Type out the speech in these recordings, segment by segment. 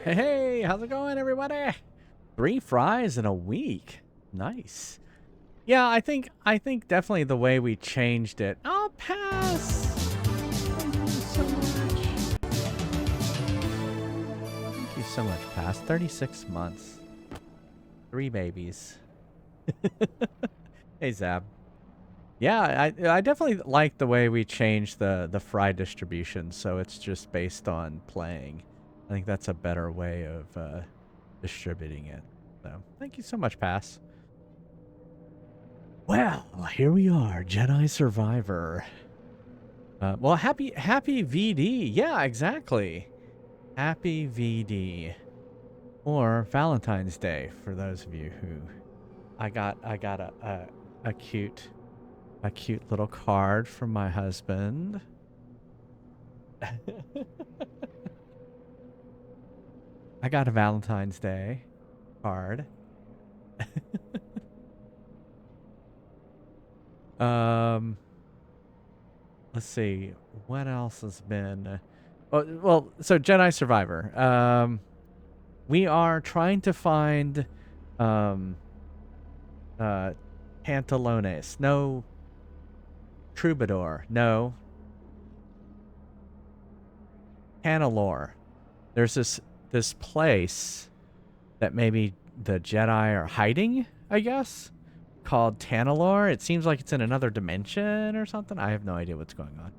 Hey, how's it going, everybody? 3 fries in a week. Nice. Yeah, I think definitely the way we changed it. I'll pass. Thank you so much. Thank you so much, Pass. 36 months. 3 babies. Hey, Zab. Yeah, I definitely like the way we changed the fry distribution, so it's just based on playing. I think that's a better way of distributing it. So, thank you so much, Pass. Well, here we are, Jedi Survivor. Well, happy VD. Yeah, exactly. Happy VD. Or Valentine's Day for those of you who I got a cute little card from my husband. I got a Valentine's Day card. Let's see what else has been. Well, so Jedi Survivor. We are trying to find pantalones. No. Troubadour. No. Tanalorr. There's this place that maybe the Jedi are hiding, I guess, called Tanalorr. It seems like it's in another dimension or something. I have no idea what's going on.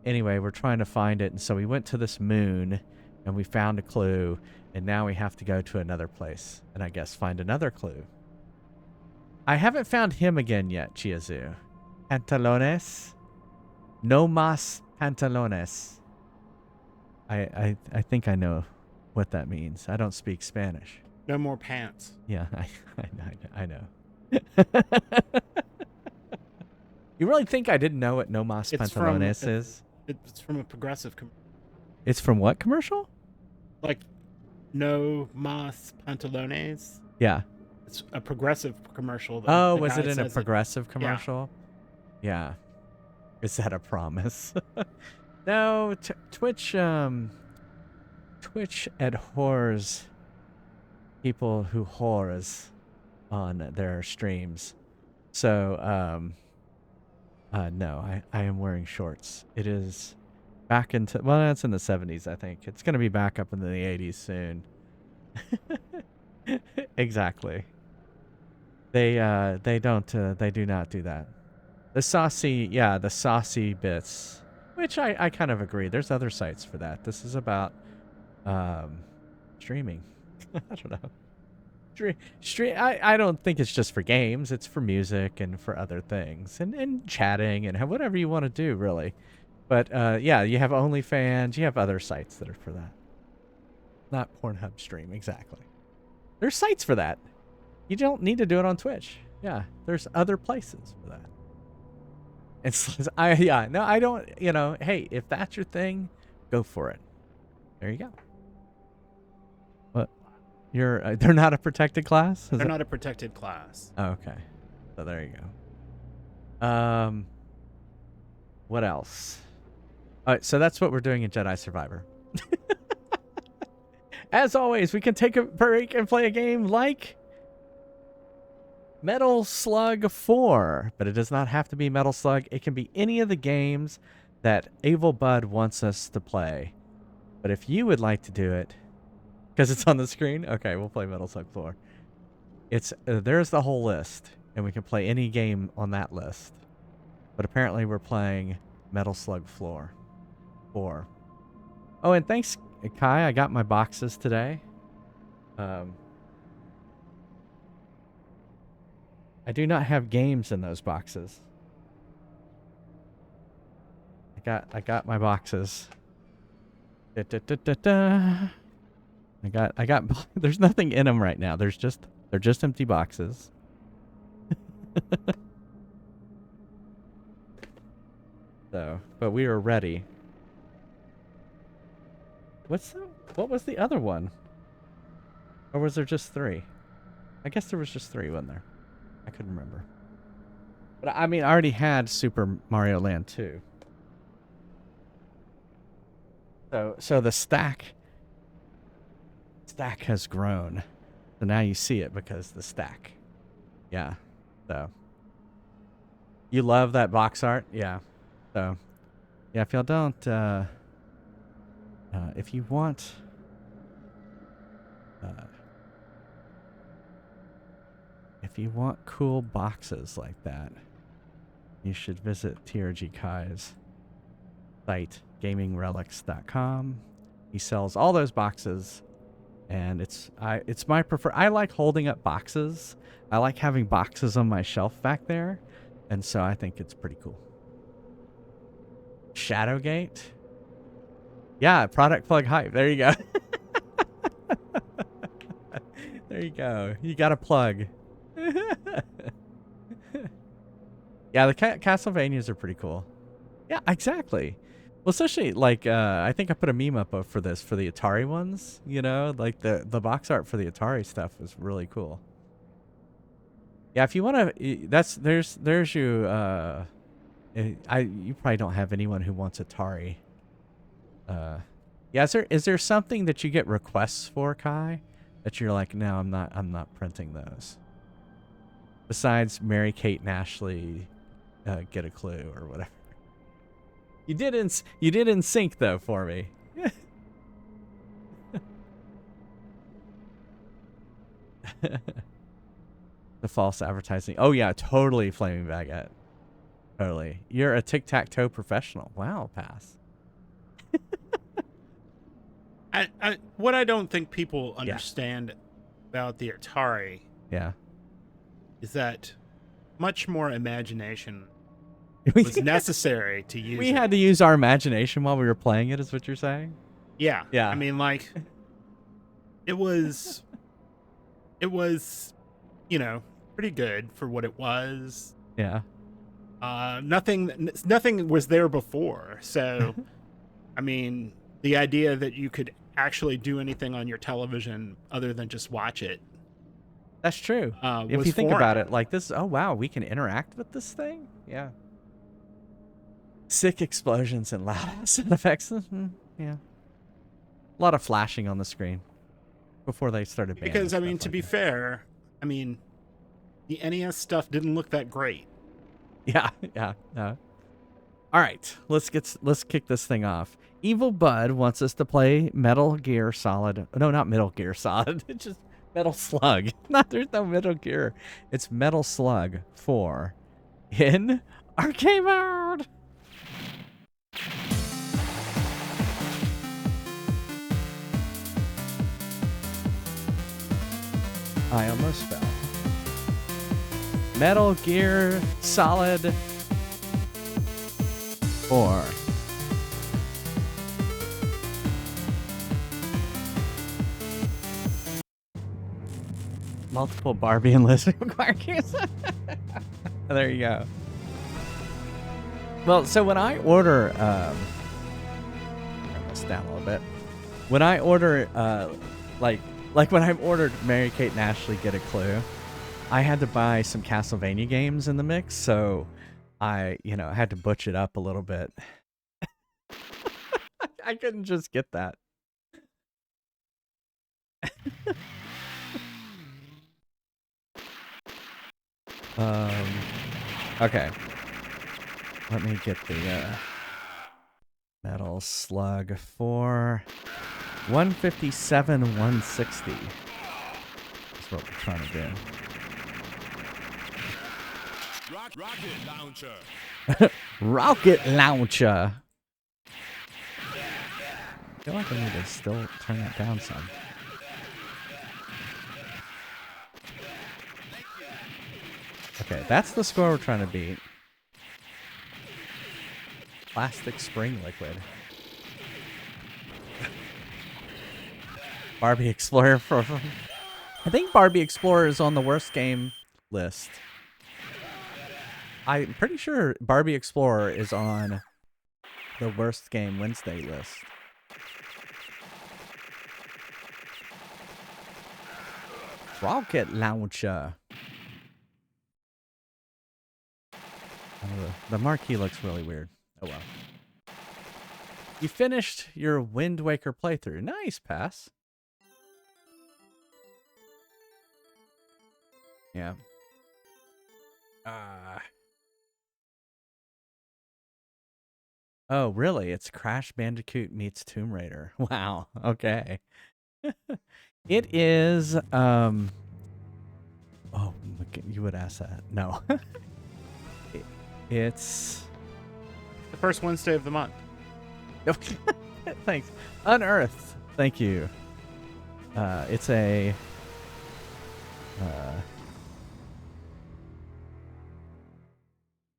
Anyway, we're trying to find it, and so we went to this moon, and we found a clue, and now we have to go to another place, and I guess find another clue. I haven't found him again yet, Chiazu. Pantalones? No más pantalones. I think I know what that means. I don't speak Spanish. No more pants. Yeah, I know. You really think I didn't know what No Mas Pantalones is? It's from a progressive. It's from what commercial? Like, No Mas Pantalones. Yeah. It's a progressive commercial. Oh, was it in a progressive commercial? Yeah. Is that a promise? No, Twitch abhors people who whores on their streams. So, no, I am wearing shorts. It is back into, well, that's in the 70s, I think. It's going to be back up in the 80s soon. Exactly. They do not do that. The saucy bits, which I kind of agree. There's other sites for that. This is about streaming. I don't know. I don't think it's just for games. It's for music and for other things and chatting and whatever you want to do, really. But yeah, you have OnlyFans. You have other sites that are for that. Not Pornhub stream, exactly. There's sites for that. You don't need to do it on Twitch. Yeah, there's other places for that. I don't, hey, if that's your thing, go for it. There you go. What? They're not a protected class? They're not a protected class. Oh, okay. So there you go. What else? All right, so that's what we're doing in Jedi Survivor. As always, we can take a break and play a game like Metal Slug 4, but it does not have to be Metal Slug. It can be any of the games that Evil Bud wants us to play. But if you would like to do it, because it's on the screen, okay, we'll play Metal Slug 4. It's there's the whole list, and we can play any game on that list. But apparently we're playing Metal Slug 4. Oh, and thanks, Kai. I got my boxes today. I do not have games in those boxes. I got my boxes. I got there's nothing in them right now. They're just empty boxes. So, but we are ready. What was the other one? Or was there just 3? I guess there was just 3, wasn't there? I couldn't remember. But I mean, I already had Super Mario Land 2. So the stack stack has grown. So now you see it because the stack. Yeah. So. You love that box art? Yeah. So. Yeah, if y'all don't, if you want, cool boxes like that, you should visit TRG Kai's site, gamingrelics.com. He sells all those boxes, and it's my prefer. I like holding up boxes. I like having boxes on my shelf back there, and so I think it's pretty cool. Shadowgate? Yeah, product plug hype. There you go. There you go. You got a plug. Yeah, the Castlevanias are pretty cool. Yeah, exactly. Well, especially like I think I put a meme up for this for the Atari ones. You know, like the box art for the Atari stuff was really cool. Yeah, if you want to, there's you. You probably don't have anyone who wants Atari. Yeah, is there something that you get requests for, Kai, that you're like, no, I'm not printing those. Besides Mary Kate and Ashley, get a clue or whatever. You did in sync though for me. The false advertising. Oh yeah, totally, Flaming Baguette. Totally. You're a tic-tac-toe professional. Wow, pass. What I don't think people understand about the Atari is that much more imagination was necessary to use We had to use our imagination while we were playing it, is what you're saying? Yeah. Yeah. I mean, like, it was, you know, pretty good for what it was. Yeah. Nothing was there before. So, I mean, the idea that you could actually do anything on your television other than just watch it. That's true. If you think about it, like this, oh wow, we can interact with this thing? Yeah. Sick explosions and loud sound effects. Yeah. A lot of flashing on the screen before they started banning because, I mean, like to be fair, I mean, the NES stuff didn't look that great. Yeah, yeah. All right, let's kick this thing off. Evil Bud wants us to play Metal Gear Solid. No, not Metal Gear Solid. It's just Metal Slug. There's no Metal Gear. It's Metal Slug 4 in arcade mode. I almost fell. Metal Gear Solid 4. Multiple Barbie and Liz requirements. There you go. Well, so when I order, turn this down a little bit. When I order, like when I ordered Mary Kate and Ashley Get a Clue, I had to buy some Castlevania games in the mix, so I, had to butch it up a little bit. I couldn't just get that. Okay. Let me get the Metal Slug 4. 157, 160. That's what we're trying to do. Rocket launcher. Rocket launcher. I feel like I need to still turn that down some. Okay, that's the score we're trying to beat. Plastic spring liquid. Barbie Explorer for... I think Barbie Explorer is on the worst game list. I'm pretty sure Barbie Explorer is on the worst game Wednesday list. Rocket launcher. The marquee looks really weird. Oh well. You finished your Wind Waker playthrough. Nice, Pass. Yeah. Oh, really? It's Crash Bandicoot meets Tomb Raider. Wow. Okay. It is oh, you would ask that. No. It's the first Wednesday of the month. Thanks. Unearthed. Thank you. It's a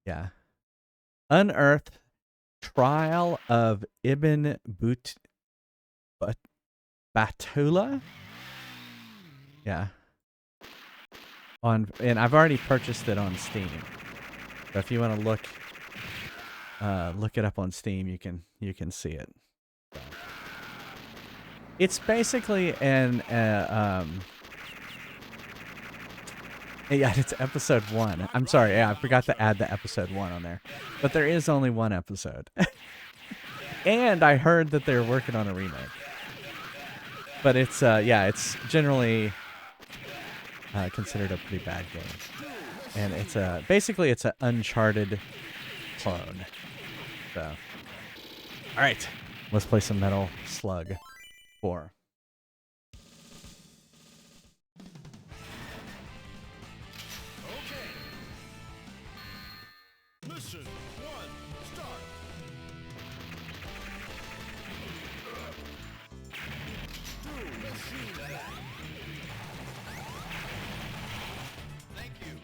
yeah. Unearthed Trial of Ibn Batula. Yeah. And I've already purchased it on Steam. So if you want to look it up on Steam, you can see it. It's basically an yeah, it's episode 1. I'm sorry, yeah, I forgot to add the episode 1 on there. But there is only one episode. And I heard that they're working on a remake. But it's yeah, it's generally considered a pretty bad game. And it's basically it's an Uncharted clone. So all right, let's play some Metal Slug 4. Mission 1, start. Do machine attack. Thank you.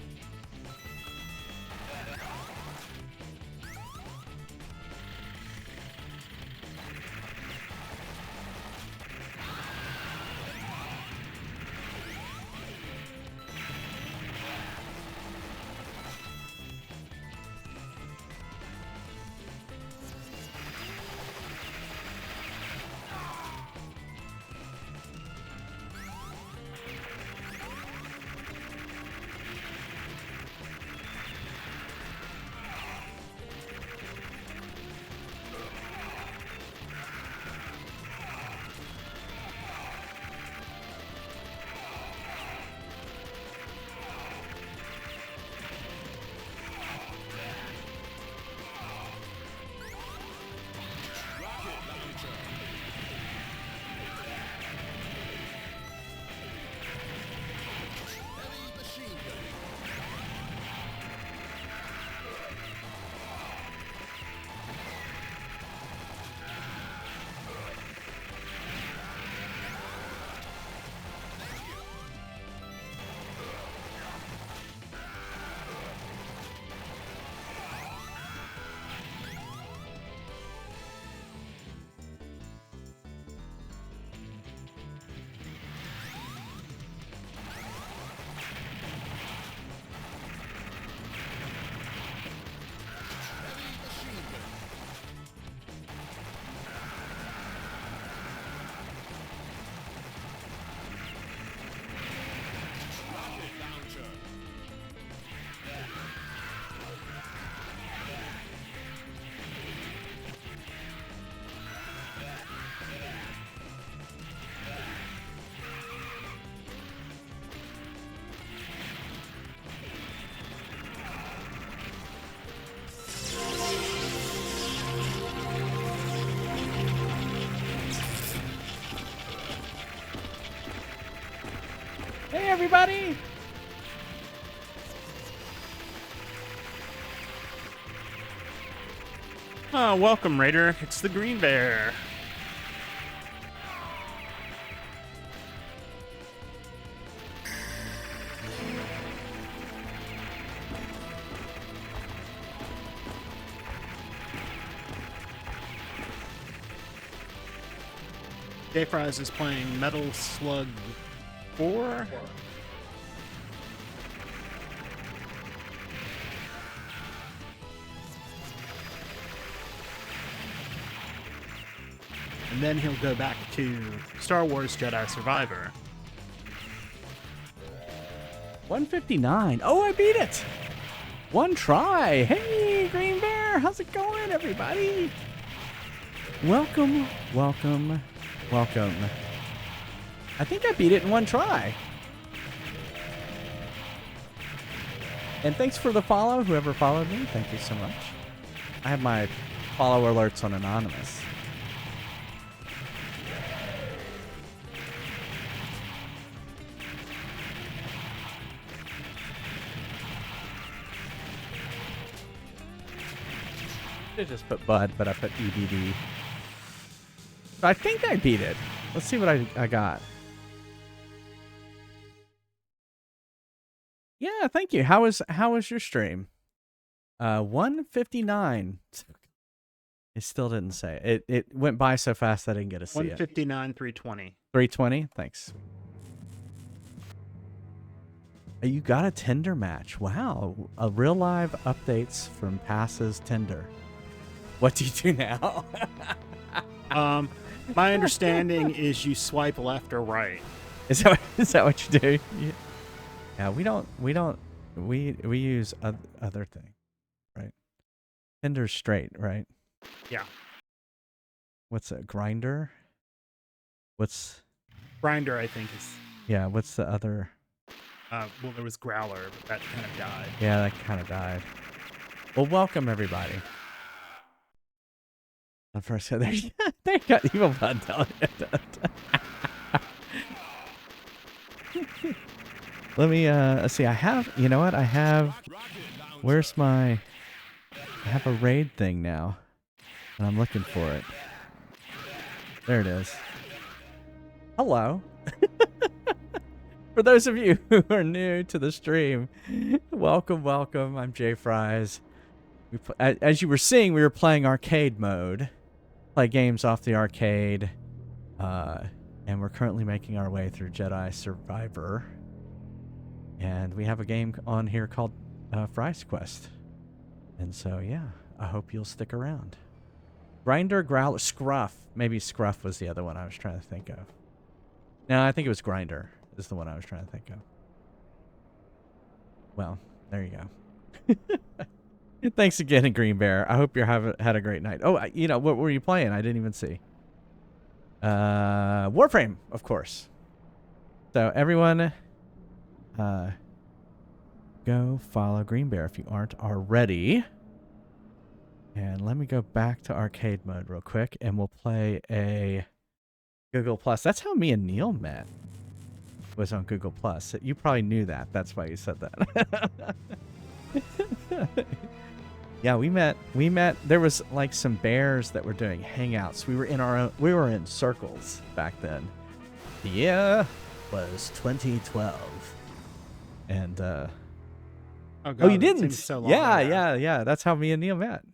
Hey, everybody! Welcome, Raider. It's the Green Bear. J-Fries is playing Metal Slug 4. And then he'll go back to Star Wars Jedi Survivor. 159. Oh, I beat it! One try. Hey, Green Bear, how's it going, everybody? Welcome, welcome, welcome. I think I beat it in one try. And thanks for the follow, whoever followed me. Thank you so much. I have my follow alerts on anonymous. I just put Bud, but I put EBD. I think I beat it. Let's see what I got. Yeah, thank you. How was your stream? 159. It still didn't say it. It went by so fast I didn't get to see it. 159, 320. 320. Thanks. You got a Tinder match. Wow. A real live updates from Pass's Tinder. What do you do now? My understanding is you swipe left or right. Is that what you do? Yeah, we use other thing, right? Tinder's straight, right? Yeah. What's a Grinder? What's Grinder? I think is. Yeah. What's the other? Well, there was Growler, but that kind of died. Yeah, that kind of died. Well, welcome everybody. The first, they got evil blood telling it. Let me see. I have. You know what? I have. Where's my? I have a raid thing now, and I'm looking for it. There it is. Hello. For those of you who are new to the stream, welcome, welcome. I'm Jay Fries. As you were seeing, we were playing arcade mode. Play games off the arcade. And we're currently making our way through Jedi Survivor. And we have a game on here called Fry's Quest. And so, yeah, I hope you'll stick around. Grinder, Growler, Scruff. Maybe Scruff was the other one I was trying to think of. No, I think it was Grinder is the one I was trying to think of. Well, there you go. Thanks again, Green Bear. I hope you had a great night. Oh, you know, what were you playing? I didn't even see. Warframe, of course. So everyone, go follow Green Bear if you aren't already. And let me go back to arcade mode real quick, and we'll play a Google Plus. That's how me and Neil met. Was on Google Plus. You probably knew that. That's why you said that. Yeah, we met. There was like some bears that were doing hangouts. We were in circles back then. The year was 2012. And oh, God, oh, you didn't. Seems so long yeah, ago. yeah. That's how me and Neil met.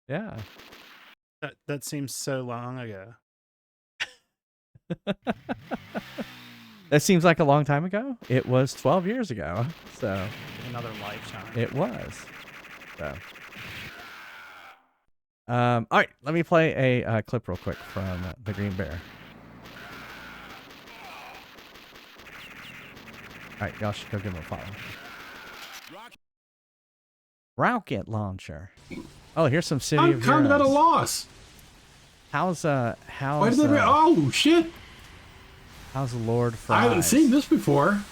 Yeah. That seems so long ago. That seems like a long time ago. It was 12 years ago. So Another lifetime. it was. So all right, let me play a clip real quick from the Green Bear. All right, y'all should go give him a follow. Rocket launcher. Oh, here's some City of Heroes. I'm kind of at a loss. How's Why did they oh shit! How's Lord Fries? I haven't seen this before.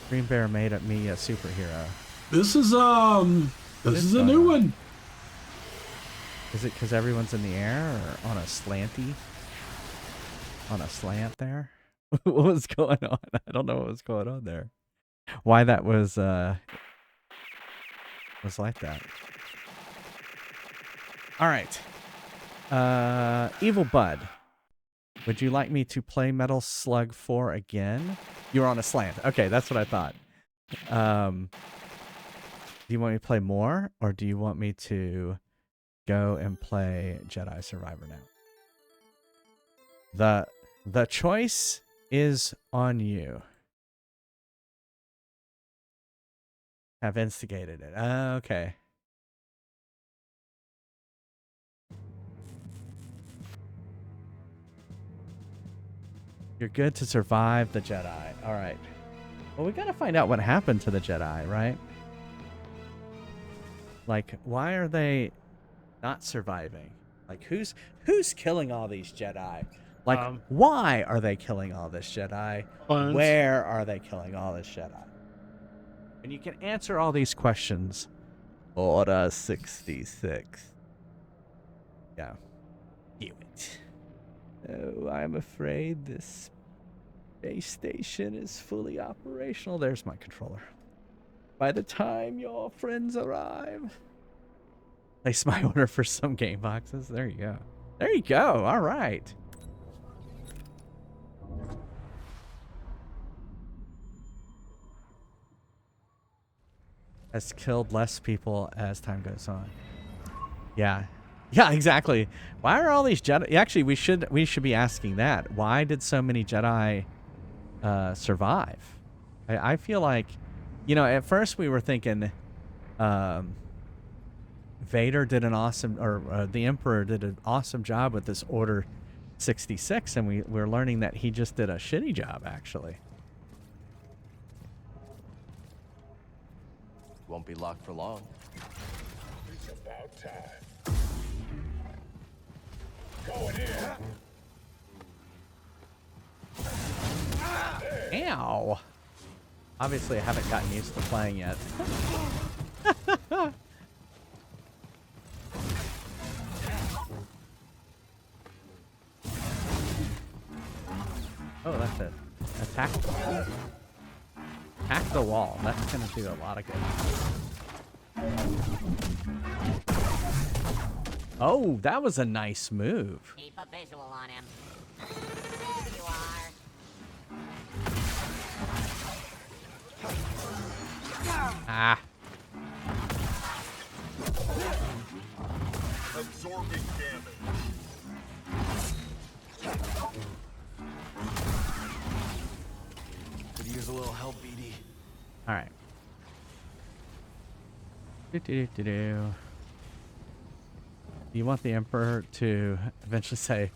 Green Bear made me a superhero. This is this is a new one. Is it because everyone's in the air or on a slanty? On a slant there? What was going on? I don't know what was going on there. Why that was like that. All right. Evil Bud. Would you like me to play Metal Slug 4 again? You're on a slant. Okay, that's what I thought. Do you want me to play more, or do you want me to go and play Jedi Survivor now? The choice is on you. Have instigated it. Okay. You're good to survive the Jedi. All right. Well, we got to find out what happened to the Jedi, right? Like, why are they not surviving? Like, who's killing all these Jedi? Like, why are they killing all this Jedi? Clones. Where are they killing all this Jedi? And you can answer all these questions. Order 66. Yeah. Do it. Oh, I'm afraid this base station is fully operational. There's my controller. By the time your friends arrive. Place my order for some game boxes. There you go. There you go. All right. Has killed less people as time goes on. Yeah. Yeah, exactly. Why are all these Jedi... Actually, we should be asking that. Why did so many Jedi survive? I feel like, you know, at first we were thinking Vader did an awesome... Or the Emperor did an awesome job with this Order 66, and we're learning that he just did a shitty job, actually. Won't be locked for long. It's about time. Going in. Ow. Obviously, I haven't gotten used to playing yet. Oh, that's it. Attack the wall. That's going to do a lot of good. Oh, that was a nice move. Keep a visual on him. There you are. Ah. Absorbing damage. Could use a little help, BD. All right. Do you want the Emperor to eventually say,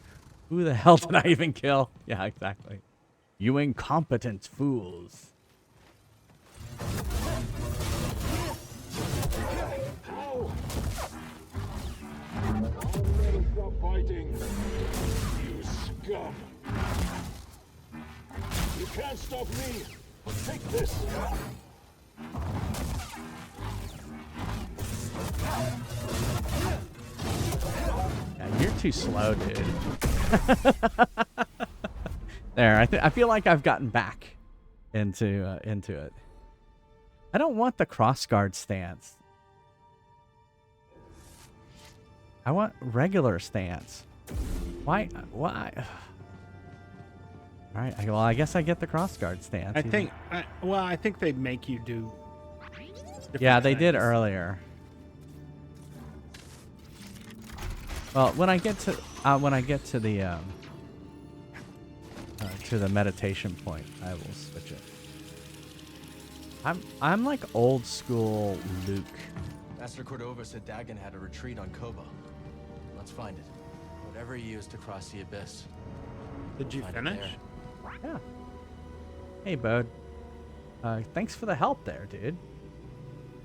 "Who the hell did I even kill?" Yeah, exactly. You incompetent fools. Stop fighting. You scum. You can't stop me. Take this. Yeah, you're too slow, dude. There, I feel like I've gotten back into it. I don't want the crossguard stance. I want regular stance. Why? Why? All right. Well, I guess I get the crossguard stance. I think they make you do. Yeah, they did things. earlier. Well, when I get to the meditation point, I will switch it. I'm like old school Luke. Master Cordova said Dagon had a retreat on Koboh. Let's find it. Whatever he used to cross the abyss. Did you Find it finish? there. Yeah. Hey, bud. Thanks for the help there, dude.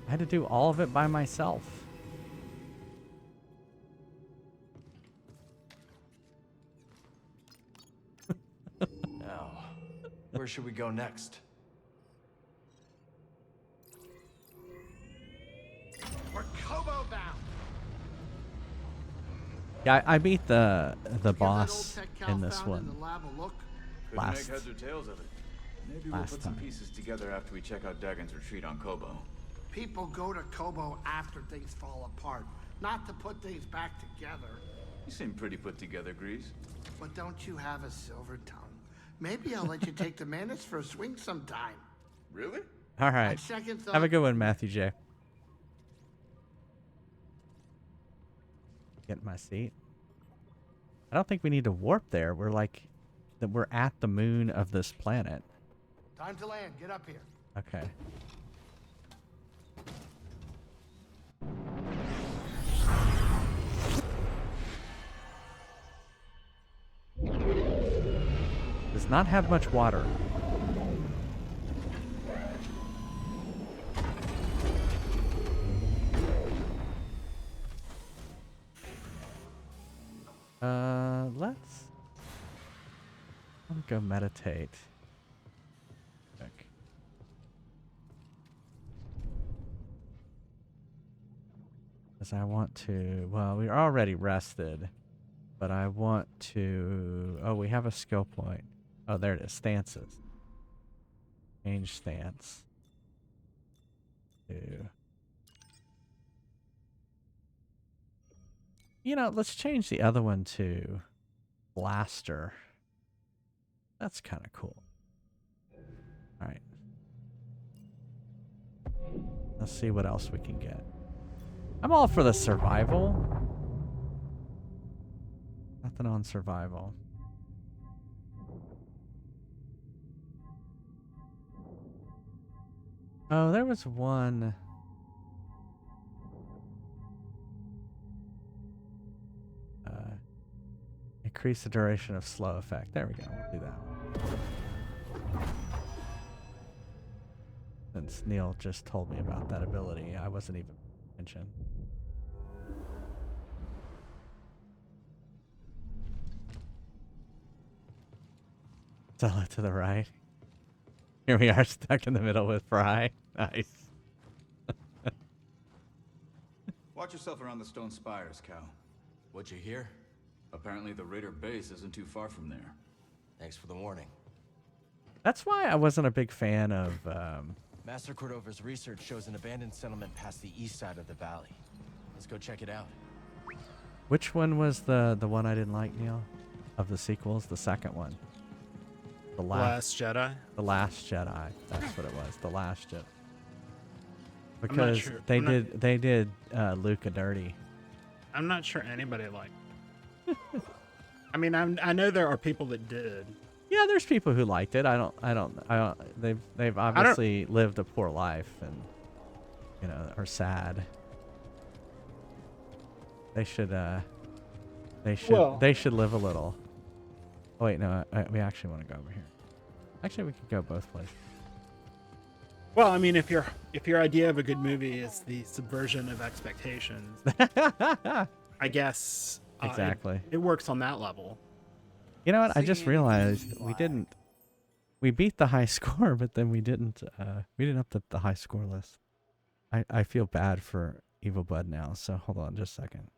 I had to do all of it by myself. Now, where should we go next? We're Koboh bound. Yeah, I beat the boss in this one Couldn't last make heads or tails of it. Maybe we'll last put some time. pieces together after we check out Dagon's retreat on Koboh. People go to Koboh after things fall apart, not to put things back together. You seem pretty put together, Grease. But don't you have a silver tongue? Maybe I'll let you take the Mantis for a swing sometime. Really? All right. On second thought, Have a good one, Matthew J. Get in my seat. I don't think we need to warp there. We're at the moon of this planet. time to land. Get up here. Okay. Does not have much water. go meditate. Because I want to... Well, we're already rested. But I want to... Oh, we have a skill point. Oh, there it is. Stances. Change stance. You know, let's change the other one to blaster. That's kind of cool. All right. Let's see what else we can get. I'm all for the survival. Nothing on survival. Oh, there was one. Increase the duration of slow effect. There we go. We'll do that one. Since Neil just told me about that ability, I wasn't even mentioned. Sell it to the right. Here we are stuck in the middle with Fry. Nice. Watch yourself around the stone spires, Cal. What'd you hear? Apparently the Raider base isn't too far from there. Thanks for the warning. That's why I wasn't a big fan of... Master Cordova's research shows an abandoned settlement past the east side of the valley. Let's go check it out. Which one was the one I didn't like, Neil? Of the sequels? The second one. The Last Jedi? The Last Jedi. That's what it was. The Last Jedi. Because they did Luke a dirty. I'm not sure anybody liked. I mean, I know there are people that did. Yeah, there's people who liked it. I don't. They've obviously lived a poor life and, you know, are sad. They should live a little. Oh wait, no, we actually want to go over here. Actually, we could go both places. Well, I mean, if your idea of a good movie is the subversion of expectations, I guess exactly it works on that level. You know what? I just realized we beat the high score, but then we didn't up the high score list. I feel bad for Evil Bud now, so hold on just a second.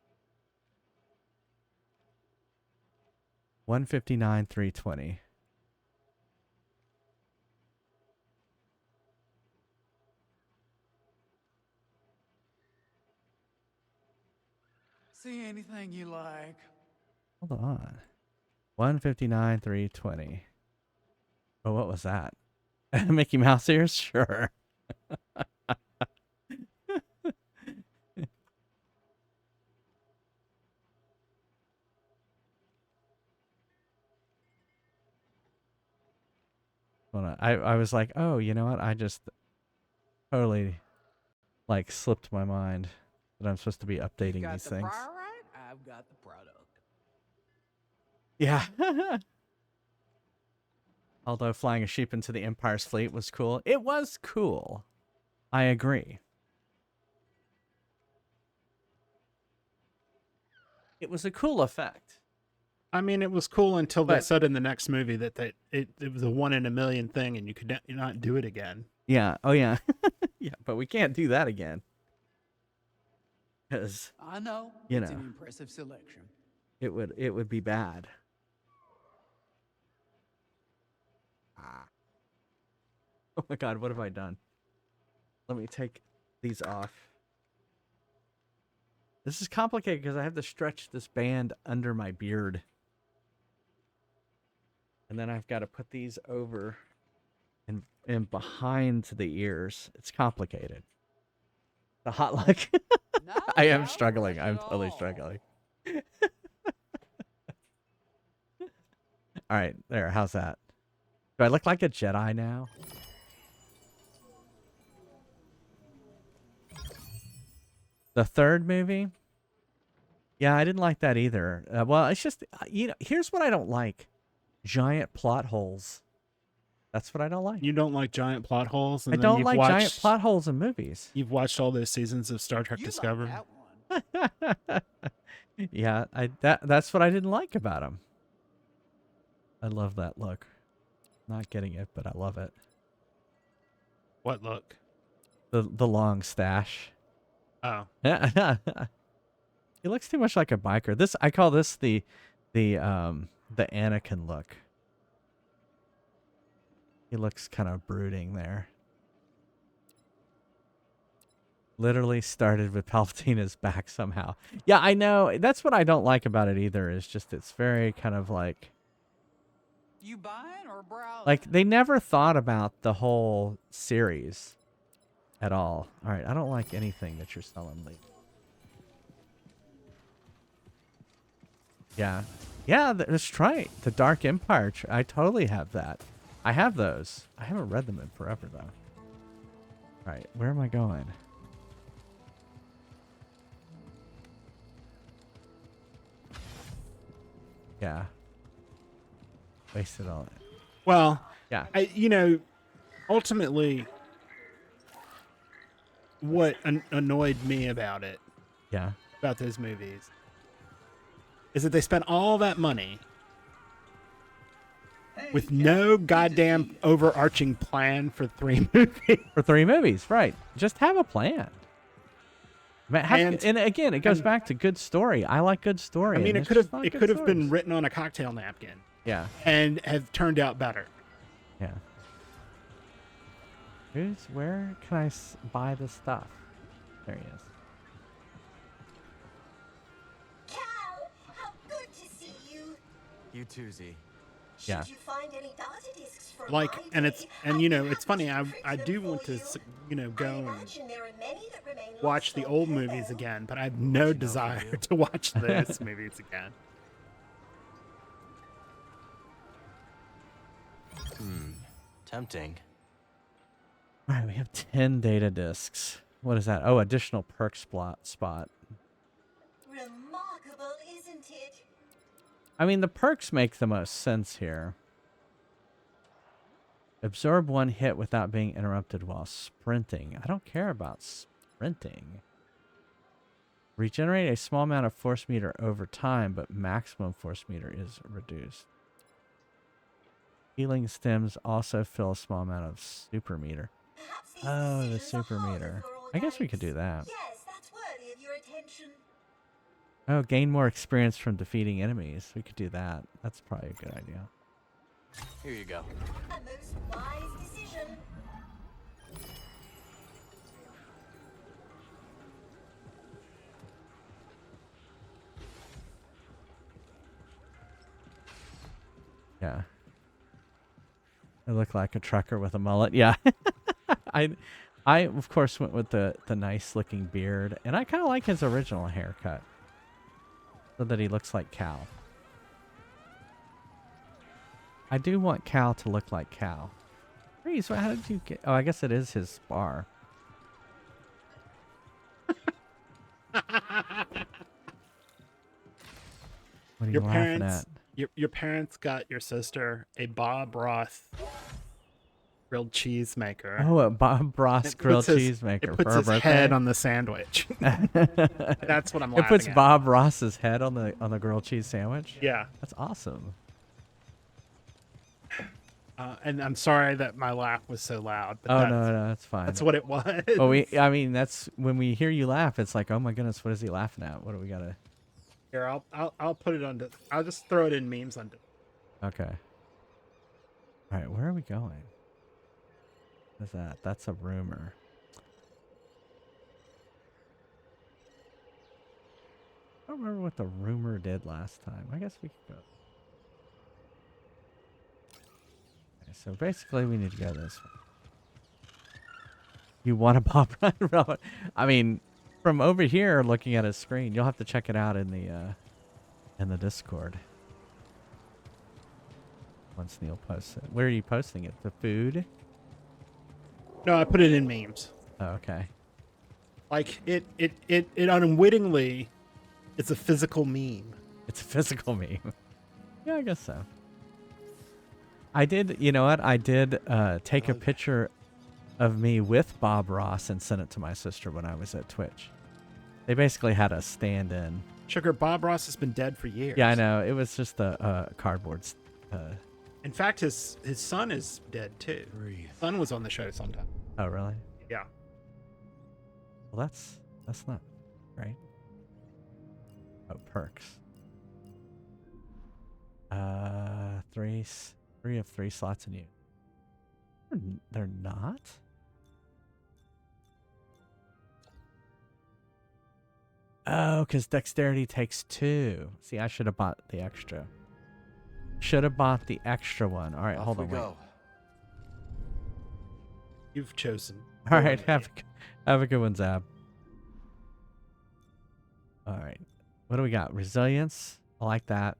159, 320. See anything you like? Hold on. 159, 320. Oh, what was that? Mickey Mouse ears? Sure. I was like, oh, you know what? I just totally like slipped my mind that I'm supposed to be updating these things. Right? I've got the product. Yeah. Although flying a sheep into the Empire's fleet was cool. It was cool. I agree. It was a cool effect. I mean, it was cool until they said in the next movie that it was a 1 in a million thing and you could not do it again. Yeah. Oh, yeah. Yeah, but we can't do that again. Because I know. You it's know, an impressive selection. It would be bad. Oh my God, what have I done? Let me take these off. This is complicated because I have to stretch this band under my beard. And then I've got to put these over and behind the ears. It's complicated. The hot luck. I am struggling. I'm totally struggling. All right, there. How's that? Do I look like a Jedi now? The third movie? Yeah, I didn't like that either. Well, it's just, you know, here's what I don't like. Giant plot holes. That's what I don't like. You don't like giant plot holes? I don't like giant plot holes in movies. You've watched all those seasons of Star Trek Discovery? Like that one. Yeah, that's what I didn't like about them. I love that look. Not getting it, but I love it. What look? The long stash. Oh. He looks too much like a biker. I call this the Anakin look. He looks kind of brooding there. Literally started with Palpatina's back somehow. Yeah, I know. That's what I don't like about it either. Is just it's very kind of like. You buying or browsing? Like they never thought about the whole series at all. All right, I don't like anything that you're selling, Lee. Yeah. Yeah, that's right. The Dark Empire. I totally have that. I have those. I haven't read them in forever, though. All right, where am I going? Yeah. Wasted all it. Well, yeah. Ultimately, what annoyed me about it, about those movies, is that they spent all that money with no goddamn overarching plan for 3 movies. For 3 movies, right? Just have a plan. And again, it goes back to good story. I like good story. I mean, it could have been written on a cocktail napkin. Yeah. And have turned out better. Yeah. Where can I buy this stuff? There he is. Cal, how good to see you. You too, Z. Yeah. Should you find any data discs for Like, my and day, it's funny. I do want to, go and watch the old movies again, but I have no desire to watch those movies again. Tempting. All right, we have 10 data discs. What is that? Oh, additional perk spot. Remarkable, isn't it? I mean, the perks make the most sense here. Absorb 1 hit without being interrupted while sprinting. I don't care about sprinting. Regenerate a small amount of force meter over time, but maximum force meter is reduced. Healing stems also fill a small amount of super meter. Oh, the super meter. I guess we could do that. Yes, that's worthy of your attention. Oh, gain more experience from defeating enemies. We could do that. That's probably a good idea. Here you go. A most wise decision. Yeah. I look like a trucker with a mullet. Yeah. I of course went with the nice looking beard, and I kind of like his original haircut. So that he looks like Cal. I do want Cal to look like Cal. Reese, how did you get... Oh, I guess it is his bar. What are you laughing at? Your parents got your sister a Bob Ross grilled cheese maker. Oh, a Bob Ross grilled cheese maker. It puts his head on the sandwich. That's what I'm laughing at. It puts Bob Ross's head on the grilled cheese sandwich? Yeah. That's awesome. And I'm sorry that my laugh was so loud. But Oh, no, that's fine. That's what it was. Well, I mean, that's when we hear you laugh, it's like, oh my goodness, what is he laughing at? What do we gotta... Here, I'll put it on. I'll just throw it in memes on. Okay. All right, where are we going? What is that? That's a rumor. I don't remember what the rumor did last time. I guess we could go. Okay, so basically, we need to go this way. You want a Bob Ross? I mean, from over here, looking at his screen, you'll have to check it out in the Discord. Once Neil posts it. Where are you posting it? The food? No, I put it in memes. Oh, okay. Like it unwittingly, it's a physical meme. It's a physical meme. Yeah, I guess so. I did. You know what? I did take a picture of me with Bob Ross and sent it to my sister when I was at Twitch. They basically had a stand-in. Sugar, Bob Ross has been dead for years. Yeah, I know. It was just a cardboard In fact, his son is dead too. Son was on the show sometime. Oh, really? Yeah. Well, that's not right. Oh, perks. 3 of 3 slots in you. They're not? Oh, because dexterity takes 2. See, I should have bought the extra. Should have bought the extra one. All right, hold on. Wait. You've chosen. All right, have a good one, Zab. All right, what do we got? Resilience. I like that.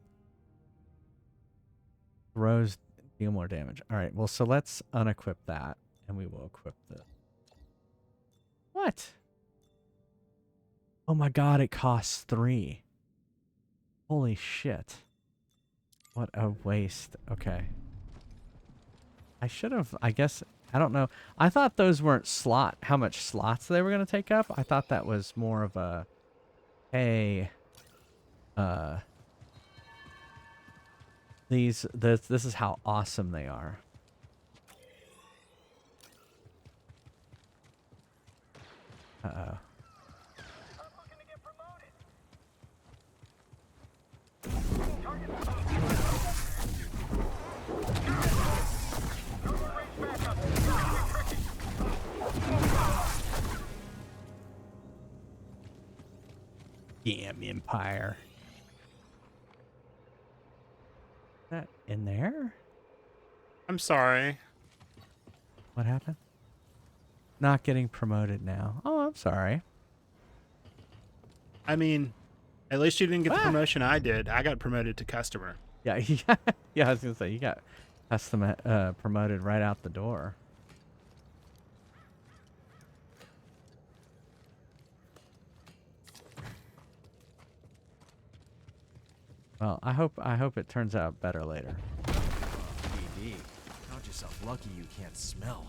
Throws deal more damage. All right, well, so let's unequip that, and we will equip the. What? Oh my God! It costs 3. Holy shit! What a waste. Okay. I should have. I guess. I don't know. I thought those weren't how much slots they were going to take up. I thought that was more of a, hey, this is how awesome they are. Uh-oh. Damn Empire. Is that in there? I'm sorry. What happened? Not getting promoted now. Oh, I'm sorry. I mean, at least you didn't get the promotion I did. I got promoted to customer. Yeah, yeah. I was gonna say you got custom promoted right out the door. Well, I hope it turns out better later. BD, count yourself lucky you can't smell.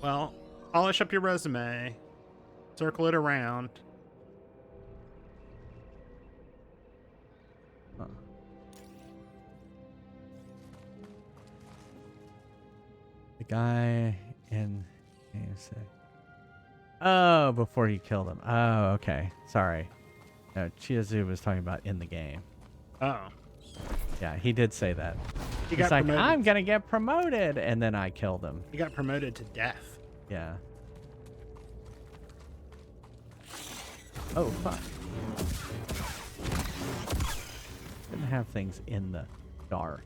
Well, polish up your resume, circle it around. Huh. The guy in Oh, before you killed him. Oh, okay. Sorry. No, Chiazu was talking about in the game. Oh. Yeah, he did say that. He He's got like, promoted. I'm gonna get promoted, and then I killed him. He got promoted to death. Yeah. Oh, fuck. Didn't have things in the dark.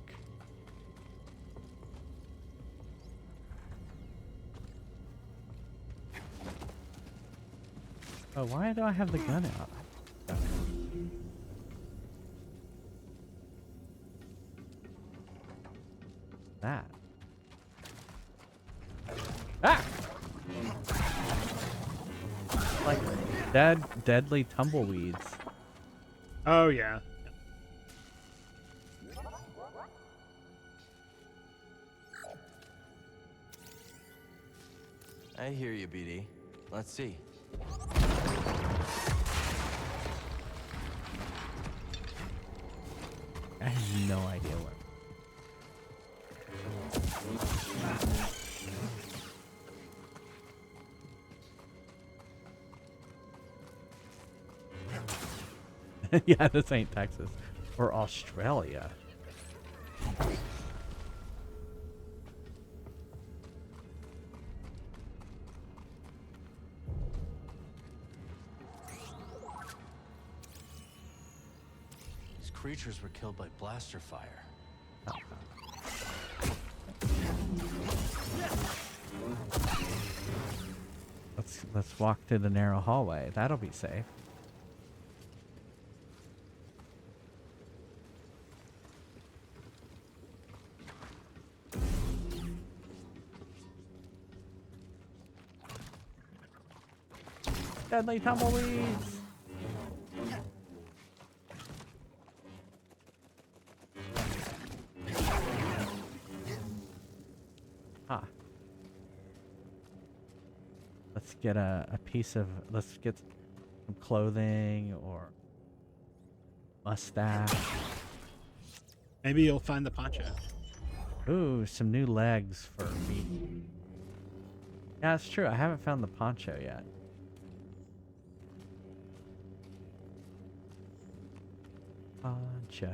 Oh, why do I have the gun out? That. Ah! Like deadly tumbleweeds. Oh, yeah. I hear you, BD. Let's see. I have no idea what. Yeah, this ain't Texas or Australia. These creatures were killed by blaster fire. Let's walk through the narrow hallway. That'll be safe. Deadly tumbleweeds. Huh. Let's get a piece of, let's get some clothing or mustache. Maybe you'll find the poncho. Ooh, some new legs for me. Yeah, it's true. I haven't found the poncho yet. Poncho.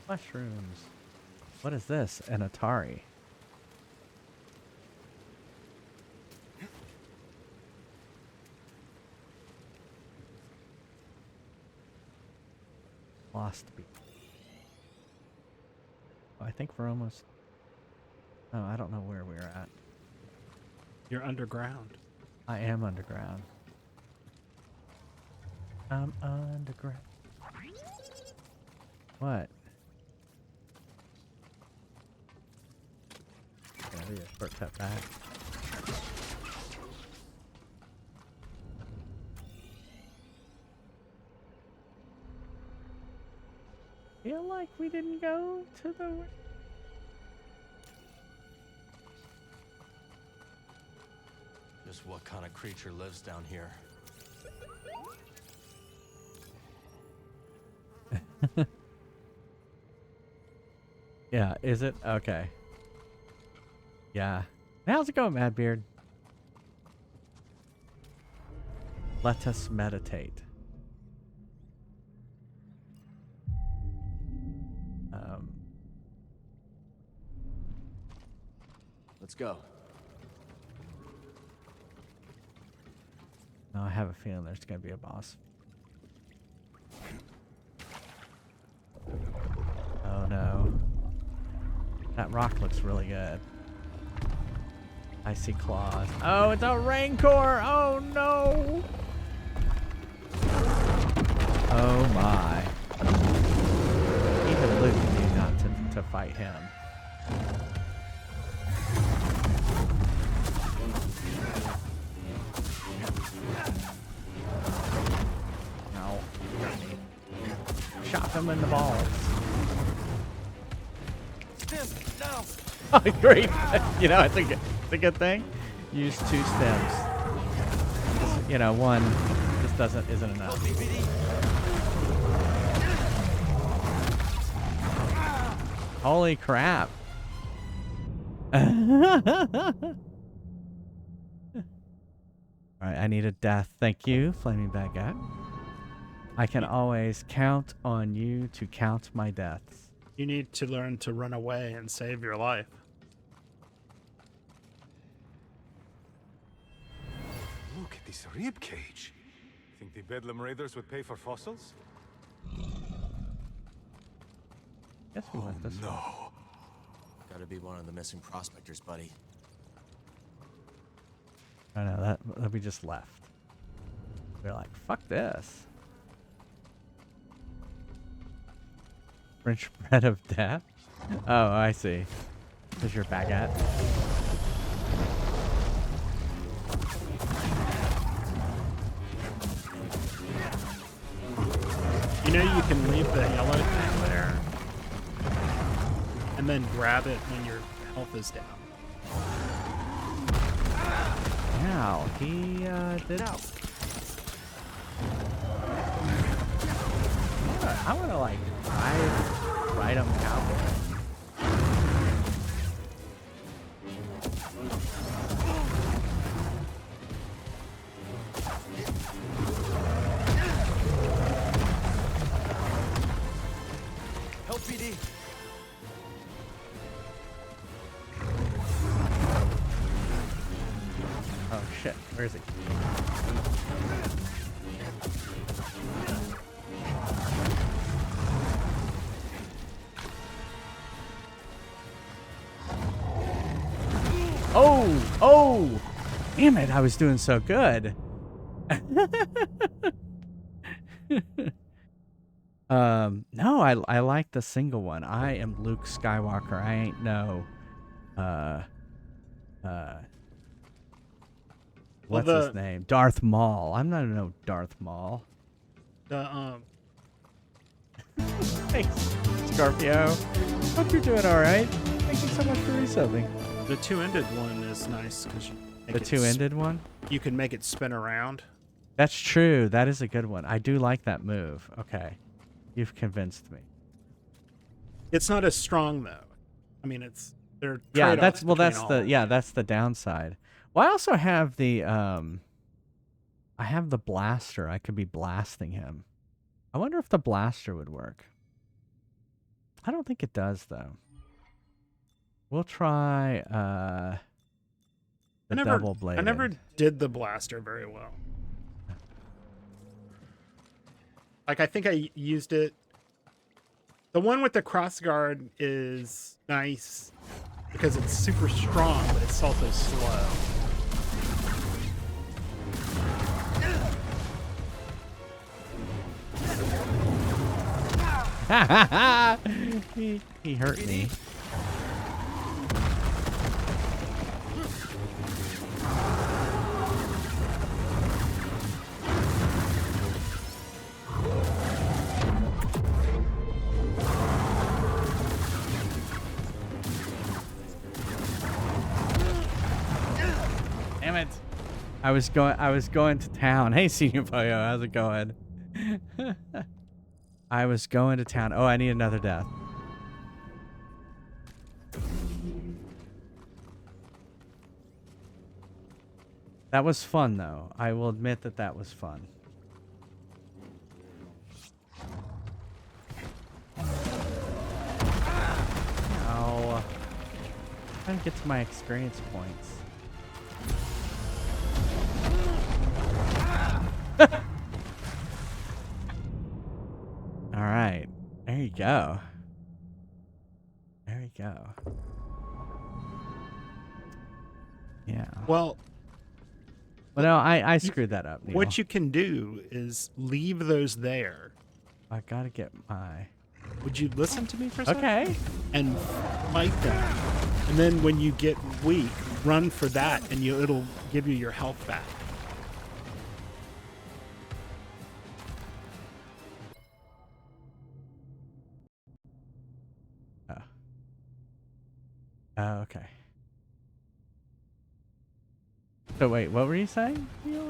Mushrooms. What is this? An Atari. Lost Beat. Oh, I think we're almost... Oh, I don't know where we're at. You're underground. I am underground. I'm underground. What? Yeah, we just shortcut back. Feel like we didn't go to the... Just what kind of creature lives down here? Yeah, is it? Okay. Yeah. How's it going, Madbeard? Let us meditate. Let's go. No, I have a feeling there's gonna be a boss. Oh no. That rock looks really good. I see claws. Oh, it's a Rancor! Oh no! Oh my. Even Luke knew not to fight him. No. Shot him in the balls. No. Oh, great. You know, it's a good thing. Use 2 stems. Just, you know, one just isn't enough. Holy crap. Alright, I need a death. Thank you, Flaming Baguette. I can always count on you to count my deaths. You need to learn to run away and save your life. Look at this rib cage. Think the Bedlam Raiders would pay for fossils? Guess we went this way. No. Gotta be one of the missing prospectors, buddy. I know that we just left. We're like, fuck this. French bread of death? Oh, I see. Is your baguette? You know you can leave the yellow thing there and then grab it when your health is down. Wow, he did. I wanna like ride him cowboy. Help PD. Oh shit, where is he? Oh! Damn it, I was doing so good. No, I like the single one. I am Luke Skywalker. I ain't no what's his name? Darth Maul. I'm not no Darth Maul. Thanks, Scorpio. Hope you're doing alright. Thank you so much for resubbing. The two-ended one is nice because the two-ended one. You can make it spin around. That's true. That is a good one. I do like that move. Okay, you've convinced me. It's not as strong though. I mean, they're yeah. That's the that's the downside. Well, I also have the I have the blaster. I could be blasting him. I wonder if the blaster would work. I don't think it does though. We'll try the double blade. I never did the blaster very well. Like I think I used it. The one with the crossguard is nice because it's super strong, but it's also slow. he hurt me. Damn it. I was going to town. Hey, Senior Poyo, how's it going? I was going to town. Oh, I need another death. That was fun, though. I will admit that that was fun. Oh. I'm trying to get to my experience points. All right. There you go. There you go. Yeah. Well, no, I screwed that up, Neil. What you can do is leave those there. I gotta get my... Would you listen to me for a second? Okay. And fight them. And then when you get weak, run for that, and it'll give you your health back. Okay. So wait, what were you saying?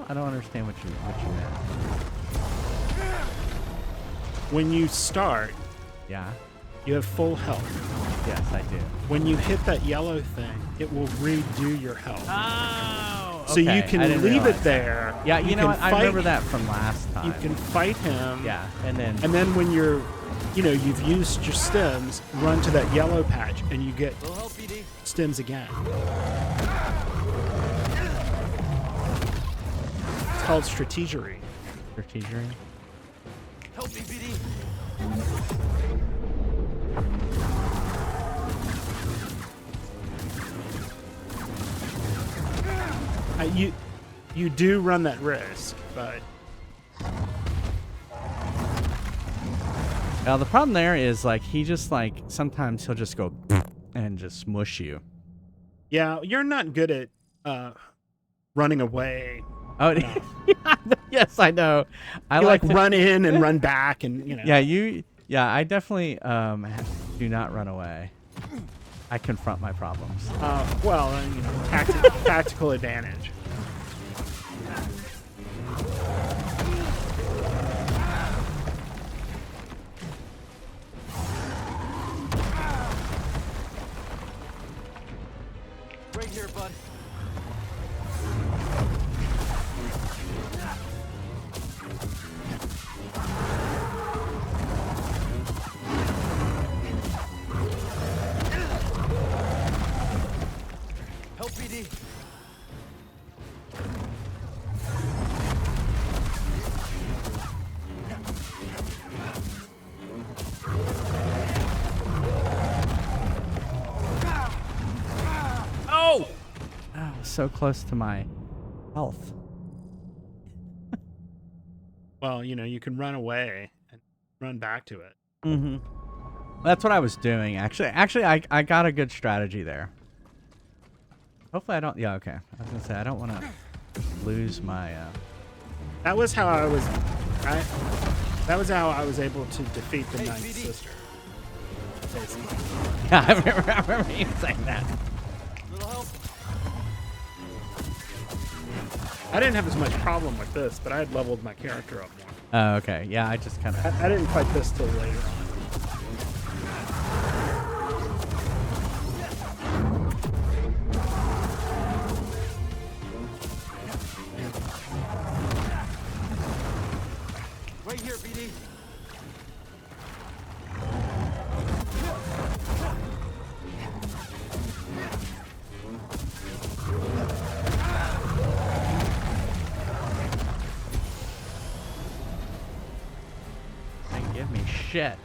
I don't understand what you meant. When you start, yeah, you have full health. Yes, I do. When you hit that yellow thing, it will redo your health. Oh, so you can leave it there. Yeah, you know what? I remember that from last time. You can fight him. Yeah, and then when you're, you've used your stems, run to that yellow patch, and you get stems again. It's called strategery. Strategery. Help me, BD. You do run that risk, but well, the problem there is like he just like sometimes he'll just go and just smush you. Yeah, you're not good at running away. Oh, yes, I know. I like run in and run back, and Yeah, I definitely do not run away. I confront my problems. Tactical advantage. Right here, bud. Help BD. Oh! Oh, so close to my health. Well, you can run away and run back to it. Mm-hmm. That's what I was doing, actually. Actually, I got a good strategy there. Hopefully I don't... Yeah, okay. I was going to say, I don't want to lose my... That was how I was... That was how I was able to defeat the Ninth Sister. Yeah, I remember you saying that. Little help. I didn't have as much problem with this, but I had leveled my character up more. Oh, okay. Yeah, I just kind of... I didn't fight this till later on. Wait here, BD. Give me shit.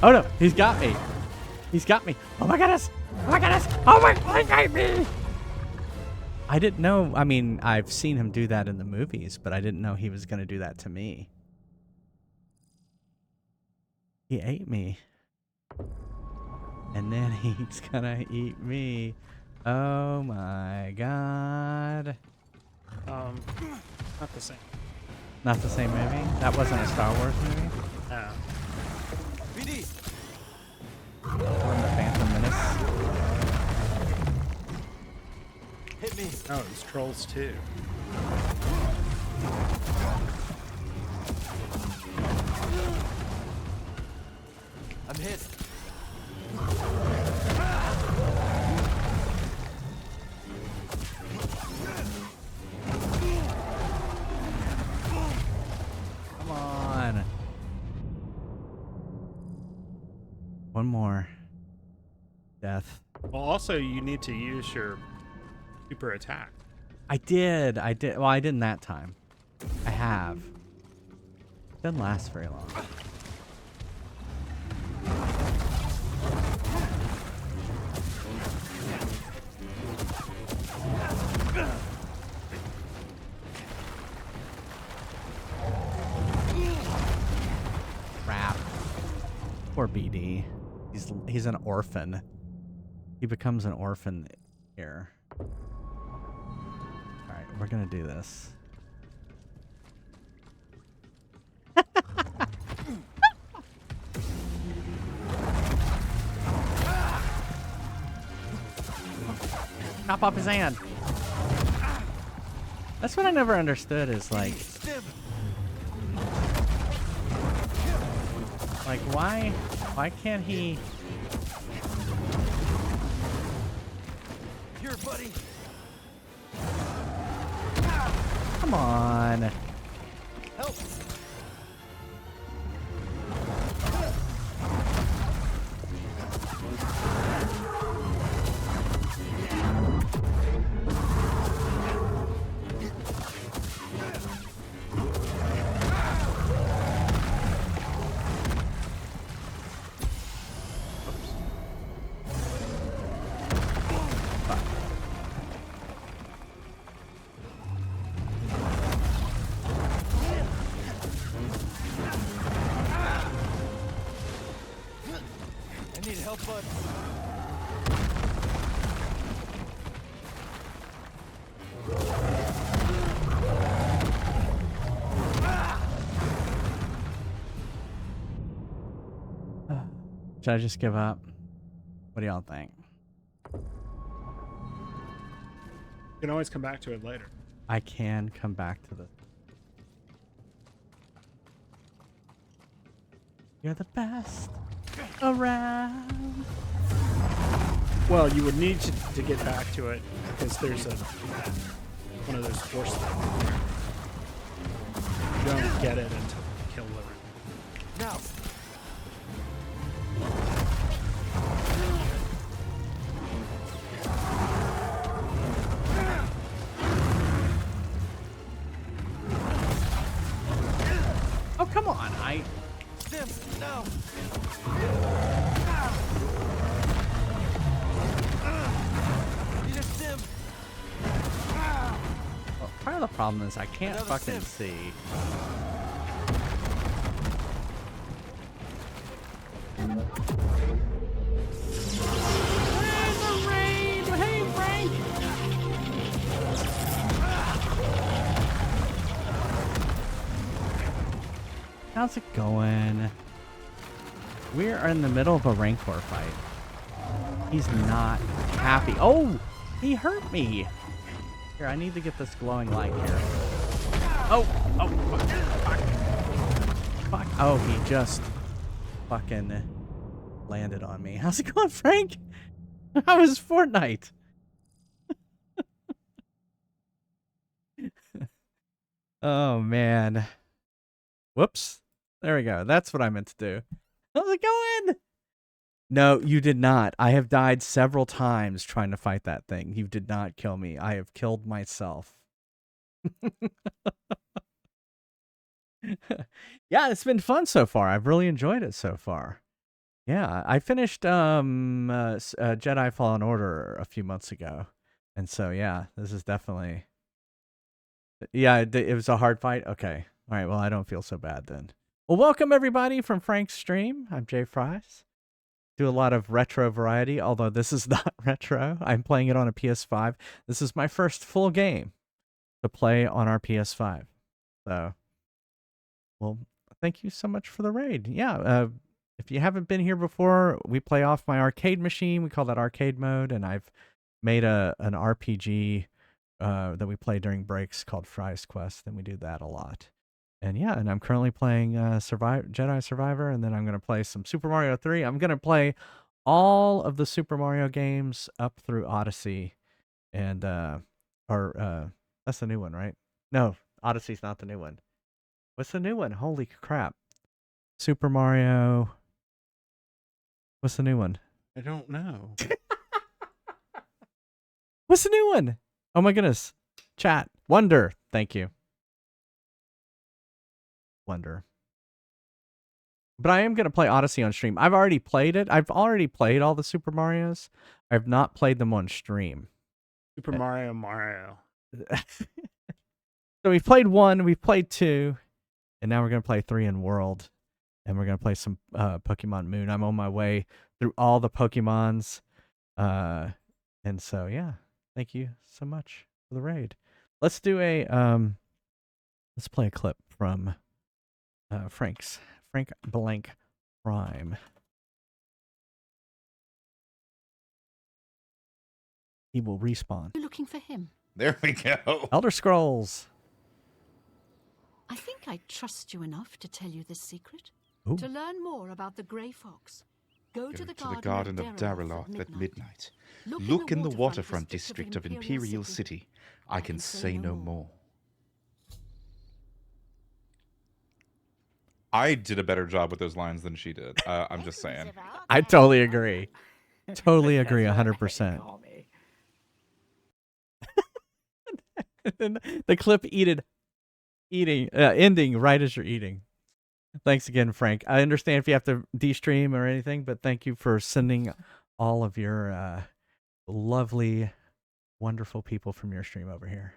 Oh no, he's got me. He's got me. Oh my goodness. Oh my goodness. Oh my god, he got me. I didn't know. I mean, I've seen him do that in the movies, but I didn't know he was going to do that to me. He ate me. And then he's going to eat me. Oh my god. Not the same. Not the same movie? That wasn't a Star Wars movie? No. BD. Or the Phantom Menace? Hit me. Oh, it was Trolls 2. I'm hit. Come on. One more. Death. Well, also, you need to use your super attack. I did. Well, I didn't that time. I have. Didn't last very long. Crap. Poor BD. He's an orphan. He becomes an orphan here. Alright, we're gonna do this. Chop off his hand. That's what I never understood is like why can't he? Here, buddy. Come on. Help. I need help, bud. Should I just give up? What do y'all think? You can always come back to it later. I can come back to the... You're the best around. Well, you would need to get back to it because there's one of those force things. You don't get it until you kill Liver. Now. Oh, come on. Stim, no. Need a stim. Well, part of the problem is I can't Another fucking stim. see. Hey, Frank! How's it going? We are in the middle of a Rancor fight. He's not happy. Oh! He hurt me! Here, I need to get this glowing light here. Oh, fuck. Oh, he just fucking landed on me. How's it going, Frank? How was Fortnite? Oh, man. Whoops. There we go. That's what I meant to do. How's it going? No, you did not. I have died several times trying to fight that thing. You did not kill me. I have killed myself. Yeah, it's been fun so far. I've really enjoyed it so far. Yeah, I finished Jedi Fallen Order a few months ago. And so, yeah, this is definitely... Yeah, it was a hard fight? Okay. All right, well, I don't feel so bad then. Well, welcome everybody from Frank's stream. I'm Jay Fries. Do a lot of retro variety, although this is not retro. I'm playing it on a PS5. This is my first full game to play on our PS5. So, well, thank you so much for the raid. Yeah, if you haven't been here before, we play off my arcade machine. We call that arcade mode, and I've made an RPG that we play during breaks called Fry's Quest, and we do that a lot. And yeah, and I'm currently playing Jedi Survivor, and then I'm going to play some Super Mario 3. I'm going to play all of the Super Mario games up through Odyssey, and that's the new one, right? No, Odyssey's not the new one. What's the new one? Holy crap. Super Mario. What's the new one? I don't know. What's the new one? Oh my goodness. Chat. Wonder. Thank you. Wonder. But I am going to play Odyssey on stream. I've already played it. I've already played all the Super Marios. I've not played them on stream. Super Mario. So we've played 1, we've played 2, and now we're going to play 3 in World. And we're going to play some Pokemon Moon. I'm on my way through all the Pokemons. And so, yeah. Thank you so much for the raid. Let's do a let's play a clip from Frank Blank Prime. He will respawn. You're looking for him. There we go. Elder Scrolls. I think I trust you enough to tell you this secret. Ooh. To learn more about the Grey Fox, go to the Garden of Dariloth at midnight. Look in the waterfront district of Imperial City. I can say no more. I did a better job with those lines than she did. I'm just saying. I totally agree. Totally agree, 100%. The clip ending right as you're eating. Thanks again, Frank. I understand if you have to de-stream or anything, but thank you for sending all of your lovely, wonderful people from your stream over here.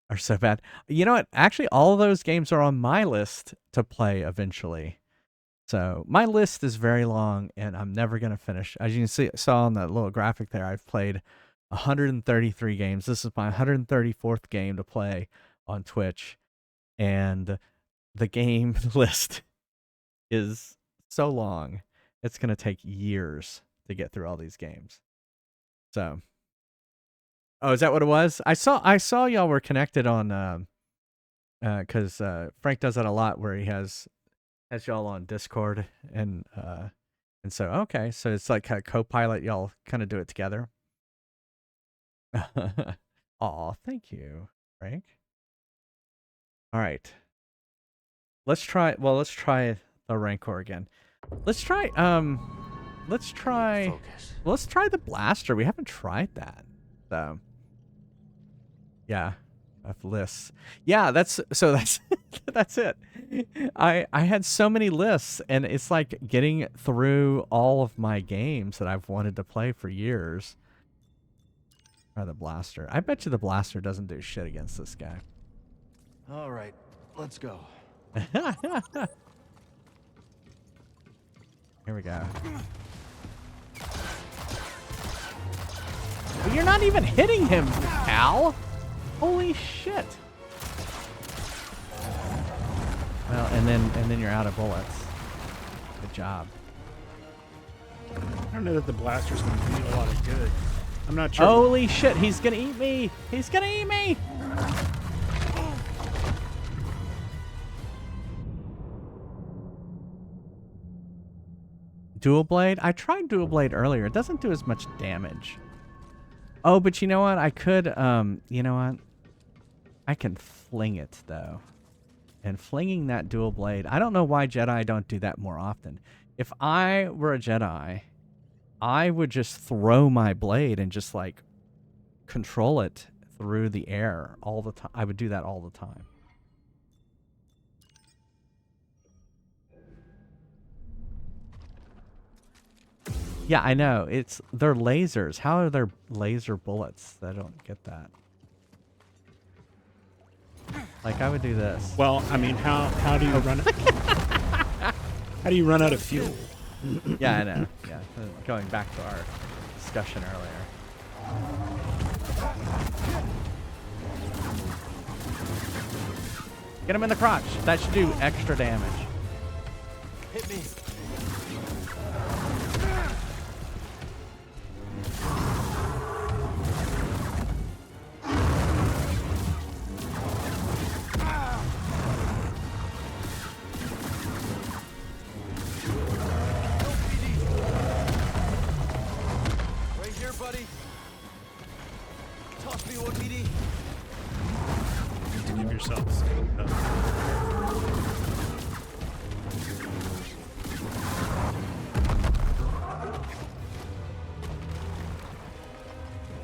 Are so bad. You know what? Actually, all of those games are on my list to play eventually. So my list is very long, and I'm never going to finish. As you can saw on that little graphic there, I've played 133 games. This is my 134th game to play on Twitch, and the game list is so long. It's going to take years to get through all these games. So, oh, is that what it was? I saw y'all were connected on, because Frank does that a lot, where he has y'all on Discord, and so okay, so it's like a co-pilot. Y'all kind of do it together. Aw, thank you, Frank. All right, let's try the Rancor again. Let's try the blaster. We haven't tried that. So yeah, of lists. Yeah, that's that's it. I had so many lists, and it's like getting through all of my games that I've wanted to play for years. Try the blaster. I bet you the blaster doesn't do shit against this guy. All right, let's go. Here we go. But you're not even hitting him, Al. Holy shit. Well, and then you're out of bullets. Good job. I don't know that the blaster's going to do a lot of good. I'm not sure. Holy shit, he's gonna eat me! He's gonna eat me! Dual blade? I tried dual blade earlier. It doesn't do as much damage. Oh, but you know what? I could, you know what? I can fling it, though. And flinging that dual blade, I don't know why Jedi don't do that more often. If I were a Jedi, I would just throw my blade and just, like, control it through the air all the time. I would do that all the time. Yeah, I know. They're lasers. How are there laser bullets? I don't get that. Like, I would do this. Well, I mean, how do you run it? How do you run out of fuel? Yeah, I know. Yeah, going back to our discussion earlier. Get him in the crotch. That should do extra damage. Hit me. Right here, buddy. Toss me one, BD. To give yourselves.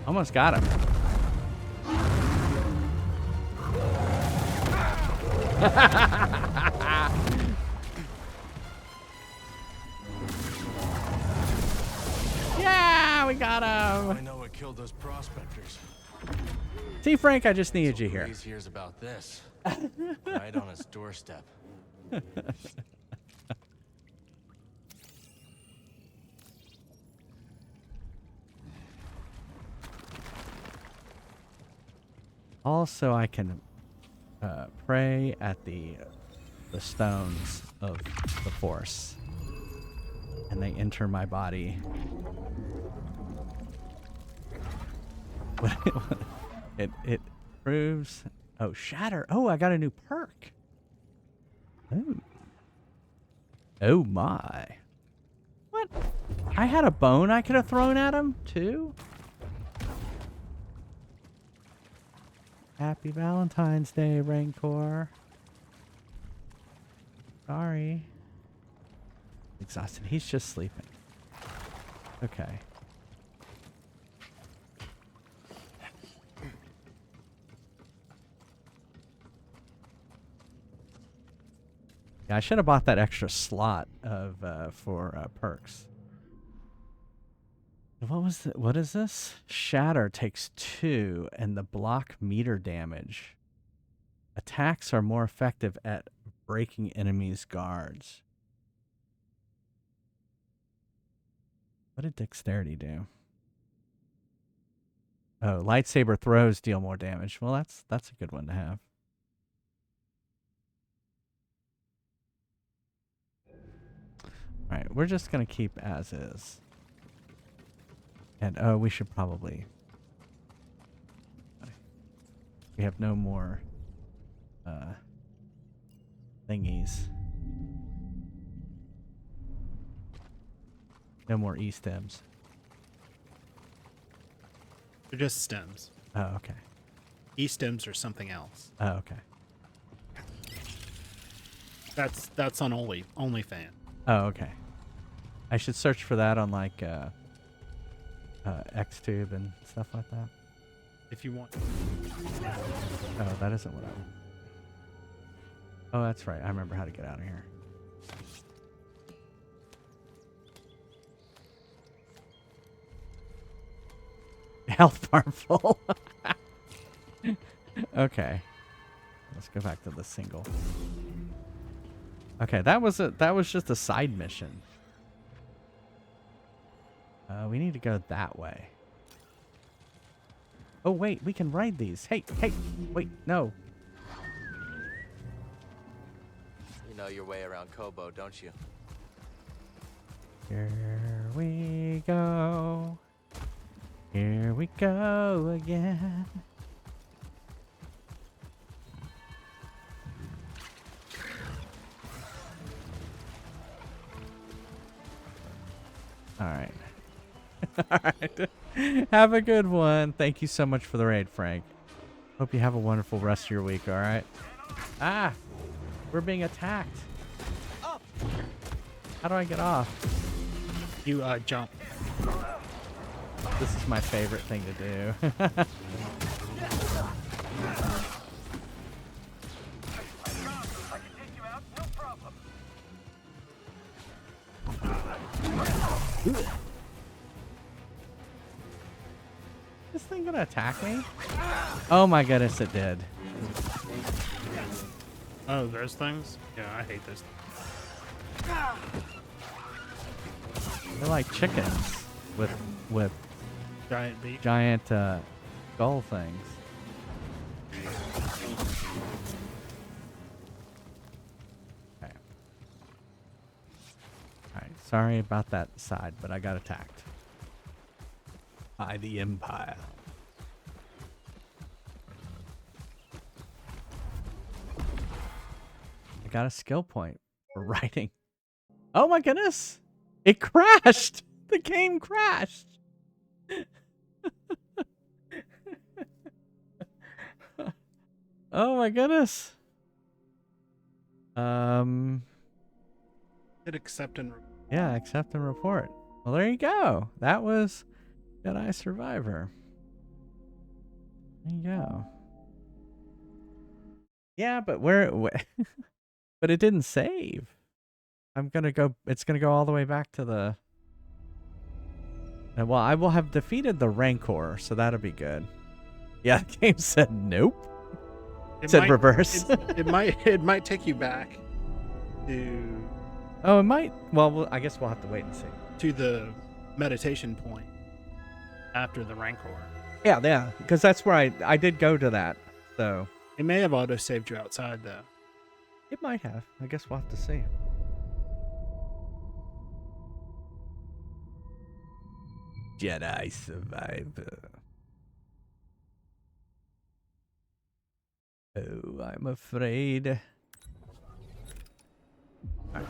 Almost got him. Yeah, we got him. I know what killed those prospectors. See, Frank, I just needed you here. Blaze hears about this. Right on his doorstep. Also, I can pray at the stones of the Force, and they enter my body. It proves. Oh, shatter! Oh, I got a new perk. Oh my! What? I had a bone I could have thrown at him too. Happy Valentine's Day, Rancor. Sorry. Exhausted. He's just sleeping. Okay. Yeah, I should have bought that extra slot of for perks. What is this? Shatter takes 2 and the block meter damage. Attacks are more effective at breaking enemies' guards. What did dexterity do? Oh, lightsaber throws deal more damage. Well, that's a good one to have. All right, we're just going to keep as is. And, oh, we should probably... We have no more thingies. No more E-stems. They're just stems. Oh, okay. E-stems are something else. Oh, okay. That's on OnlyFans. Oh, okay. I should search for that on, like, Xtube and stuff like that. If you want. Oh, that isn't what I want. Oh, that's right. I remember how to get out of here. Health bar full. Okay. Let's go back to the single. Okay, that was just a side mission. We need to go that way. Oh, wait, we can ride these. Hey, wait, no. You know your way around Koboh, don't you? Here we go. Here we go again. All right. All right. Have a good one. Thank you so much for the raid, Frank. Hope you have a wonderful rest of your week, all right? Ah! We're being attacked. How do I get off? You jump. This is my favorite thing to do. This thing gonna attack me? Oh my goodness, it did. Oh, those things? Yeah, I hate those things. They're like chickens with Giant beak. Giant skull things. Okay. Alright, sorry about that side, but I got attacked. By the Empire. I got a skill point for writing. Oh my goodness! It crashed! The game crashed! Oh my goodness. Hit accept and yeah, accept and report. Well, there you go. That was Jedi Survivor. There you go. Yeah, but but it didn't save. I'm gonna go. It's gonna go all the way back to the. Well, I will have defeated the Rancor, so that'll be good. Yeah, the game said nope. It said reverse. It might take you back to. Oh, it might. Well, I guess we'll have to wait and see. To the meditation point after the Rancor. Yeah, because that's where I did go to that. So it may have auto saved you outside though. It might have. I guess we'll have to see. Jedi Survivor. Oh, I'm afraid. Right.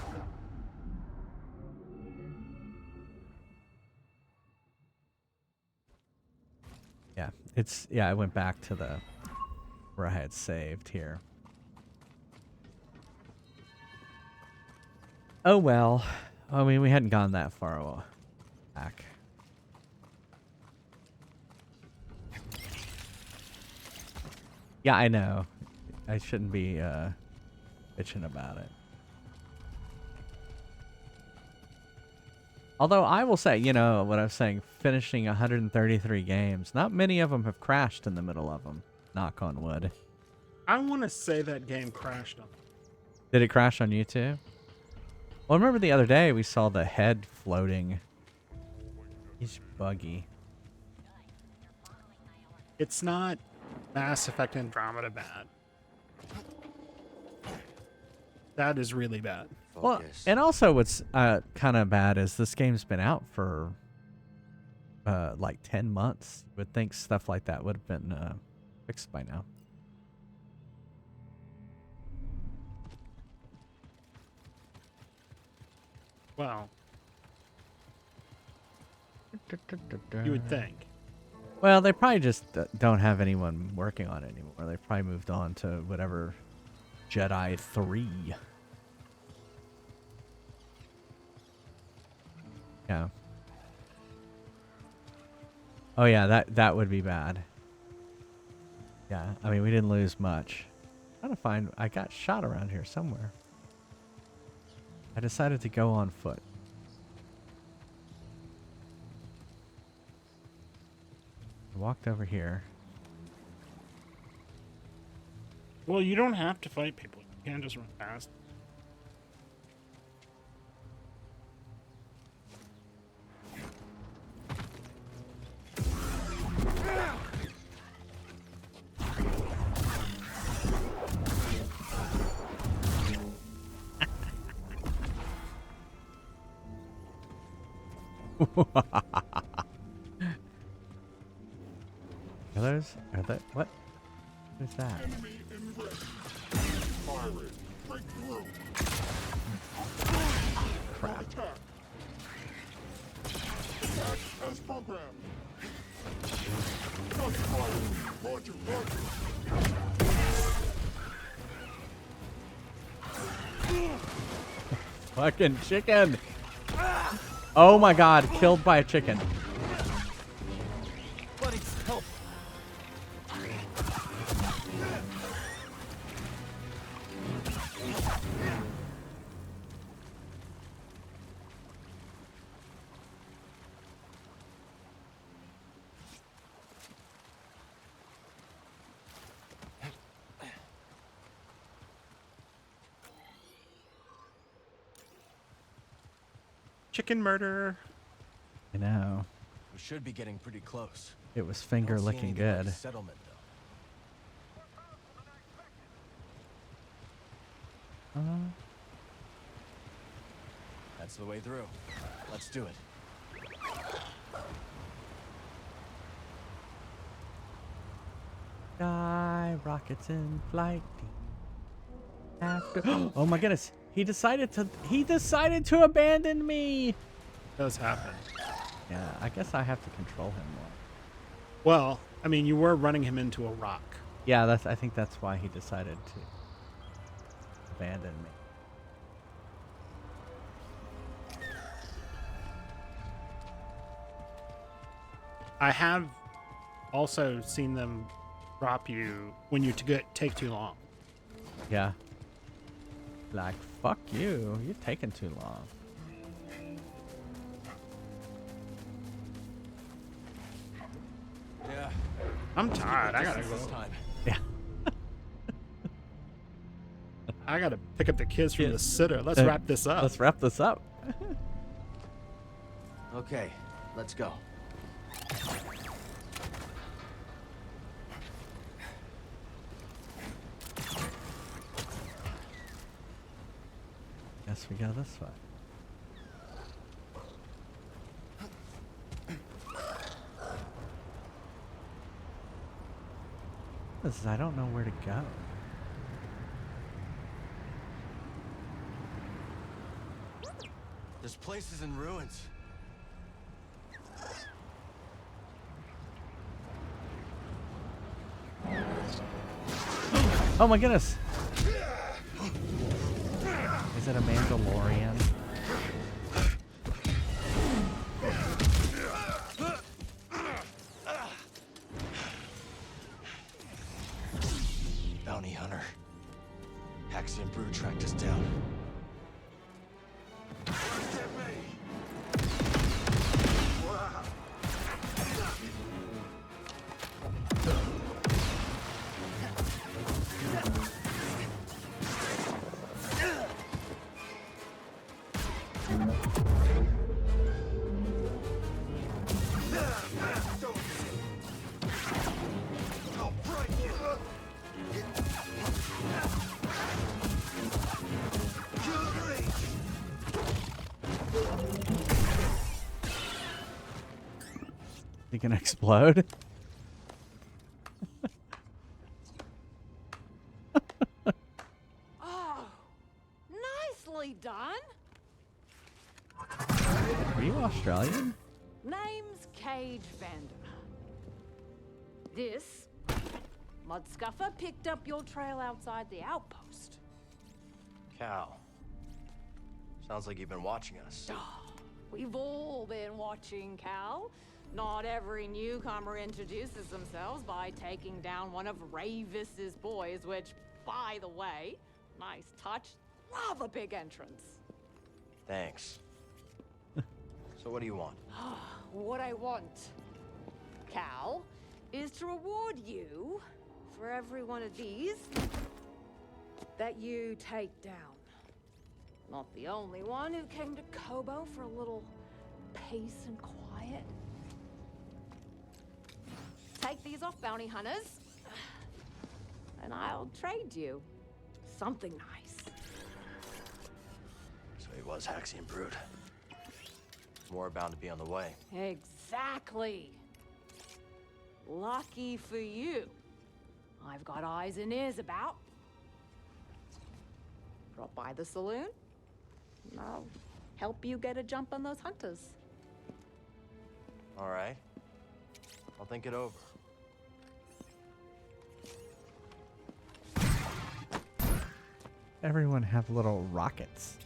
Yeah, I went back to the where I had saved here. Oh well. I mean, we hadn't gone that far back. Yeah, I know. I shouldn't be bitching about it. Although I will say, you know, what I was saying, finishing 133 games, not many of them have crashed in the middle of them. Knock on wood. I want to say that game crashed on. Did it crash on you too? Well, I remember the other day we saw the head floating. He's buggy. It's not Mass Effect Andromeda bad. That is really bad. Well, and also what's kind of bad is this game's been out for like 10 months. Would think stuff like that would have been fixed by now. Well, you would think. Well, they probably just don't have anyone working on it anymore. They probably moved on to whatever Jedi 3. Yeah. Oh yeah, that would be bad. Yeah, I mean we didn't lose much. I'm trying to find. I got shot around here somewhere. I decided to go on foot. I walked over here. Well, you don't have to fight people. You can just run past. with it. What? What is that? Crap. Fucking chicken! Oh my god, killed by a chicken. Buddy, help! Chicken murder. I know. We should be getting pretty close. It was finger licking good. Like settlement, though. That's the way through. Let's do it. Sky rockets in flight. After oh my goodness, he decided to abandon me. Does happen. Yeah, I guess I have to control him more. Well, I mean, you were running him into a rock. Yeah, I think that's why he decided to abandon me. I have also seen them drop you when you take too long. Yeah. Like, fuck you. You're taking too long. Yeah. I'm tired. I gotta this go. time. Yeah. I gotta pick up the kids from the sitter. Let's wrap this up. Let's wrap this up. Okay, let's go. Guess we go this way. This is, I don't know where to go. This place is in ruins. Oh my goodness! Is it a Mandalorian? Bounty hunter. Haxian Brood tracked us down. He can explode? Oh, nicely done. Are you Australian? Name's Cage Vander. This Mudscuffer picked up your trail outside the outpost. Cal. Sounds like you've been watching us. We've all been watching, Cal. Not every newcomer introduces themselves by taking down one of Ravis's boys, which, by the way, nice touch, love a big entrance. Thanks. So what do you want? What I want, Cal, is to reward you for every one of these that you take down. Not the only one who came to Koboh for a little peace and quiet. Take these off, bounty hunters, and I'll trade you something nice. So he was Haxian Brood. More bound to be on the way. Exactly. Lucky for you. I've got eyes and ears about. Drop by the saloon. I'll help you get a jump on those hunters. All right. I'll think it over. Everyone have little rockets.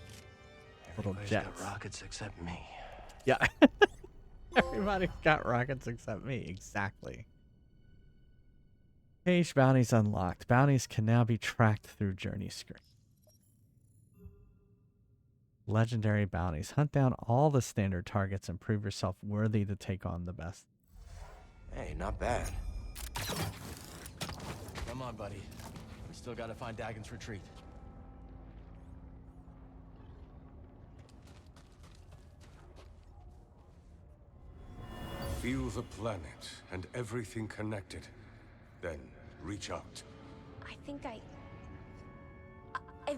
Little jets. Got rockets except me. Yeah. Everybody's got rockets except me. Exactly. Page bounties unlocked. Bounties can now be tracked through journey screen. Legendary bounties. Hunt down all the standard targets and prove yourself worthy to take on the best. Hey, not bad. Come on, buddy. We still gotta find Dagon's retreat. Feel the planet and everything connected. Then reach out. I think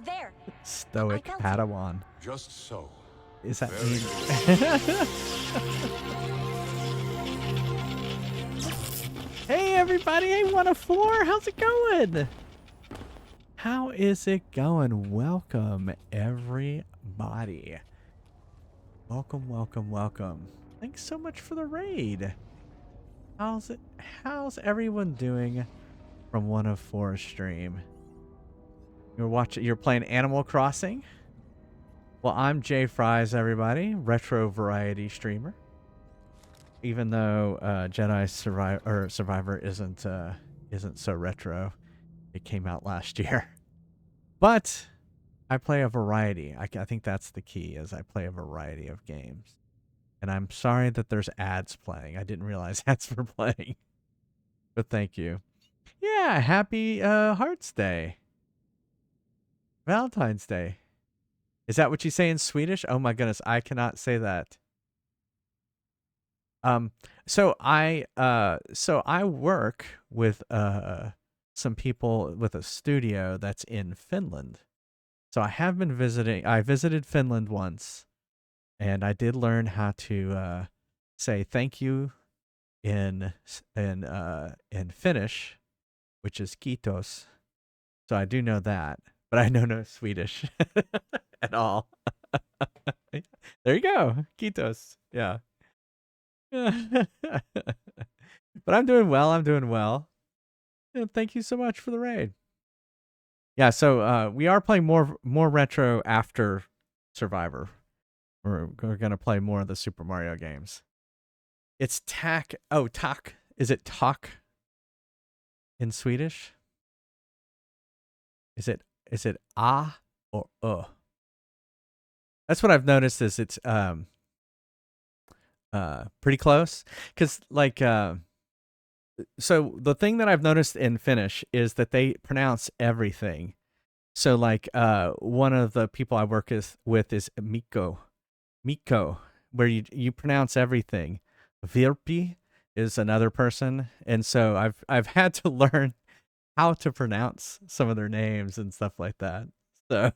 there. Stoic Padawan. Just so. Is that Very Hey everybody, hey 104, how's it going? How is it going? Welcome everybody. Welcome, welcome, welcome. Thanks so much for the raid. How's everyone doing from 104 stream? You're playing Animal Crossing? Well, I'm Jay Fries, everybody, retro variety streamer. Even though Jedi Survivor isn't so retro, it came out last year. But I play a variety. I think that's the key. Is I play a variety of games. And I'm sorry that there's ads playing. I didn't realize ads were playing. But thank you. Yeah, happy Hearts Day. Valentine's Day. Is that what you say in Swedish? Oh my goodness, I cannot say that. So I work with some people with a studio that's in Finland. So I have been visiting. I visited Finland once, and I did learn how to say thank you in Finnish, which is kiitos. So I do know that, but I know no Swedish at all. There you go, kiitos. Yeah. But I'm doing well. I'm doing well. And thank you so much for the raid. Yeah, so we are playing more retro after Survivor. We're gonna play more of the Super Mario games. It's tak. Oh, tak. Is it tak in Swedish? Is it ah or That's what I've noticed. Is it's pretty close, because like so the thing that I've noticed in Finnish is that they pronounce everything. So like one of the people I work with is Mikko, where you pronounce everything. Virpi is another person, and so I've had to learn how to pronounce some of their names and stuff like that. So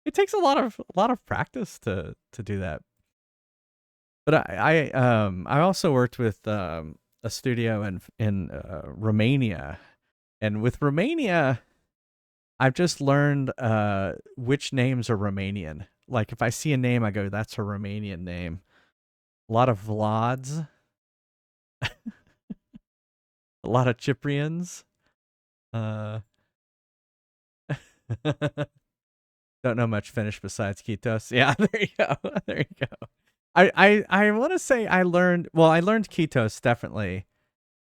it takes a lot of practice to do that. But I also worked with a studio in Romania, and with Romania, I've just learned which names are Romanian. Like if I see a name, I go, "That's a Romanian name." A lot of Vlads, a lot of Cyprians. Don't know much Finnish besides Kitos. Yeah, there you go. There you go. I want to say I learned Kitos definitely.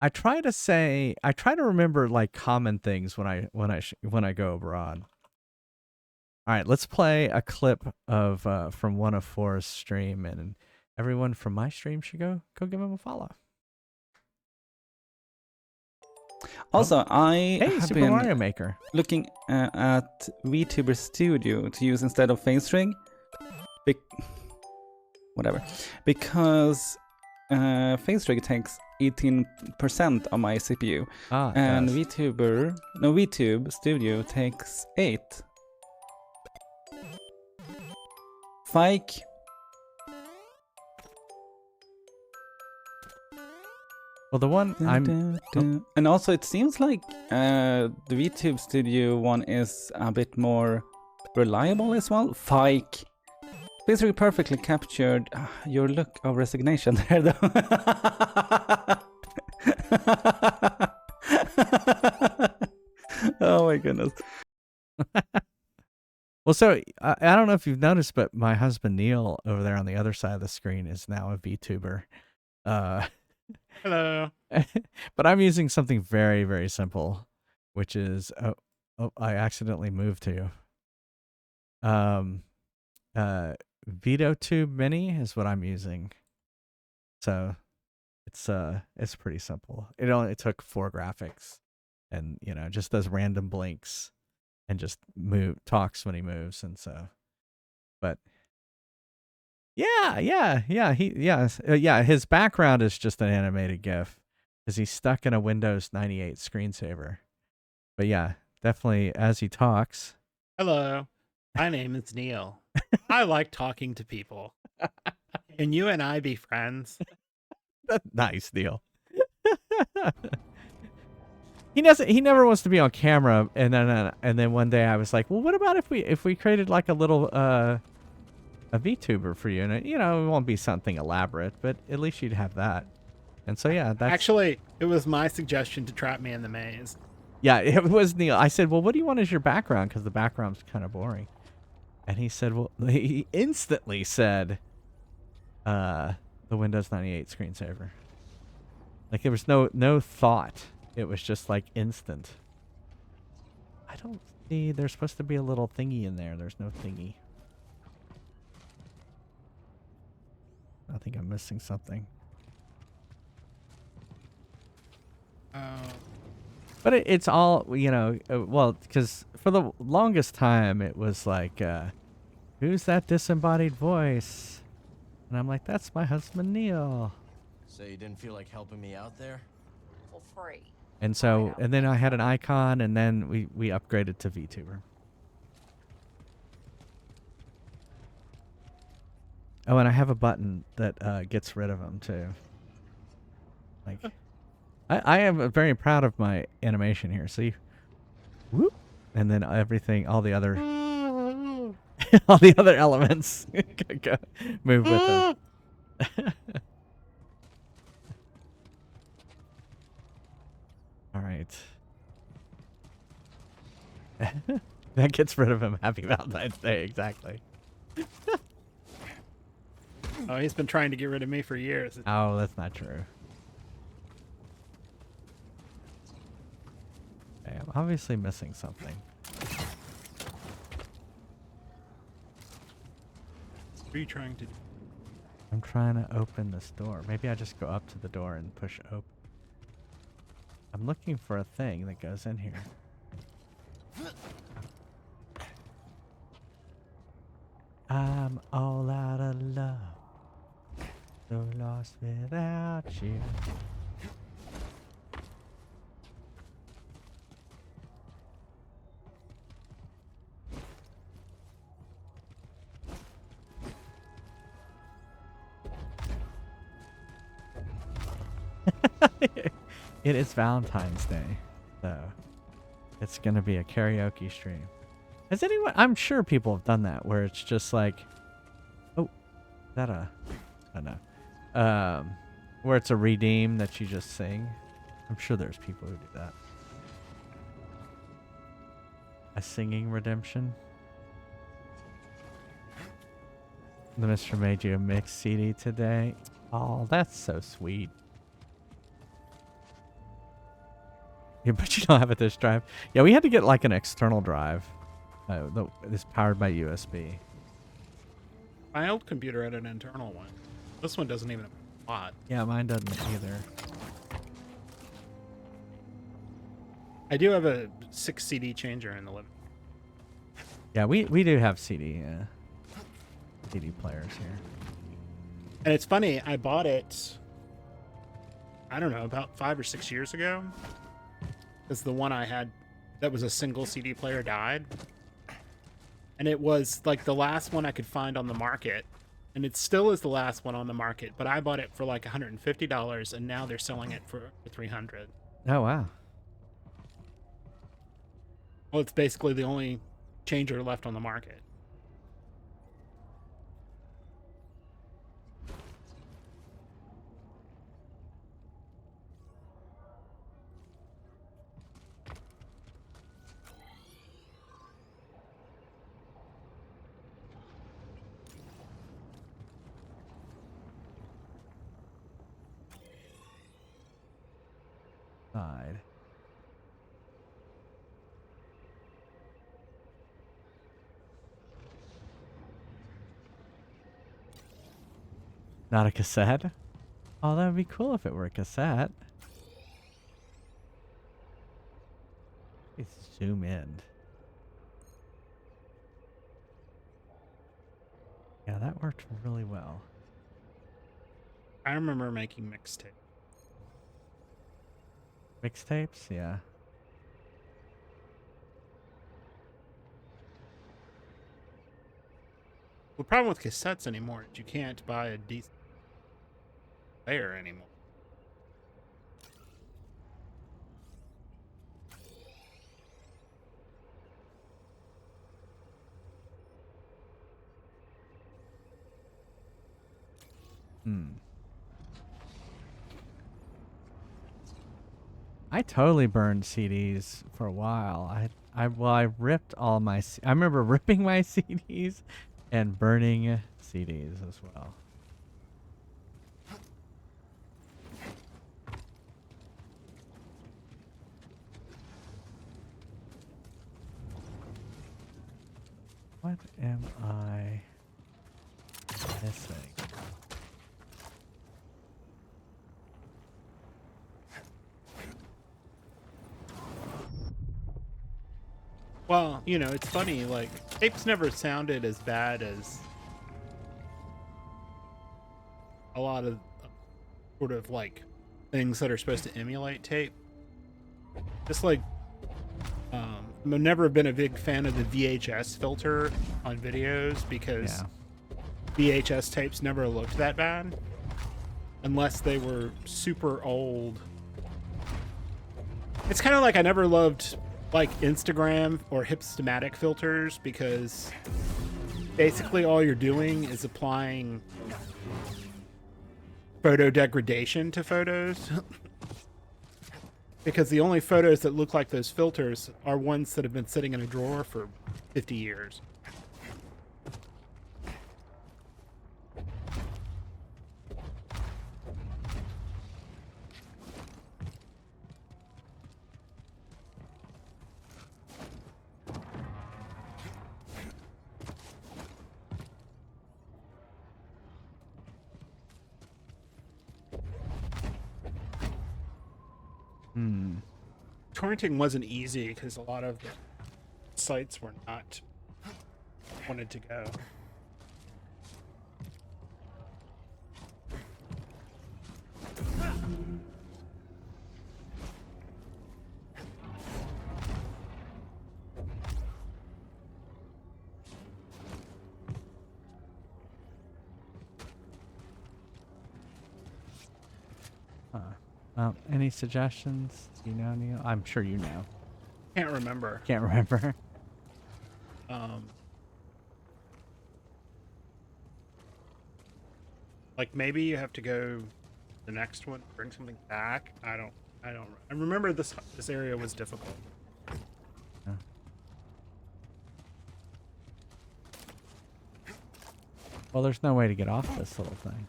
I try to remember like common things when I go abroad. All right, let's play a clip of from 104's stream, and everyone from my stream should go give him a follow. Also, I hey, have Super been Mario Maker looking at VTuber Studio to use instead of FaceRig. Whatever, because FaceRig takes 18% of my CPU, and VTube Studio takes 8. Fike. Well, the one And also, it seems like the VTube Studio one is a bit more reliable as well. Fike. Basically perfectly captured your look of resignation there, though. Oh my goodness. Well, so I don't know if you've noticed, but my husband Neil over there on the other side of the screen is now a VTuber. Hello. But I'm using something very, very simple, which is I accidentally moved to. VideoTube Mini is what I'm using. So it's pretty simple. It took 4 graphics, and just does random blinks, and just talks when he moves, and so. But yeah. His background is just an animated GIF, because he's stuck in a Windows 98 screensaver. But yeah, definitely as he talks. Hello, my name is Neil. I like talking to people. Can you and I be friends? Nice, Neil. He never wants to be on camera, and then one day I was like, well, what about if we created like a little a VTuber for you, and it won't be something elaborate, but at least you'd have that. And so yeah, that's actually, it was my suggestion to trap me in the maze. Yeah, it was Neil. I said, well, what do you want as your background? Because the background's kind of boring. And he said, well, he instantly said, the Windows 98 screensaver. Like there was no thought. It was just like instant. I don't see. There's supposed to be a little thingy in there. There's no thingy. I think I'm missing something. But it's all, well, because for the longest time it was like, who's that disembodied voice? And I'm like, that's my husband Neil. So you didn't feel like helping me out there? For free. And so, and then I had an icon, and then we upgraded to VTuber. Oh, and I have a button that gets rid of them too. Like, I am very proud of my animation here. See, whoop, and then everything, all the other, all the other elements move with them. All right. That gets rid of him. Happy Valentine's Day, exactly. Oh, he's been trying to get rid of me for years. Oh, that's not true. Okay, I'm obviously missing something. What are you trying to do? I'm trying to open this door. Maybe I just go up to the door and push open. I'm looking for a thing that goes in here. I'm all out of love, so lost without you. It is Valentine's Day, so it's gonna be a karaoke stream. Has anyone? I'm sure people have done that, where it's just like, oh, is that I don't know, where it's a redeem that you just sing. I'm sure there's people who do that. A singing redemption. The Mr. made you a mixed CD today. Oh, that's so sweet. Yeah, but you don't have a disk drive. Yeah, we had to get like an external drive. It's powered by USB. My old computer had an internal one. This one doesn't even have a slot. Yeah, mine doesn't either. I do have a 6 CD changer in the living room. Yeah, we do have CD players here. And it's funny, I bought it, I don't know, about 5 or 6 years ago. Because the one I had that was a single CD player died. And it was like the last one I could find on the market. And it still is the last one on the market, but I bought it for like $150, and now they're selling it for $300. Oh, wow. Well, it's basically the only changer left on the market. Side. Not a cassette? Oh, that would be cool if it were a cassette. Let's zoom in. Yeah, that worked really well. I remember making mixtape. Mixtapes? Yeah. The problem with cassettes anymore is you can't buy a decent player anymore. I totally burned CDs for a while. I ripped all my. I remember ripping my CDs and burning CDs as well. What am I missing? Well, you know, it's funny, like, tapes never sounded as bad as a lot of sort of like things that are supposed to emulate tape. Just like, I've never been a big fan of the VHS filter on videos because VHS tapes never looked that bad unless they were super old. It's kind of like I never loved like Instagram or hipstamatic filters because basically all you're doing is applying photo degradation to photos. Because the only photos that look like those filters are ones that have been sitting in a drawer for 50 years. Torrenting wasn't easy because a lot of the sites were not wanted to go. Any suggestions? You know, Neil? I'm sure you know. Can't remember. Can't remember. Like maybe you have to go the next one, bring something back. I remember this area was difficult. Yeah. Well, there's no way to get off this little thing.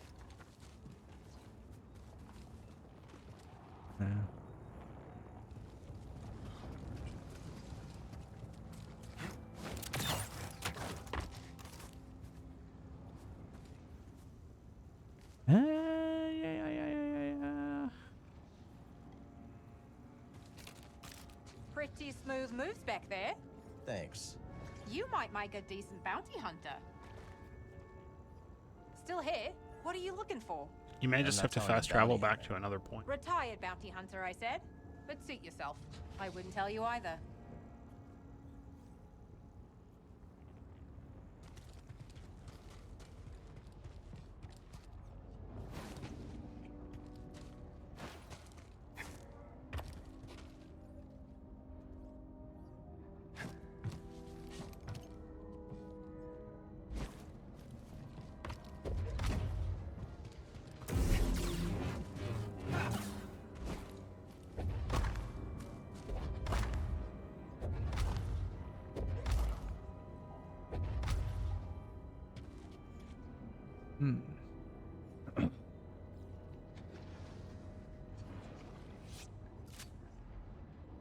No. Yeah. Pretty smooth moves back there. Thanks. You might make a decent bounty hunter. Still here? What are you looking for? You may just have to fast travel back to another point. Retired bounty hunter, I said. But suit yourself. I wouldn't tell you either.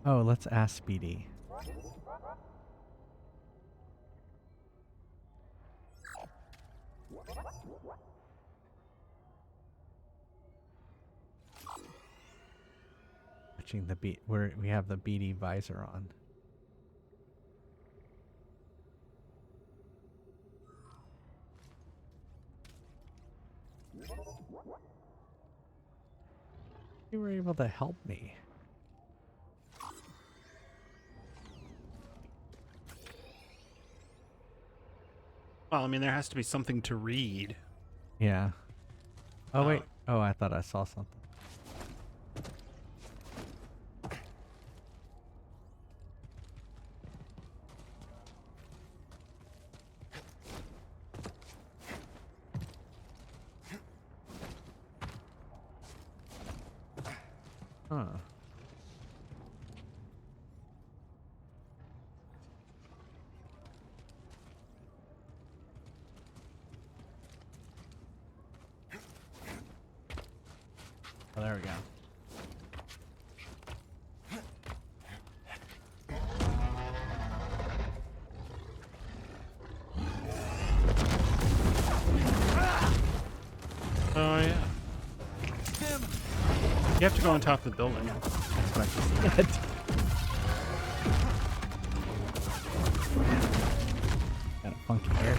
Oh, let's ask Speedy. Watching the beat where we have the beady visor on. You were able to help me. Well, I mean, there has to be something to read. Yeah. Oh, wait. Oh, I thought I saw something. Huh. Oh, there we go. Oh, yeah. You have to go on top of the building. That's what I just said. Got a funky hair.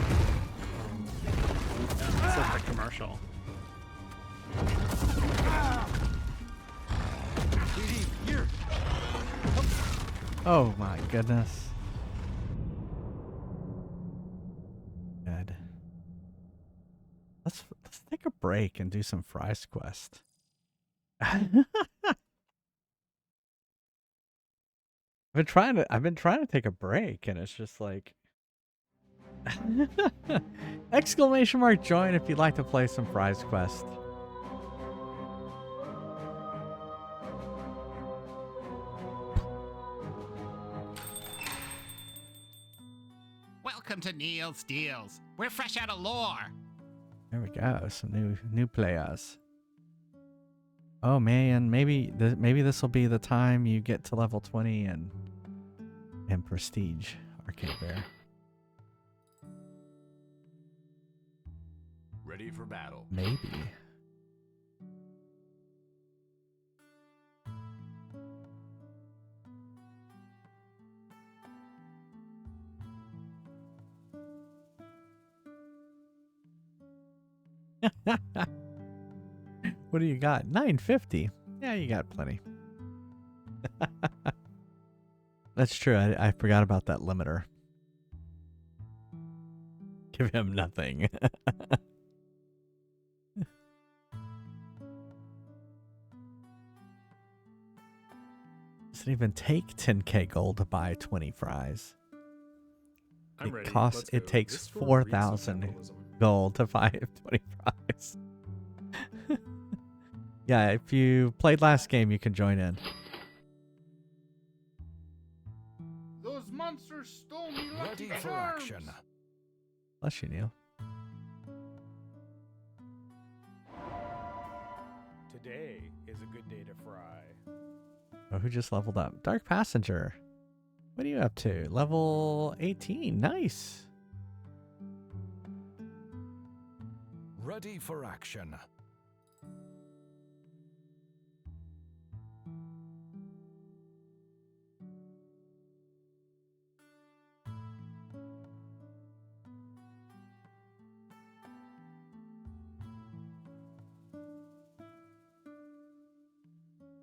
Yeah, it's like the commercial. Oh my goodness. Good. Let's take a break and do some Fry's Quest. I've been trying to take a break and it's just like exclamation mark join if you'd like to play some Fry's Quest. Welcome to Neil's Deals. We're fresh out of lore. There we go. Some new players. Oh man, maybe this will be the time you get to level 20 and prestige Arcade Bear. Ready for battle. Maybe. What do you got? 950. Yeah, you got plenty. That's true. I forgot about that limiter. Give him nothing. Doesn't even take 10k gold to buy 20 fries. I'm ready. It takes 4,000 gold to buy 20 fries. Yeah, if you played last game, you can join in. Those monsters stole me lucky Ready for charms. action. Bless you, Neil. Today is a good day to fry. Oh, who just leveled up? Dark Passenger. What are you up to? Level 18. Nice. Ready for action.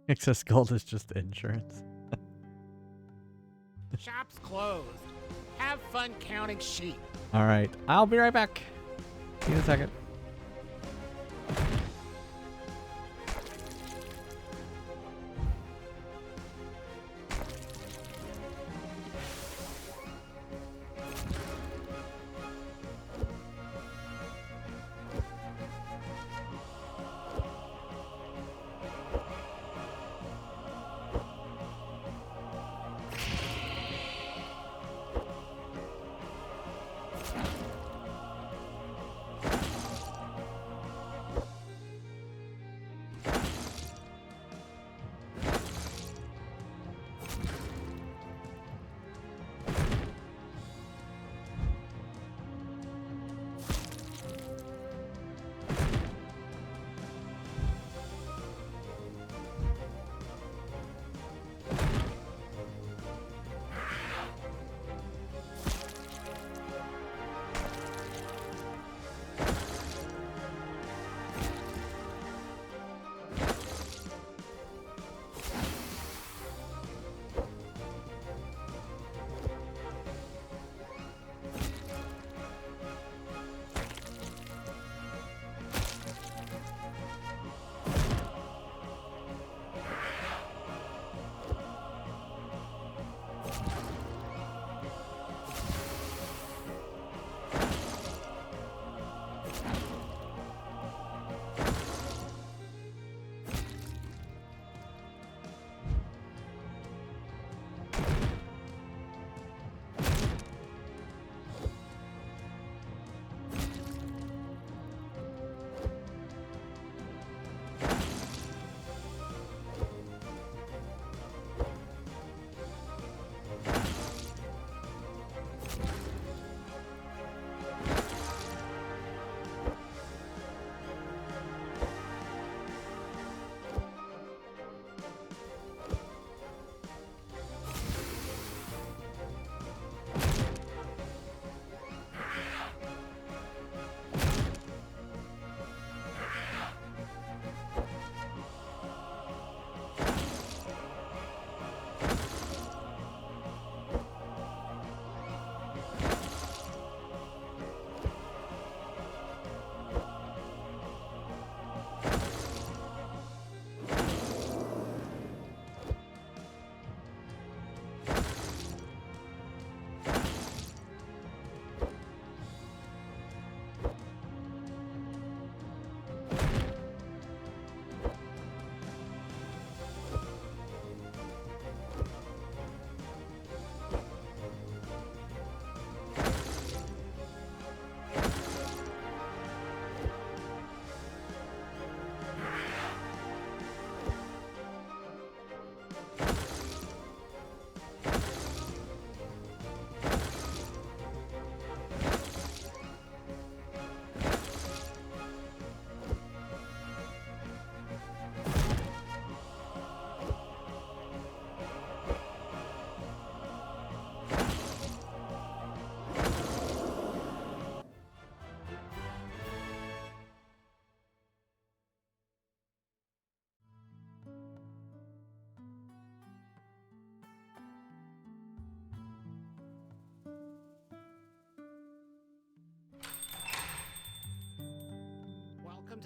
Excess gold is just insurance. Shop's closed. Have fun counting sheep. All right. I'll be right back. See you in a second.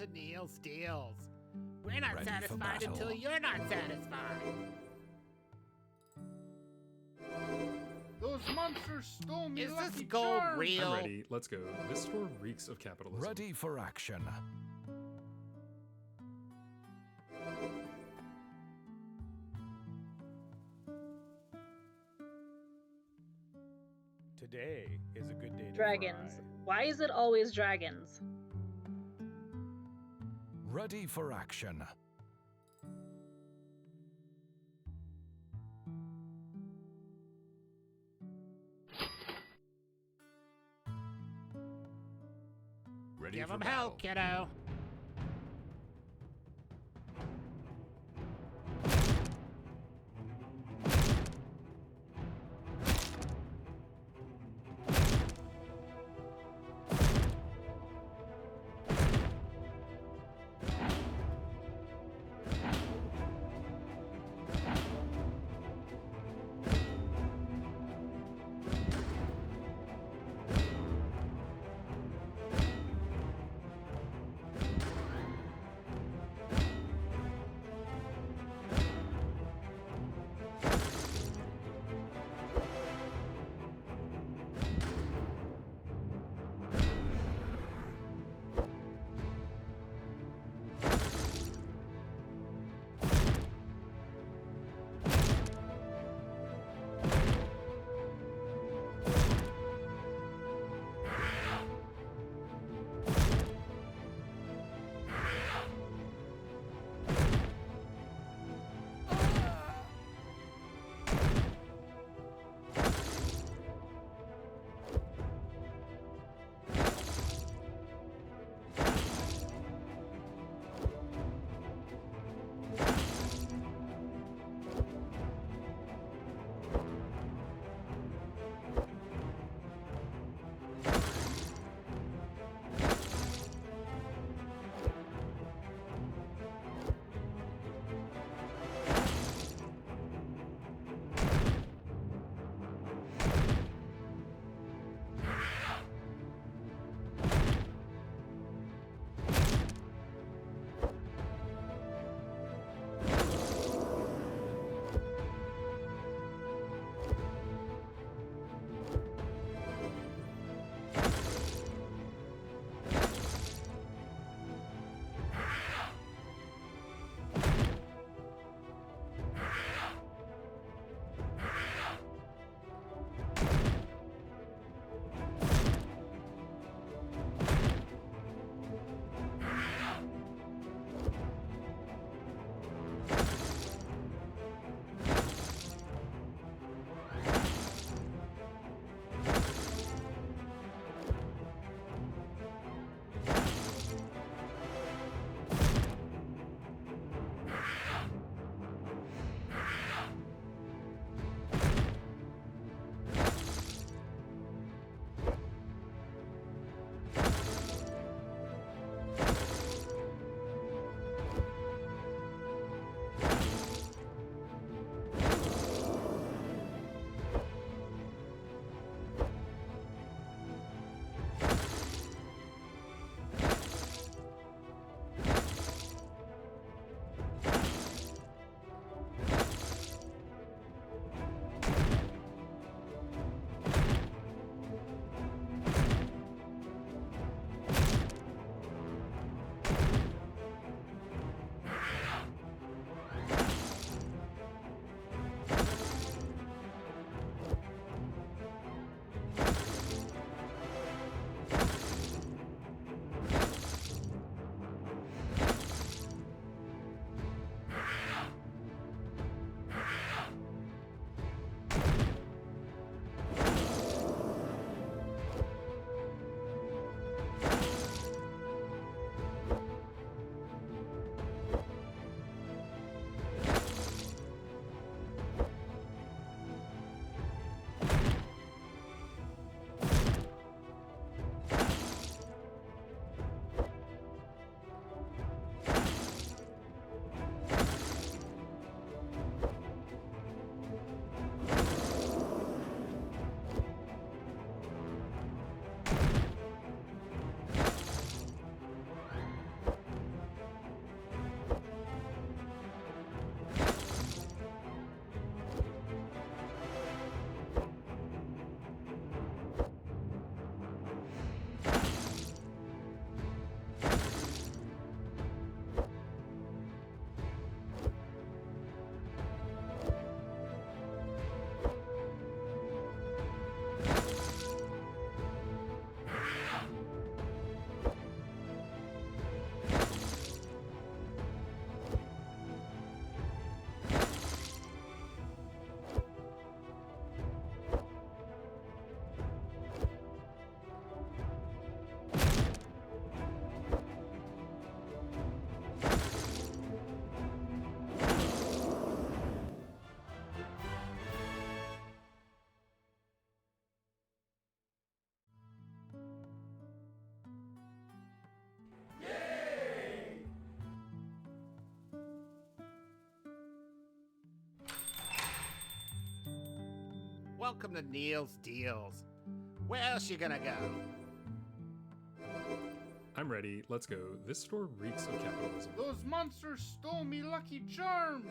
to Neil's deals. We're not Ready for satisfied battle. until you're not satisfied. Those monsters stole me. Is lucky this gold charms. real? I'm ready. Let's go. This store reeks of capitalism. Ready for action. Today is a good day to Dragons. fry. Why is it always dragons? Ready for action. Ready Give for him battle. hell, kiddo. Welcome to Neil's Deals. Where else you gonna go? I'm ready. Let's go. This store reeks of capitalism. Those monsters stole me Lucky Charms!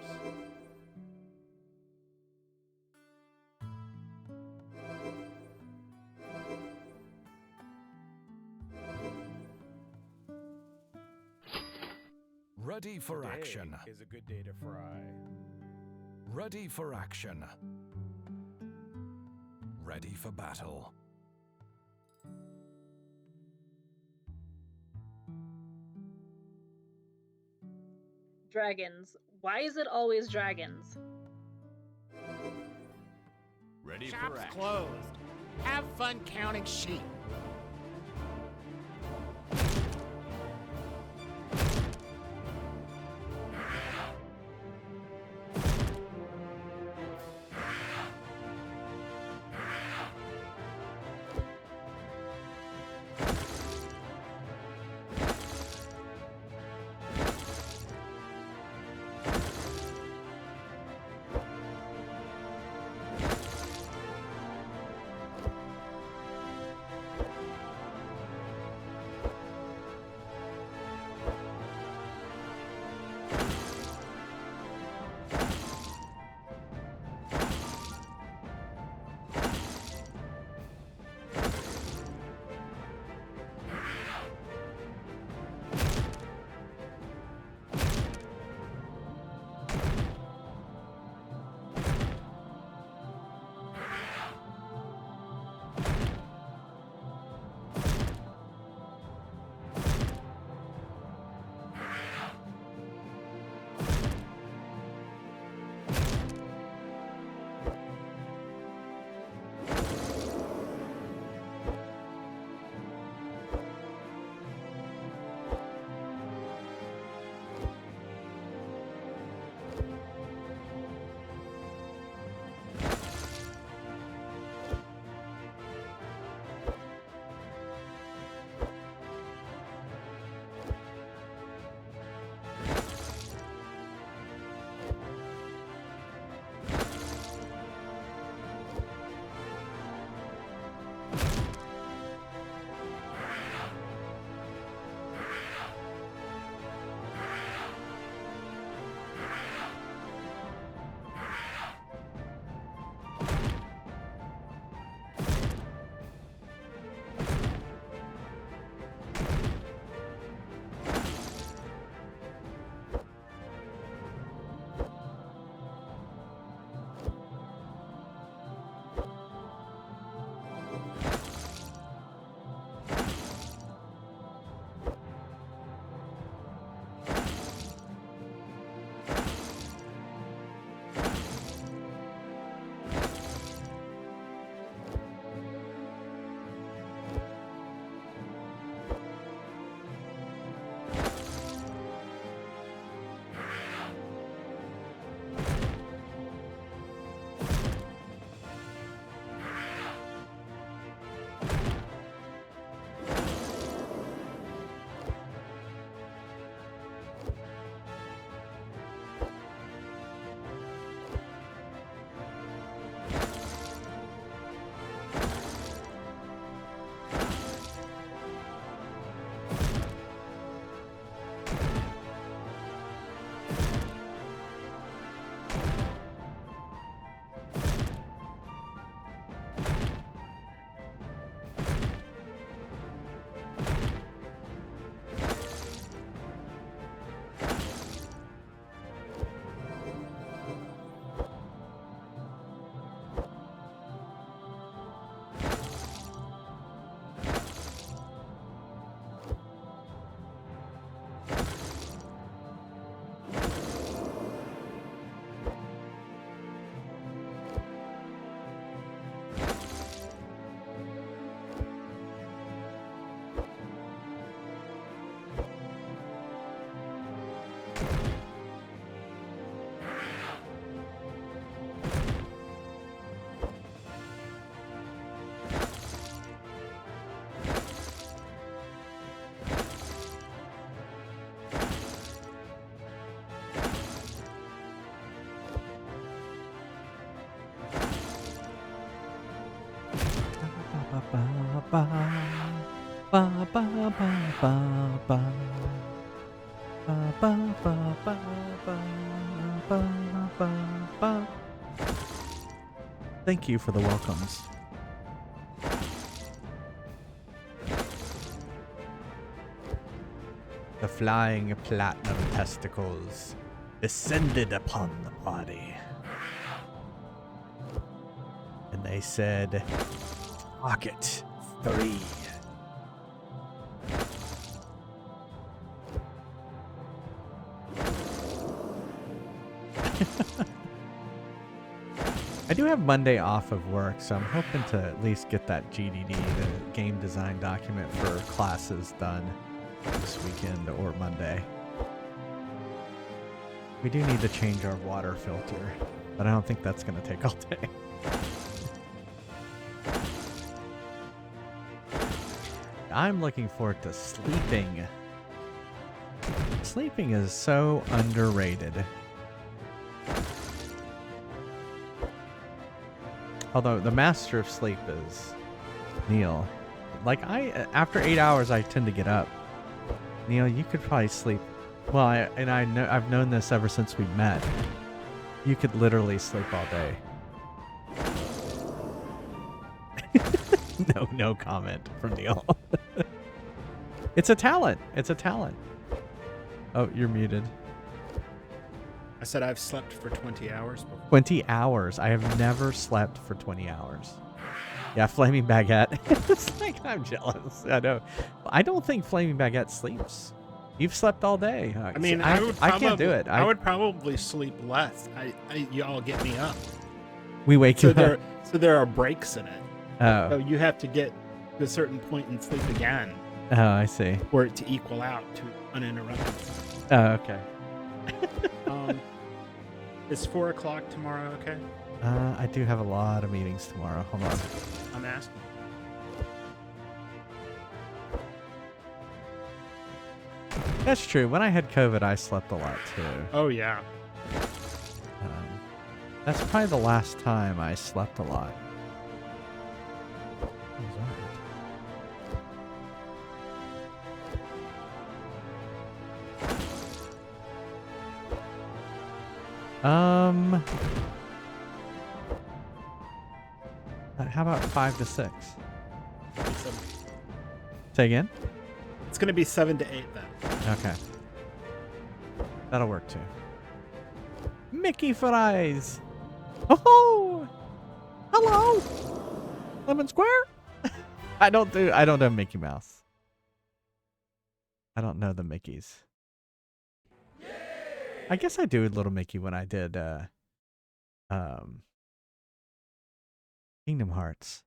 Ready for Today action. Is a good day to fry. Ready for action. Ready for battle. Dragons. Why is it always dragons? Ready for Shop's action. closed. Have fun counting sheep. ba ba ba ba ba ba. Ba ba ba ba ba ba ba ba. Thank you for the welcomes. The flying platinum testicles descended upon the body. And they said, Pocket 3. I do have Monday off of work, so I'm hoping to at least get that GDD, the game design document for classes, done this weekend or Monday. We do need to change our water filter, but I don't think that's going to take all day. I'm looking forward to sleeping. Sleeping is so underrated. Although the master of sleep is Neil. Like after 8 hours, I tend to get up. Neil, you could probably sleep. Well, I've known this ever since we met. You could literally sleep all day. No comment from Neil. It's a talent. It's a talent. Oh, you're muted. I said I've slept for 20 hours before. 20 hours. I have never slept for 20 hours. Yeah, Flaming Baguette. It's like, I'm jealous. I know. I don't think Flaming Baguette sleeps. You've slept all day. I mean, I can't do it. I would probably sleep less. Y'all get me up. We wake you up. So there are breaks in it. Oh. So you have to get to a certain point and sleep again. Oh, I see. For it to equal out to uninterrupted. Oh, okay. Is 4 o'clock tomorrow okay? I do have a lot of meetings tomorrow. Hold on. I'm asking. That's true. When I had COVID, I slept a lot too. Oh, yeah. That's probably the last time I slept a lot. What was that? How about 5 to 6? Say again? It's going to be 7 to 8 then. Okay. That'll work too. Mickey fries! Oh! Hello! Lemon Square? I don't know Mickey Mouse. I don't know the Mickeys. I guess I do a little Mickey when I did Kingdom Hearts.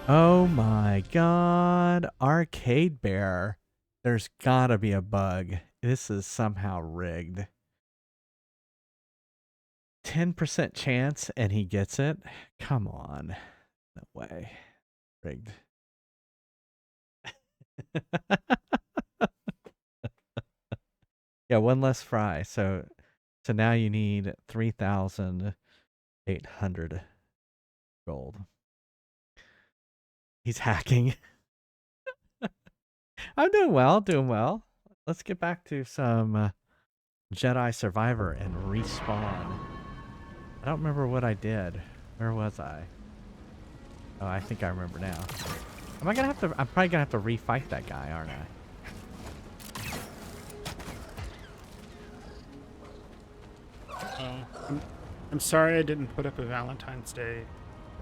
Oh my god, Arcade Bear. There's gotta be a bug. This is somehow rigged. 10% chance and he gets it? Come on. No way. Rigged. Yeah, one less fry. So now you need 3,800 gold. He's hacking. I'm doing well, Let's get back to some Jedi Survivor and respawn. I don't remember what I did. Where was I? Oh, I think I remember now. I'm probably gonna have to refight that guy, aren't I? I'm sorry I didn't put up a Valentine's Day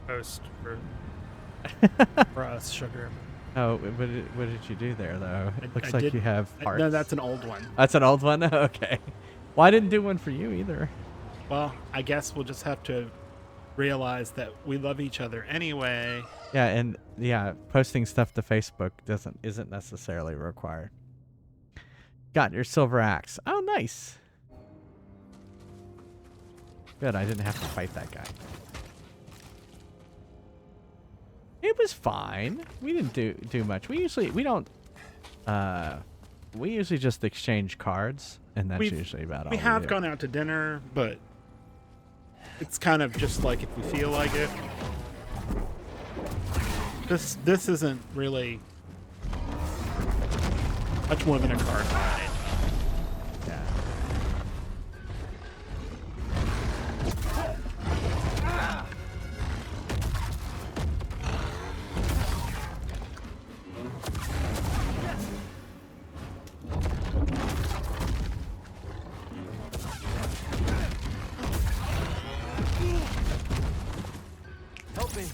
post for us, Sugar. Oh, what did you do there, though? It looks like you have hearts. No, that's an old one. That's an old one? Okay. Well, I didn't do one for you either. Well, I guess we'll just have to realize that we love each other anyway. Yeah, and yeah, posting stuff to Facebook isn't necessarily required. Got your silver axe. Oh, nice. Good, I didn't have to fight that guy. It was fine. We didn't do much. We usually just exchange cards, and that's usually about all we have gone out to dinner, but it's kind of just like if we feel like it. This isn't really much more than a card ride. Yeah. Help me.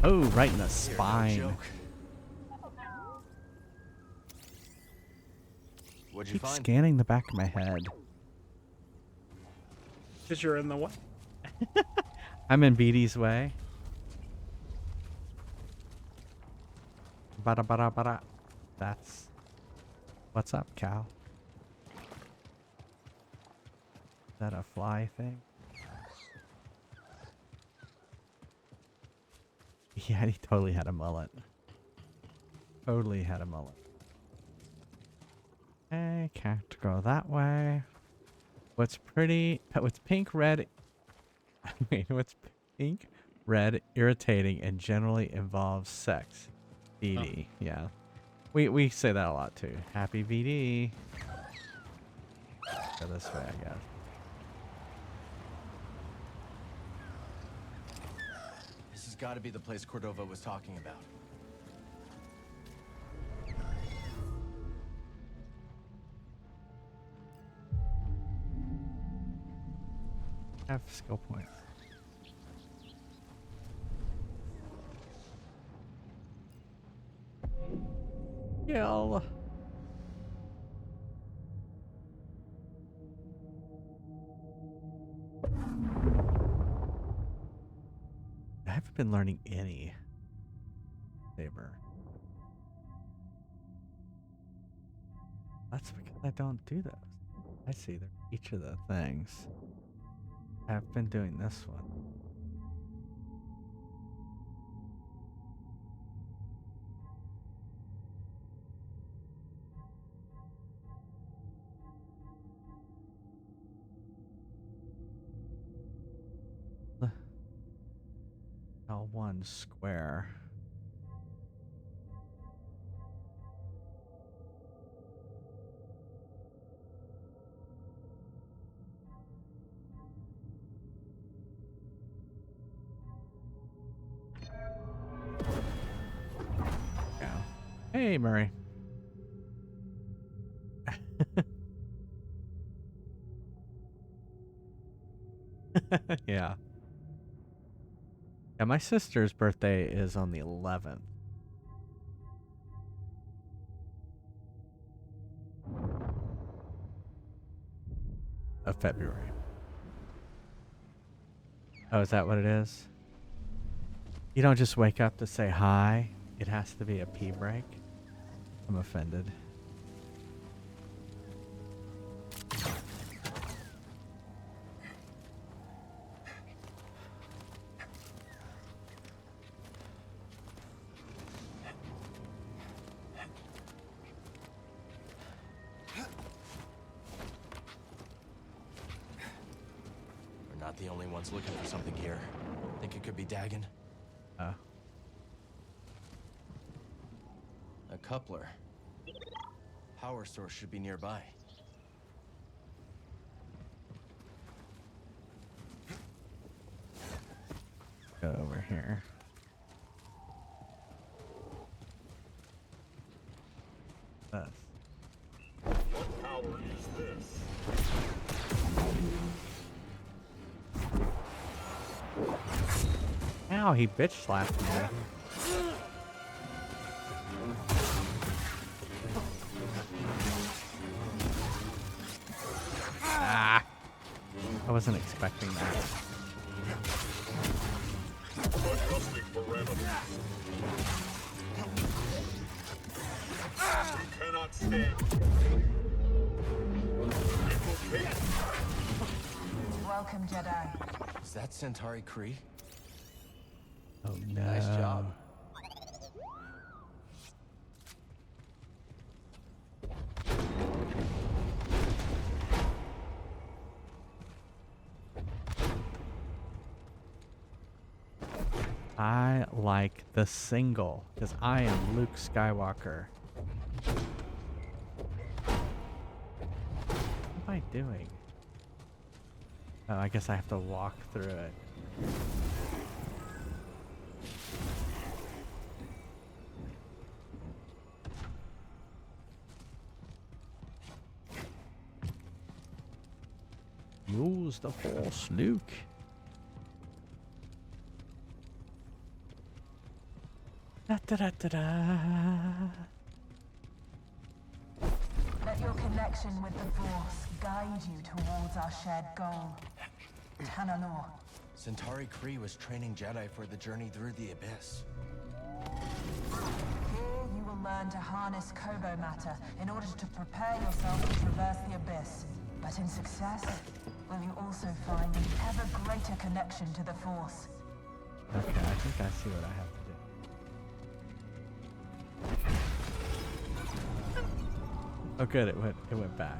Oh, right in the spine. What'd you Keep find? scanning the back of my head. Because you're in the way. I'm in BD's way. Bada bada bada. That's what's up, Cal. Is that a fly thing? Yeah, he totally had a mullet. Totally had a mullet. Okay, can't go that way. What's pink, red? Wait, what's pink, red, irritating, and generally involves sex? VD, yeah. We say that a lot too. Happy VD. Go this way, I guess. This has got to be the place Cordova was talking about. Have skill points. Kill. I haven't been learning any saber. That's because I don't do those. I see they're each of the things. I've been doing this one. L1 square. Hey, Murray. Yeah. Yeah, my sister's birthday is on the 11th. Of February. Oh, is that what it is? You don't just wake up to say hi. It has to be a pee break. I'm offended. We're not the only ones looking for something here. Think it could be Dagon? A coupler. Power source should be nearby. Go over here. This. What power is this? Ow, he bitch slapped me. Ah! I wasn't expecting that. Adjusting parameters. Cannot stand. Welcome, Jedi. Is that Centauri Kree? Oh no. Nice job. I like the single because I am Luke Skywalker. What am I doing? Oh, I guess I have to walk through it. Use the Force, Luke. Da, da, da, da, da. Let your connection with the Force guide you towards our shared goal. Tanalorr. Centauri Kree was training Jedi for the journey through the Abyss. Here you will learn to harness Koboh matter in order to prepare yourself to traverse the Abyss. But in success, will you also find an ever greater connection to the Force? Okay, I think I see what I have to do. Oh good, it went back.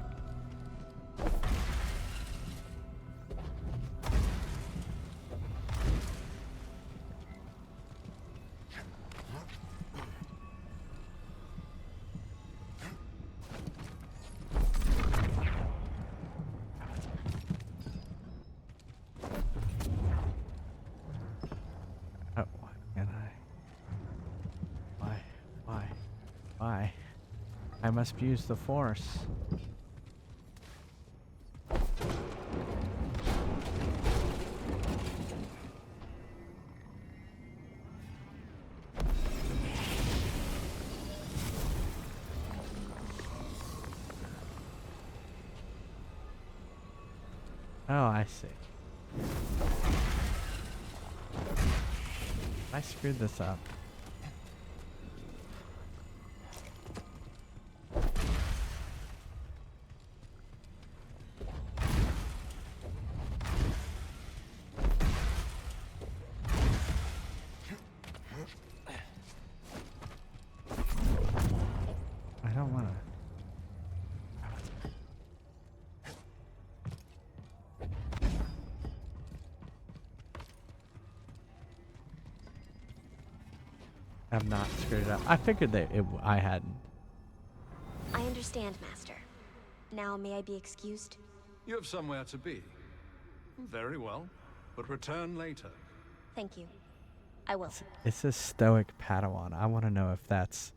Oh, why can't I? Why? I must use the Force. Oh, I see. I screwed this up. I don't want to. I've not screwed it up. I figured that I hadn't. I understand, Master. Now may I be excused? You have somewhere to be. Very well, but return later. Thank you. I will. It says stoic Padawan. I want to know if that's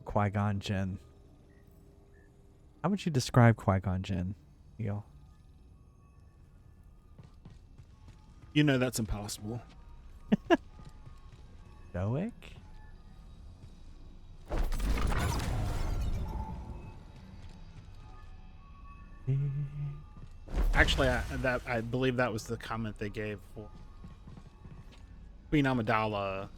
Qui-Gon Jinn. How would you describe Qui-Gon Jinn, Neil? You know that's impossible. Stoic? Actually, I believe that was the comment they gave for Queen Amidala.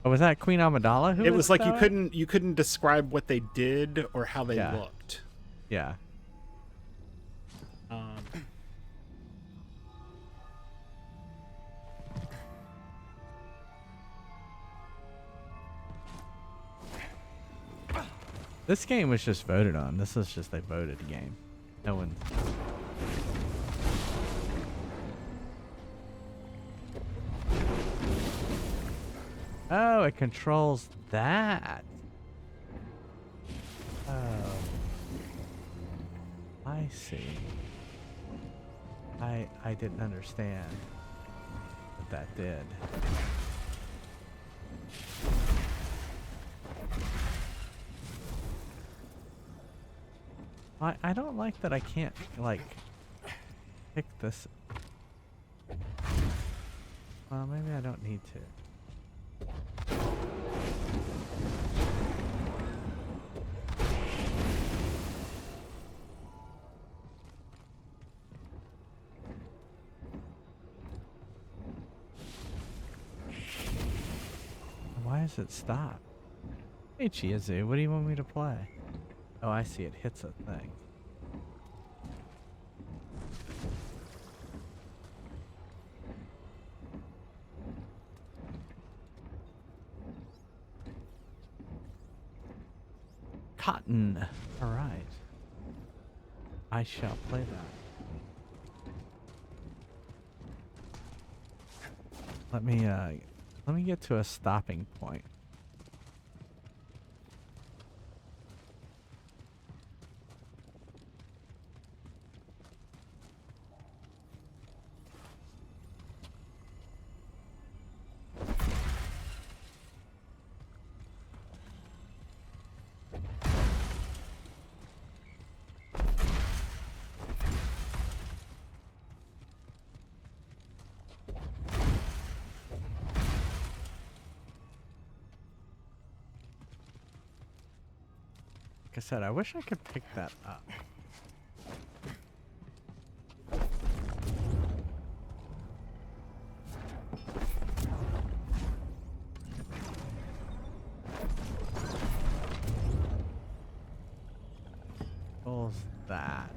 Oh, was that Queen Amidala? Who It was like stoic? you couldn't describe what they did or how they Yeah. looked. Yeah. This game was just voted on. This is just a voted game. No one. Oh, it controls that. Oh. I see. I didn't understand what that did. I don't like that I can't, like, pick this. Well, maybe I don't need to. Why does it stop? Hey, Chiazu, what do you want me to play? Oh, I see. It hits a thing. Cotton. All right. I shall play that. Let me get to a stopping point. Like I said, I wish I could pick that up. Pulls that.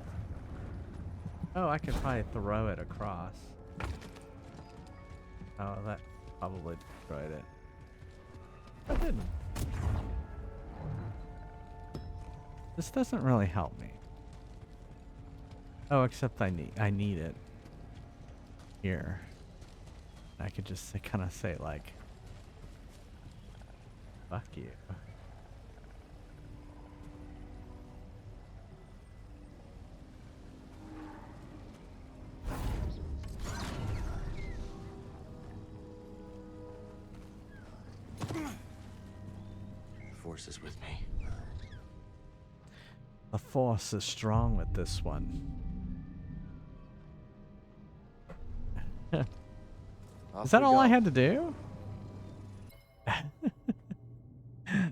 Oh, I could probably throw it across. Oh, that probably destroyed it. I didn't. This doesn't really help me. Oh, except I need it here. I could just kind of say like, fuck you. The Force is with me. The Force is strong with this one. Is that all I had to do?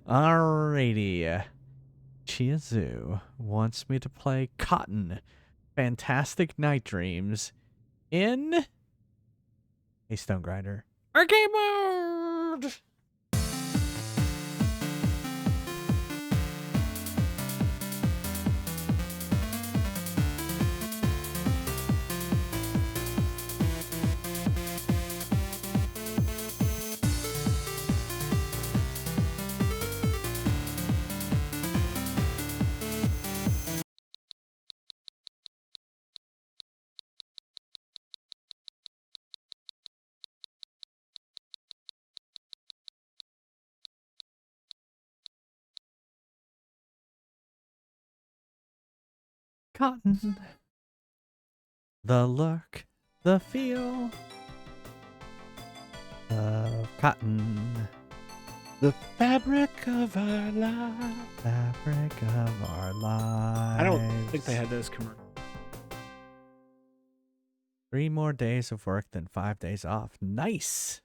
Alrighty. Chiazu wants me to play Cotton Fantastic Night Dreams in a Stone Grinder arcade mode. Cotton. The look, the feel of cotton. The fabric of our lives. Fabric of our lives. I don't think they had those commercials. 3 more days of work than 5 days off. Nice.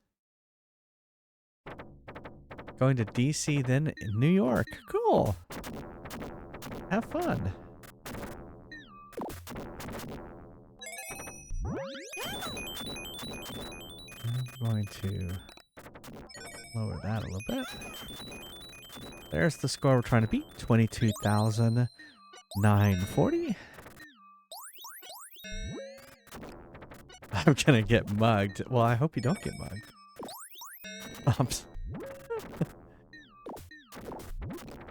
Going to DC, then New York. Cool. Have fun. I'm going to lower that a little bit. There's the score we're trying to beat. 22,940. I'm gonna get mugged. Well, I hope you don't get mugged.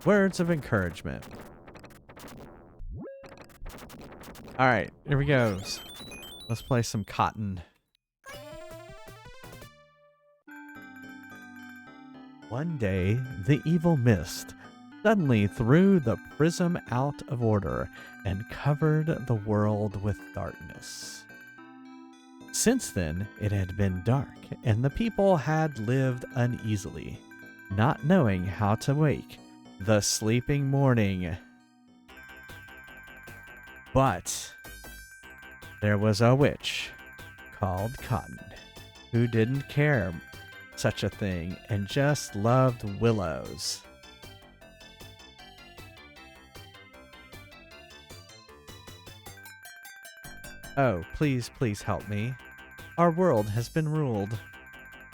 Words of encouragement. Alright, here we go. Let's play some Cotton. One day, the evil mist suddenly threw the prism out of order and covered the world with darkness. Since then, it had been dark, and the people had lived uneasily, not knowing how to wake the sleeping morning. But there was a witch called Cotton who didn't care such a thing and just loved willows. Oh, please, please help me. Our world has been ruled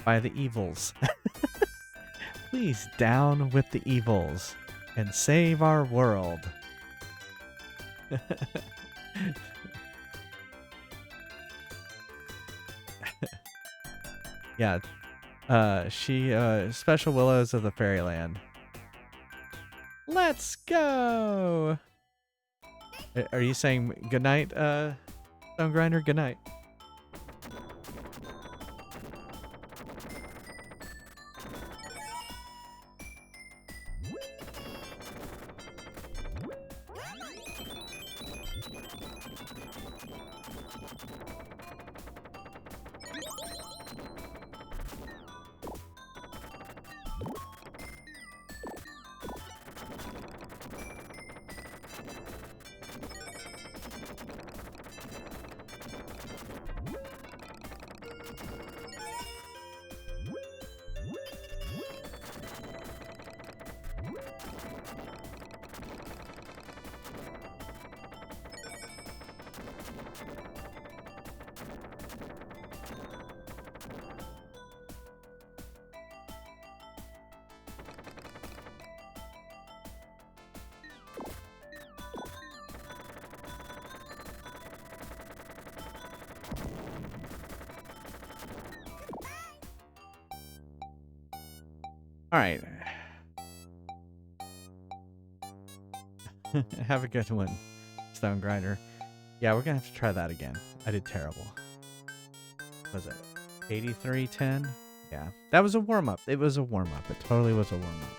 by the evils. Please down with the evils and save our world. Yeah. Special willows of the fairyland. Let's go. Are you saying goodnight, Stone Grinder? Goodnight. All right. Have a good one, Stone Grinder. Yeah, we're gonna have to try that again. I did terrible. Was it 83-10? Yeah, that was a warm up. It was a warm up. It totally was a warm up.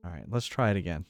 All right, let's try it again.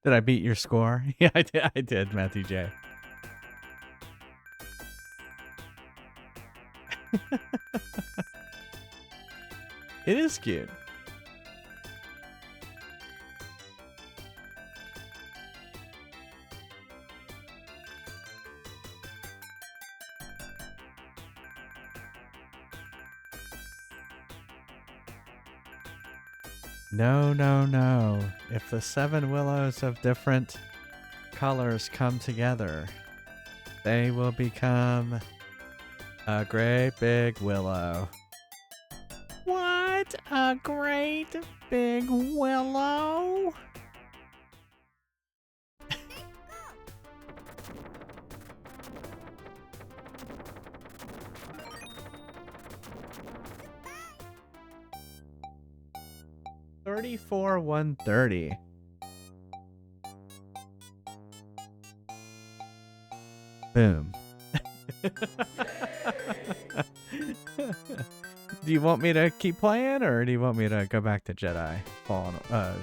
Did I beat your score? Yeah, I did, Matthew J. It is cute. No, no, no. If the 7 willows of different colors come together, they will become a great big willow. What? a great big willow. $34,130. Boom. Do you want me to keep playing, or do you want me to go back to Jedi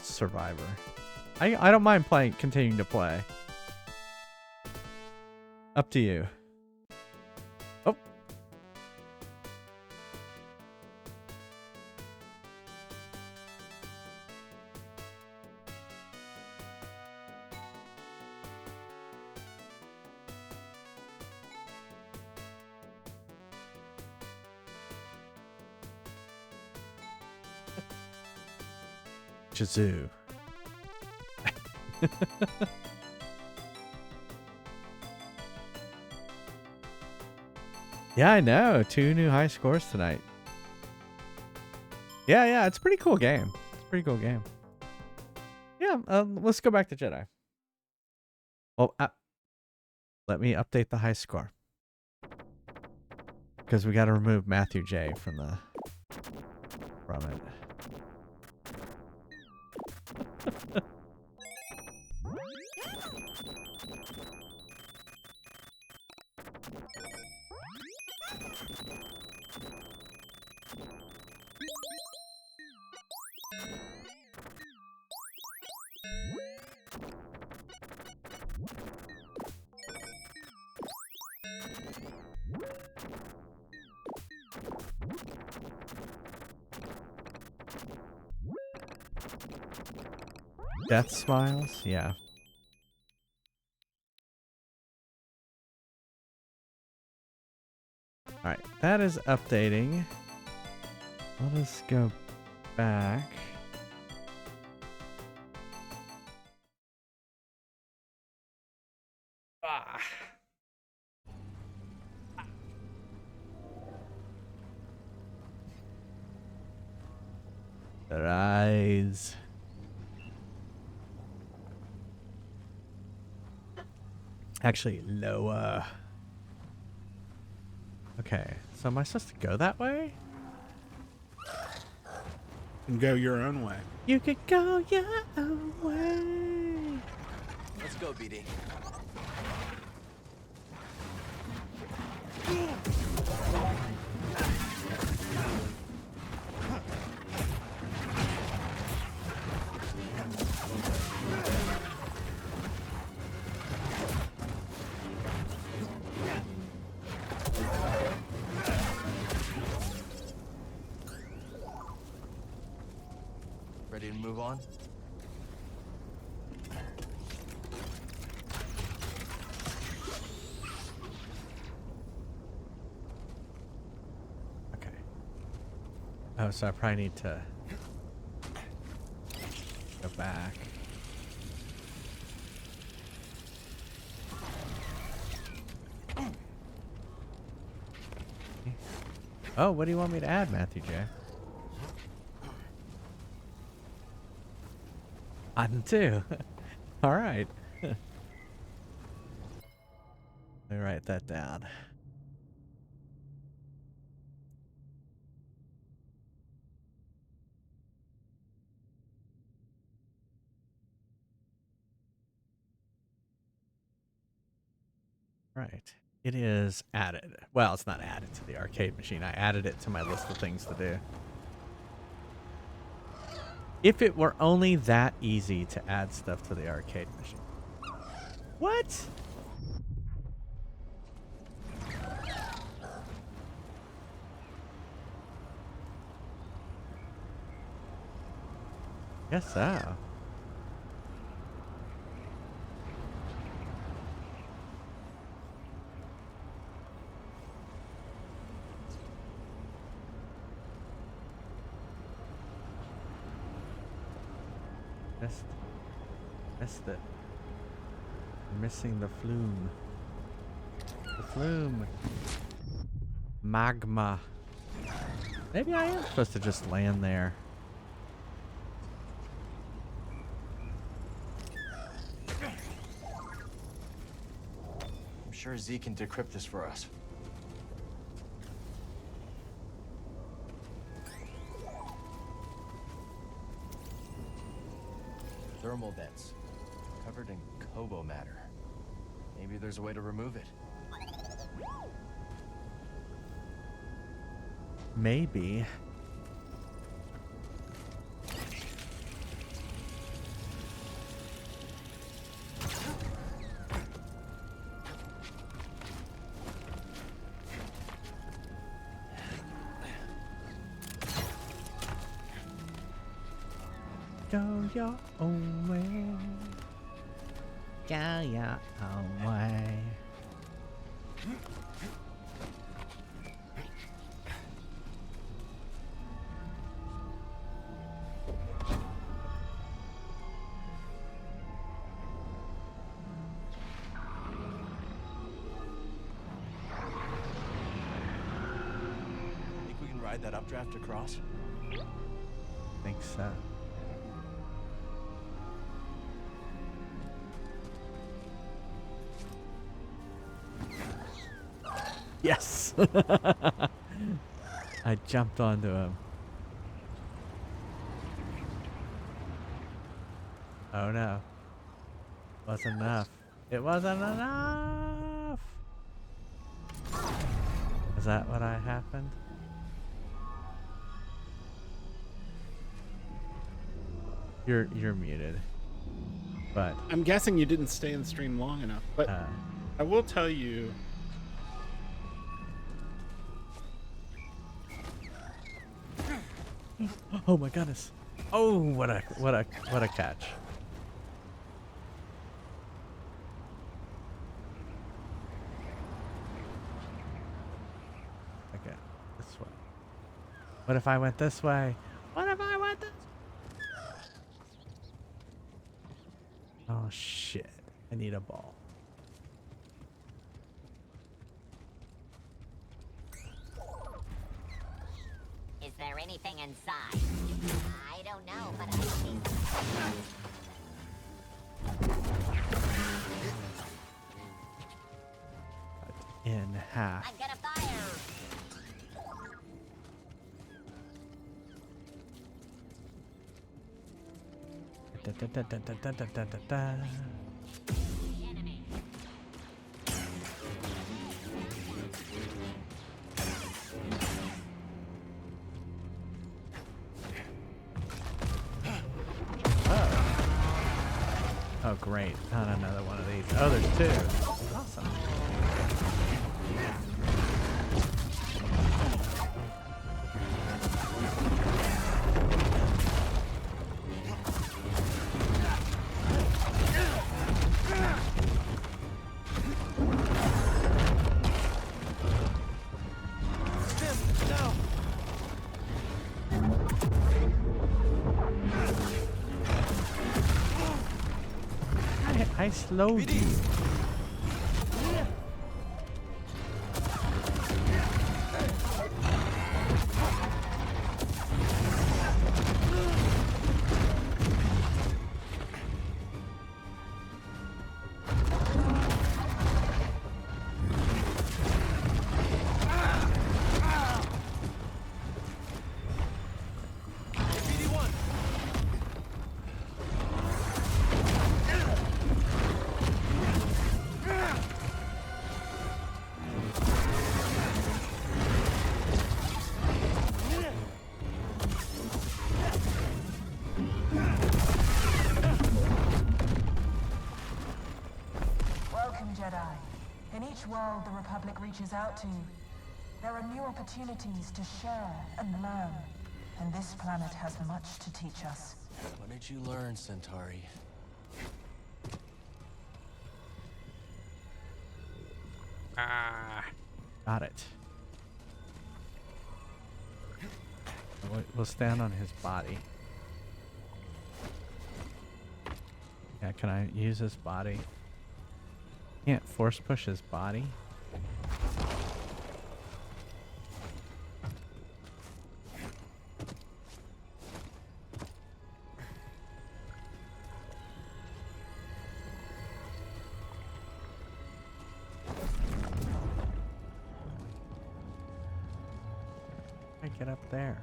Survivor? I don't mind continuing to play. Up to you. Oh. Chazoo. Yeah, I know. 2 new high scores tonight. Yeah, it's a pretty cool game. It's a pretty cool game. Yeah, let's go back to Jedi. Well, let me update the high score. Because we got to remove Matthew J from it. Death smiles? Yeah. Alright, that is updating. Let us go back. Their eyes. Actually, lower. Okay, so am I supposed to go that way? And go your own way. You could go your own way. Let's go, BD. Ready to move on? Okay. Oh, so I probably need to go back. Oh, what do you want me to add, Matthew J? Adding 2. All right. Let me write that down. Right. It is added. Well, it's not added to the arcade machine. I added it to my list of things to do. If it were only that easy to add stuff to the arcade machine. What? Guess so. Missed it. Missing the flume. The flume. Magma. Maybe I am supposed to just land there. I'm sure Z can decrypt this for us. Thermal vents, covered in Koboh matter. Maybe there's a way to remove it. Maybe. Go your own way. Go your own way. Think we can ride that updraft across? Think so. Yes! I jumped onto him. Oh no. Wasn't enough. It wasn't enough! Is that what happened? You're muted. But I'm guessing you didn't stay in the stream long enough. But I will tell you. Oh my goodness. Oh, what a catch. Okay, this way. What if I went this way? What if I went this? Oh shit. I need a ball. Is there anything inside? I don't know, but I think... In half. I'm gonna fire! Da, da, da, da, da, da, da, da, da. Oh great, not another one of these. Oh, there's two. Awesome. I slowed you. Jedi. In each world the Republic reaches out to, there are new opportunities to share and learn. And this planet has much to teach us. What did you learn, Centauri? Got it. We'll stand on his body. Yeah, can I use his body? Can't force push his body. get up there?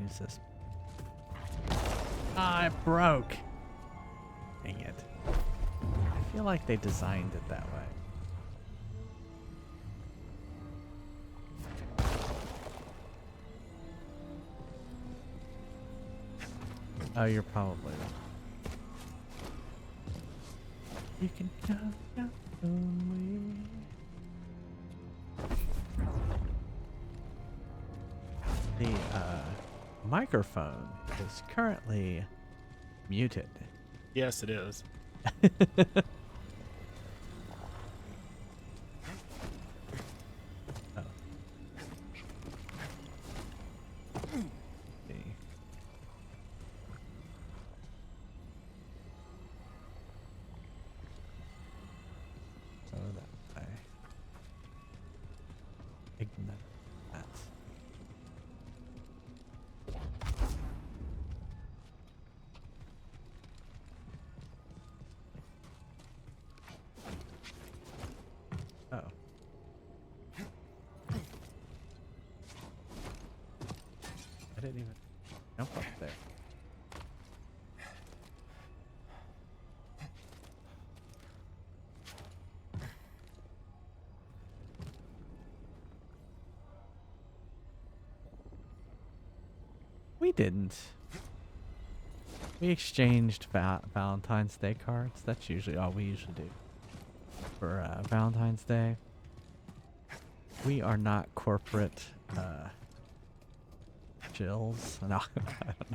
Use this. Ah, it broke. Dang it. I feel like they designed it that way. Oh, you're probably right. You can count your own way. The microphone is currently muted. Yes, it is. Oh. See. So that way. Ignite that. Oh. I didn't even jump up there. We didn't. We exchanged Valentine's Day cards. That's usually all we usually do for Valentine's Day. We are not corporate Jills. No, I don't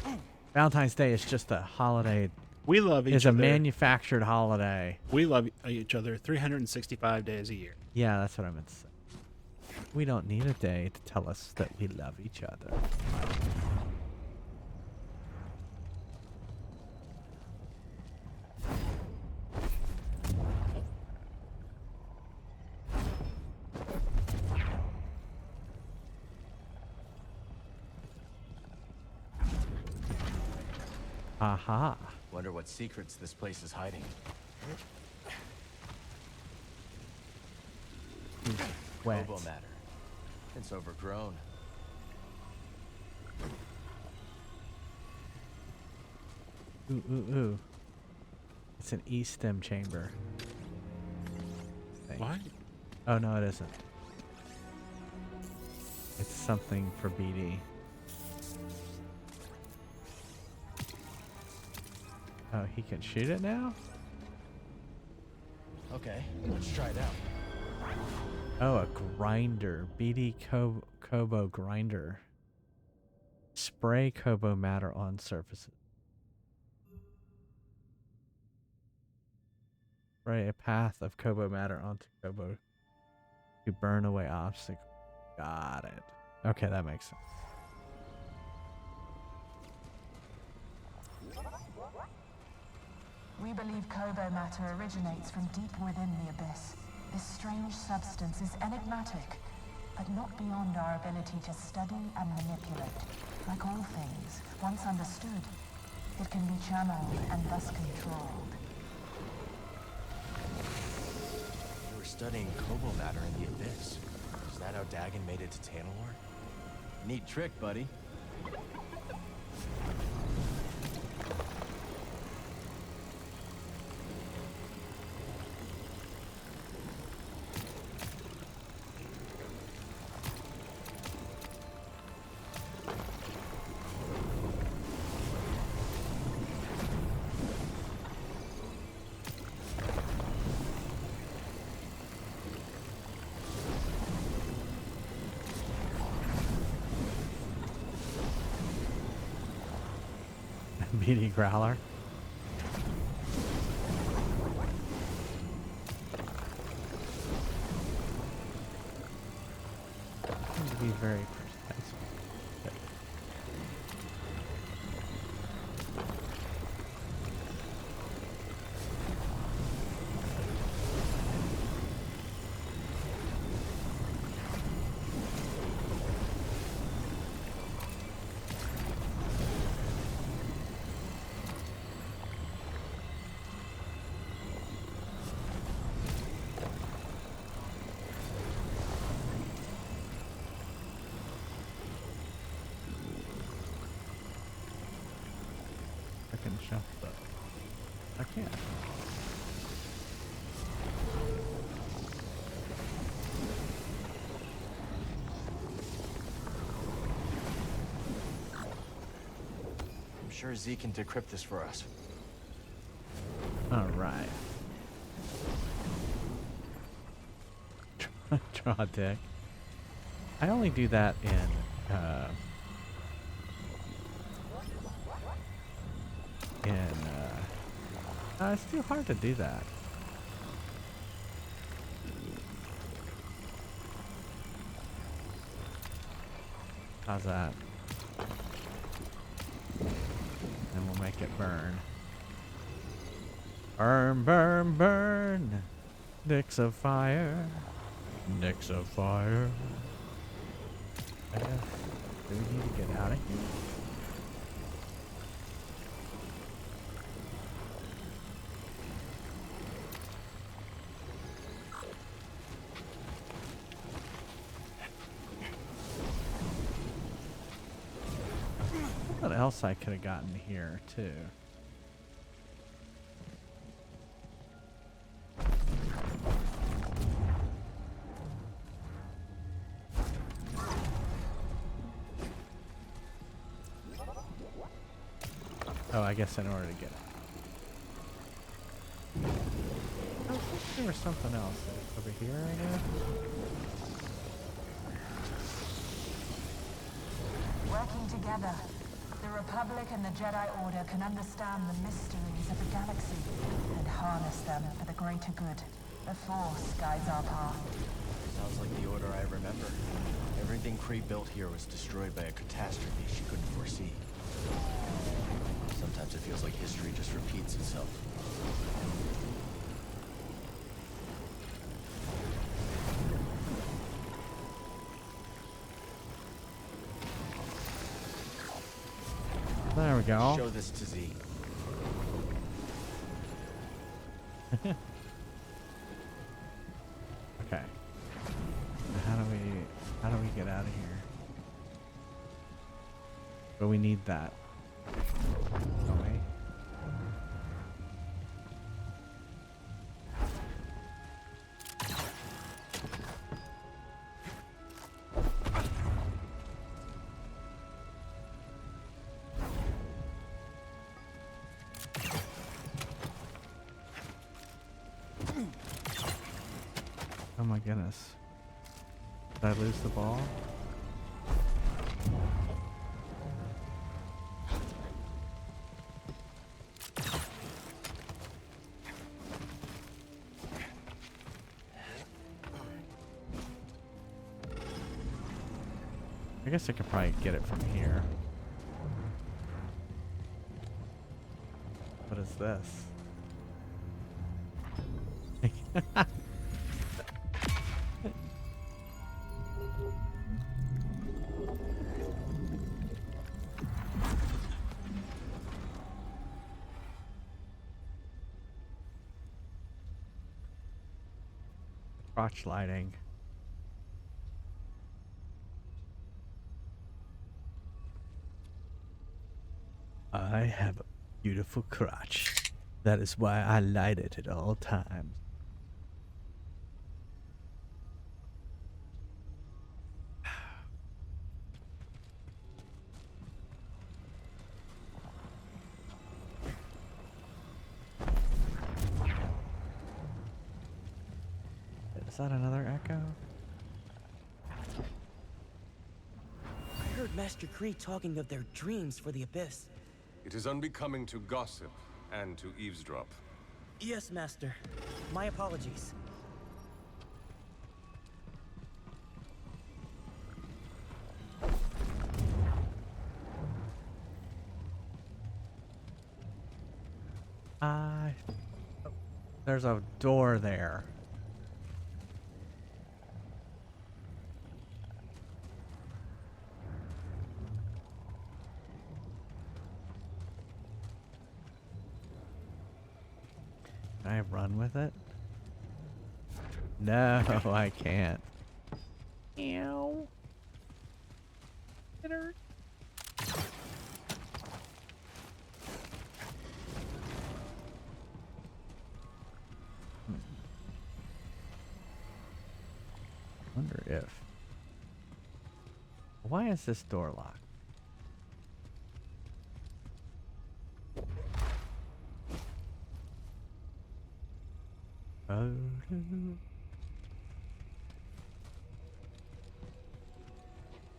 know. Valentine's Day is just a holiday. We love each other. It's a manufactured holiday. We love each other 365 days a year. Yeah, that's what I meant to say. We don't need a day to tell us that we love each other. Aha. Wonder what secrets this place is hiding. Wet. Koboh matter. It's overgrown. Ooh, ooh, ooh. It's an E-stem chamber. What? Oh, no, it isn't. It's something for BD. Oh, he can shoot it now? Okay, let's try it out. Oh, a grinder. BD Koboh grinder. Spray Koboh matter on surfaces. Spray a path of Koboh matter onto Koboh to burn away obstacles. Got it. Okay, that makes sense. We believe Koboh matter originates from deep within the Abyss. This strange substance is enigmatic, but not beyond our ability to study and manipulate. Like all things, once understood, it can be channeled and thus controlled. We were studying Koboh matter in the Abyss. Is that how Dagon made it to Tanalorr? Neat trick, buddy. BD Growler. Seems to be very precise. jump though? I can't. I'm sure Z can decrypt this for us. All right. Draw a deck. I only do that in it's too hard to do that. How's that? And we'll make it burn. Burn, burn, burn. Nicks of fire. Nicks of fire. Do we need to get out of here? What else I could have gotten here too? Oh, I guess in order to get it. I think there was something else over here, I guess. Working together, the Republic and the Jedi Order can understand the mysteries of the galaxy and harness them for the greater good. The Force guides our path. Sounds like the Order I remember. Everything Kree built here was destroyed by a catastrophe she couldn't foresee. Sometimes it feels like history just repeats itself. There we go. Show this to Z. Okay. How do we get out of here? But we need that. Don't we? Oh my goodness. Did I lose the ball? I guess I could probably get it from here. What is this? Crotch lighting. I have a beautiful crotch. That is why I light it at all times. Is that another echo? I heard Master Kree talking of their dreams for the Abyss. It is unbecoming to gossip and to eavesdrop. Yes, Master. My apologies. There's a door there. Can I run with it? No, I can't. Ew. It hurt. Wonder if. Why is this door locked?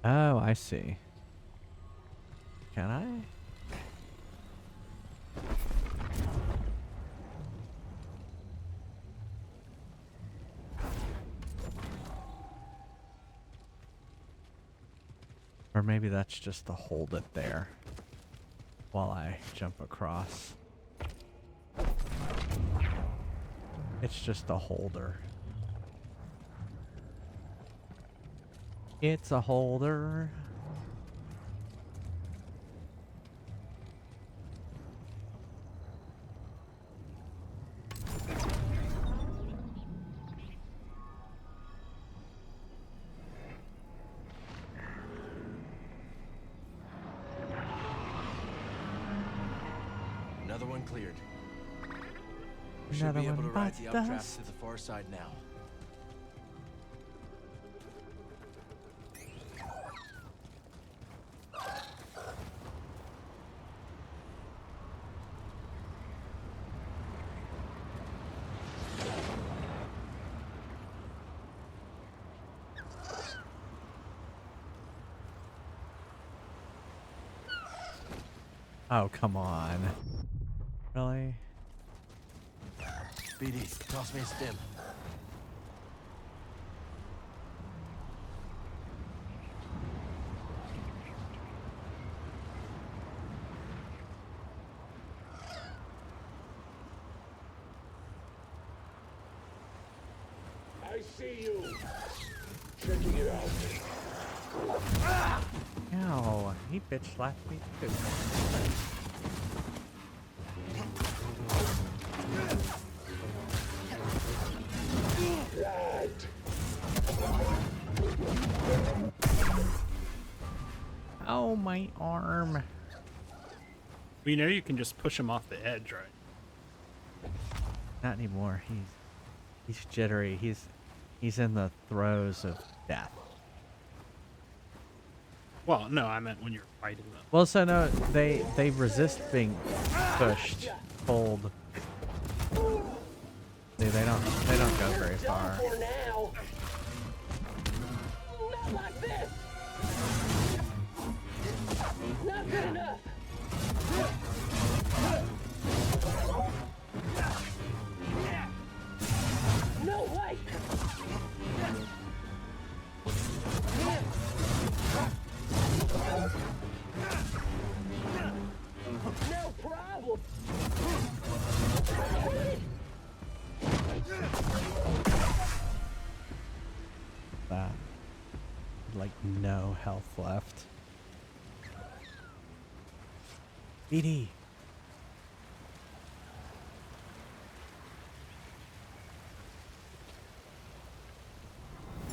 Oh, I see. Can I? Or maybe that's just to hold it there while I jump across. It's just a holder. It's a holder. Another one cleared. We should be able to ride the updraft to the far side now. Oh, come on. Really? BD, toss me a stim. I see you. Checking it out. Ow, he bitch slapped me too. Oh, my arm. Well, you know you can just push him off the edge, right? Not anymore. He's jittery. He's in the throes of death. Well, no, I meant when you're fighting them. Well, so no, they resist being pushed, pulled. They don't go very far. Not like this. Not good enough. No way. No problem. That, like, no health left. BD.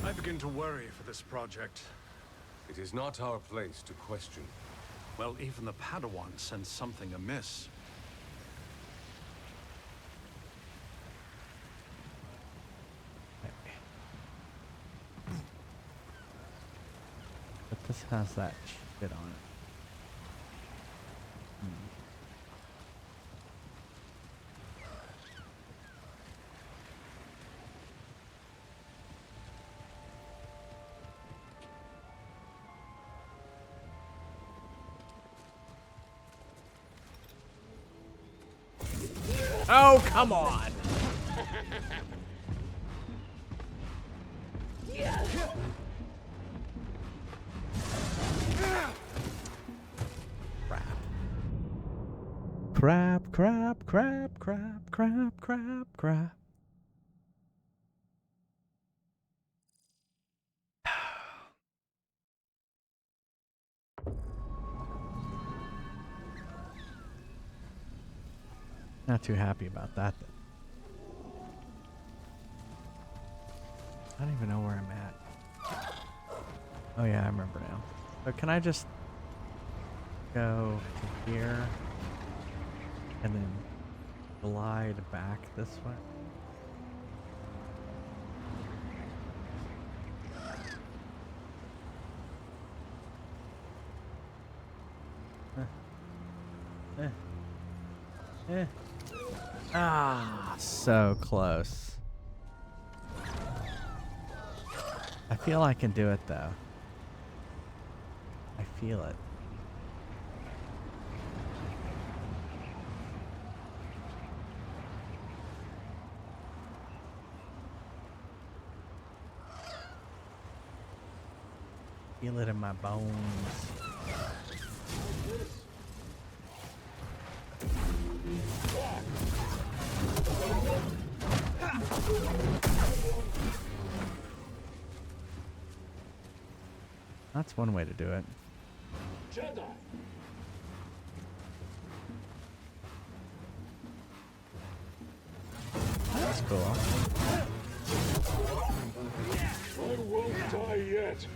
I begin to worry for this project. It is not our place to question. Well, even the Padawan sensed something amiss. But this has that shit on it. Oh, come on! Crap, crap, crap, crap, crap, crap, crap. Not too happy about that. I don't even know where I'm at. Oh yeah, I remember now. So can I just go to here and then glide back this way? Ah, so close. I feel I can do it though. I feel it. Feel it in my bones. That's one way to do it. Jedi. That's cool. I won't die yet.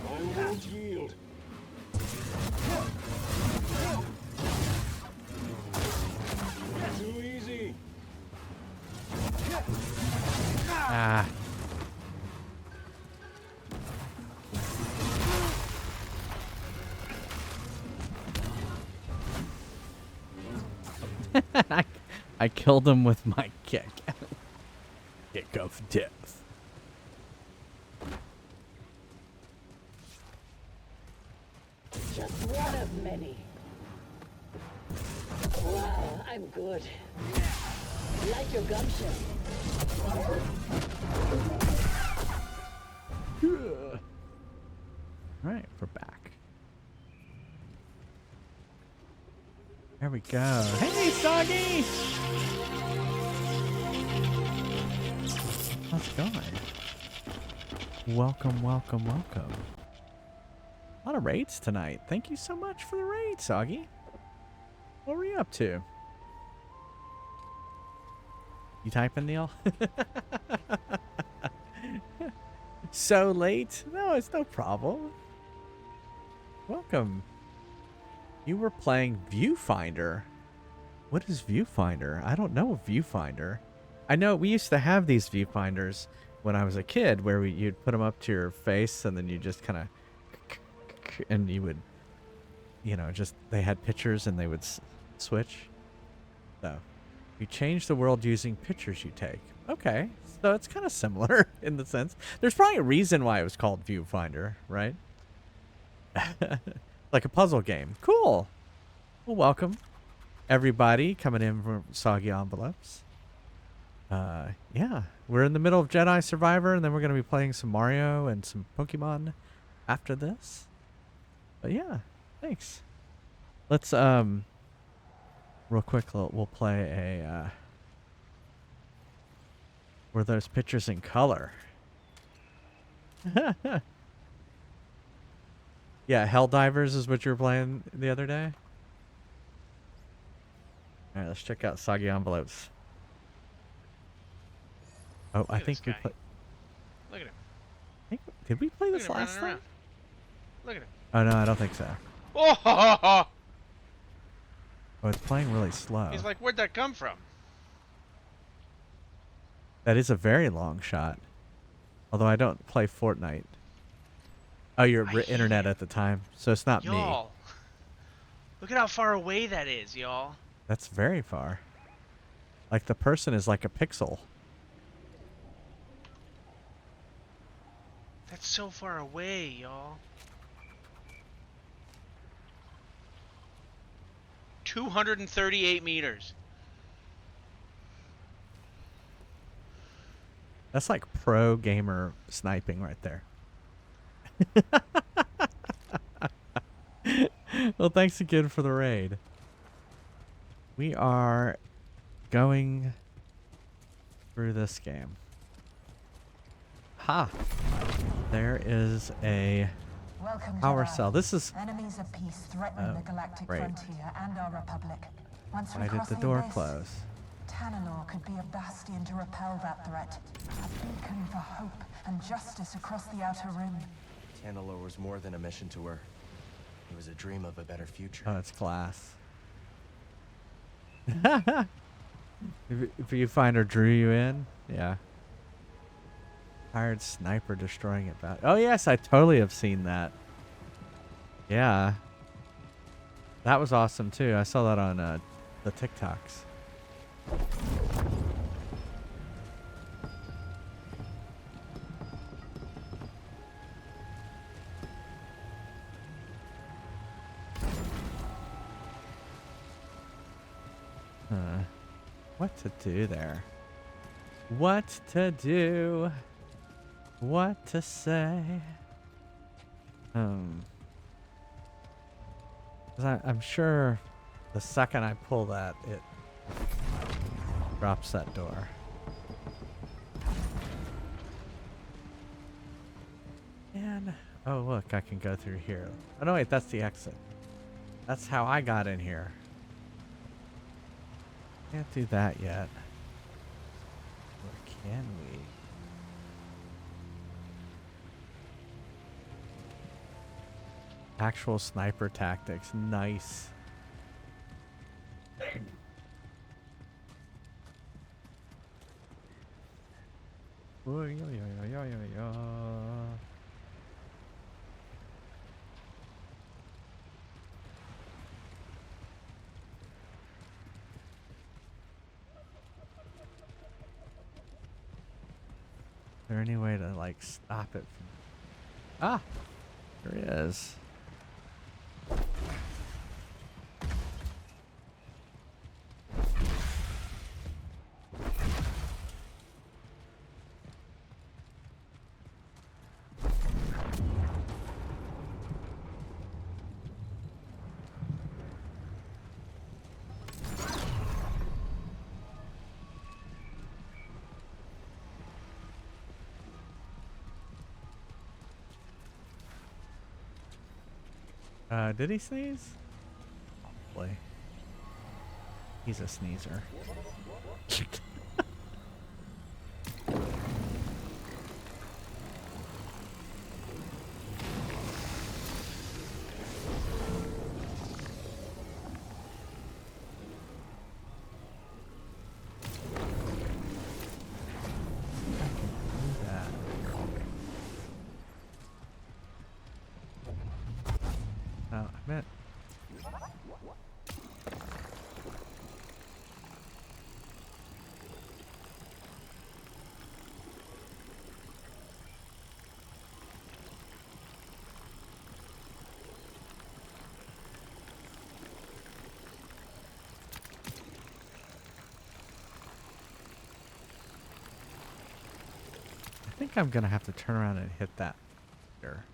I won't yield. Too easy. Ah. I killed him with my kick. Kick of death. Just one of many. Wow, I'm good. Like your gumption. Alright, we're back. There we go. Hey, Soggy! How's it going? Welcome, welcome, welcome. A lot of raids tonight. Thank you so much for the raid, Soggy. What were you up to? You typing, Neil? So late? No, it's no problem. Welcome. You were playing Viewfinder. What is Viewfinder? I don't know Viewfinder. I know we used to have these viewfinders when I was a kid where you'd put them up to your face and then you just kind of... And you would... You know, just... They had pictures and they would switch. So, you change the world using pictures you take. Okay. So it's kind of similar in the sense. There's probably a reason why it was called Viewfinder, right? Like a puzzle game. Cool. Well, welcome everybody coming in from Soggy Envelopes. Yeah, we're in the middle of Jedi Survivor, and then we're going to be playing some Mario and some Pokemon after this. But yeah, thanks. Let's, real quick, we'll play a, were those pictures in color? Yeah, Helldivers is what you were playing the other day? Alright, let's check out Soggy Envelopes. Oh, I think we played... Look at him. Did we play this last time? Look at him. Oh, no, I don't think so. Oh! Oh, it's playing really slow. He's like, where'd that come from? That is a very long shot. Although I don't play Fortnite. Oh, your internet at the time. So it's not me. Y'all. Look at how far away that is, y'all. That's very far. Like the person is like a pixel. That's so far away, y'all. 238 meters. That's like pro gamer sniping right there. Well, thanks again for the raid. We are going through this game. Ha! There is a power cell. This is... Enemies of peace threaten the galactic frontier and our republic. Once we Why did cross the door abyss, close? Tanalorr could be a bastion to repel that threat. A beacon for hope and justice across the Outer Rim. Tanalorr was more than a mission to her. It was a dream of a better future. Oh, it's glass. If you find her drew you in, yeah. Hired sniper destroying it back. Oh yes, I totally have seen that. Yeah. That was awesome too. I saw that on the TikToks. What to do there? What to do? What to say? 'Cause I'm sure the second I pull that, it drops that door. And oh look, I can go through here. Oh no, wait, that's the exit. That's how I got in here. Can't do that yet. Or can we? Actual sniper tactics. Nice. Is there any way to like stop it from... Ah! There he is. Did he sneeze? Probably. He's a sneezer. I think I'm gonna have to turn around and hit that here.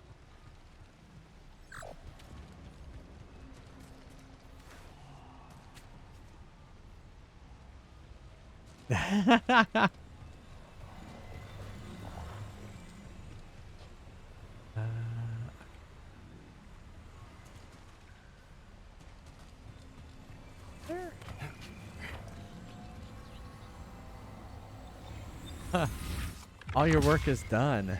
All your work is done.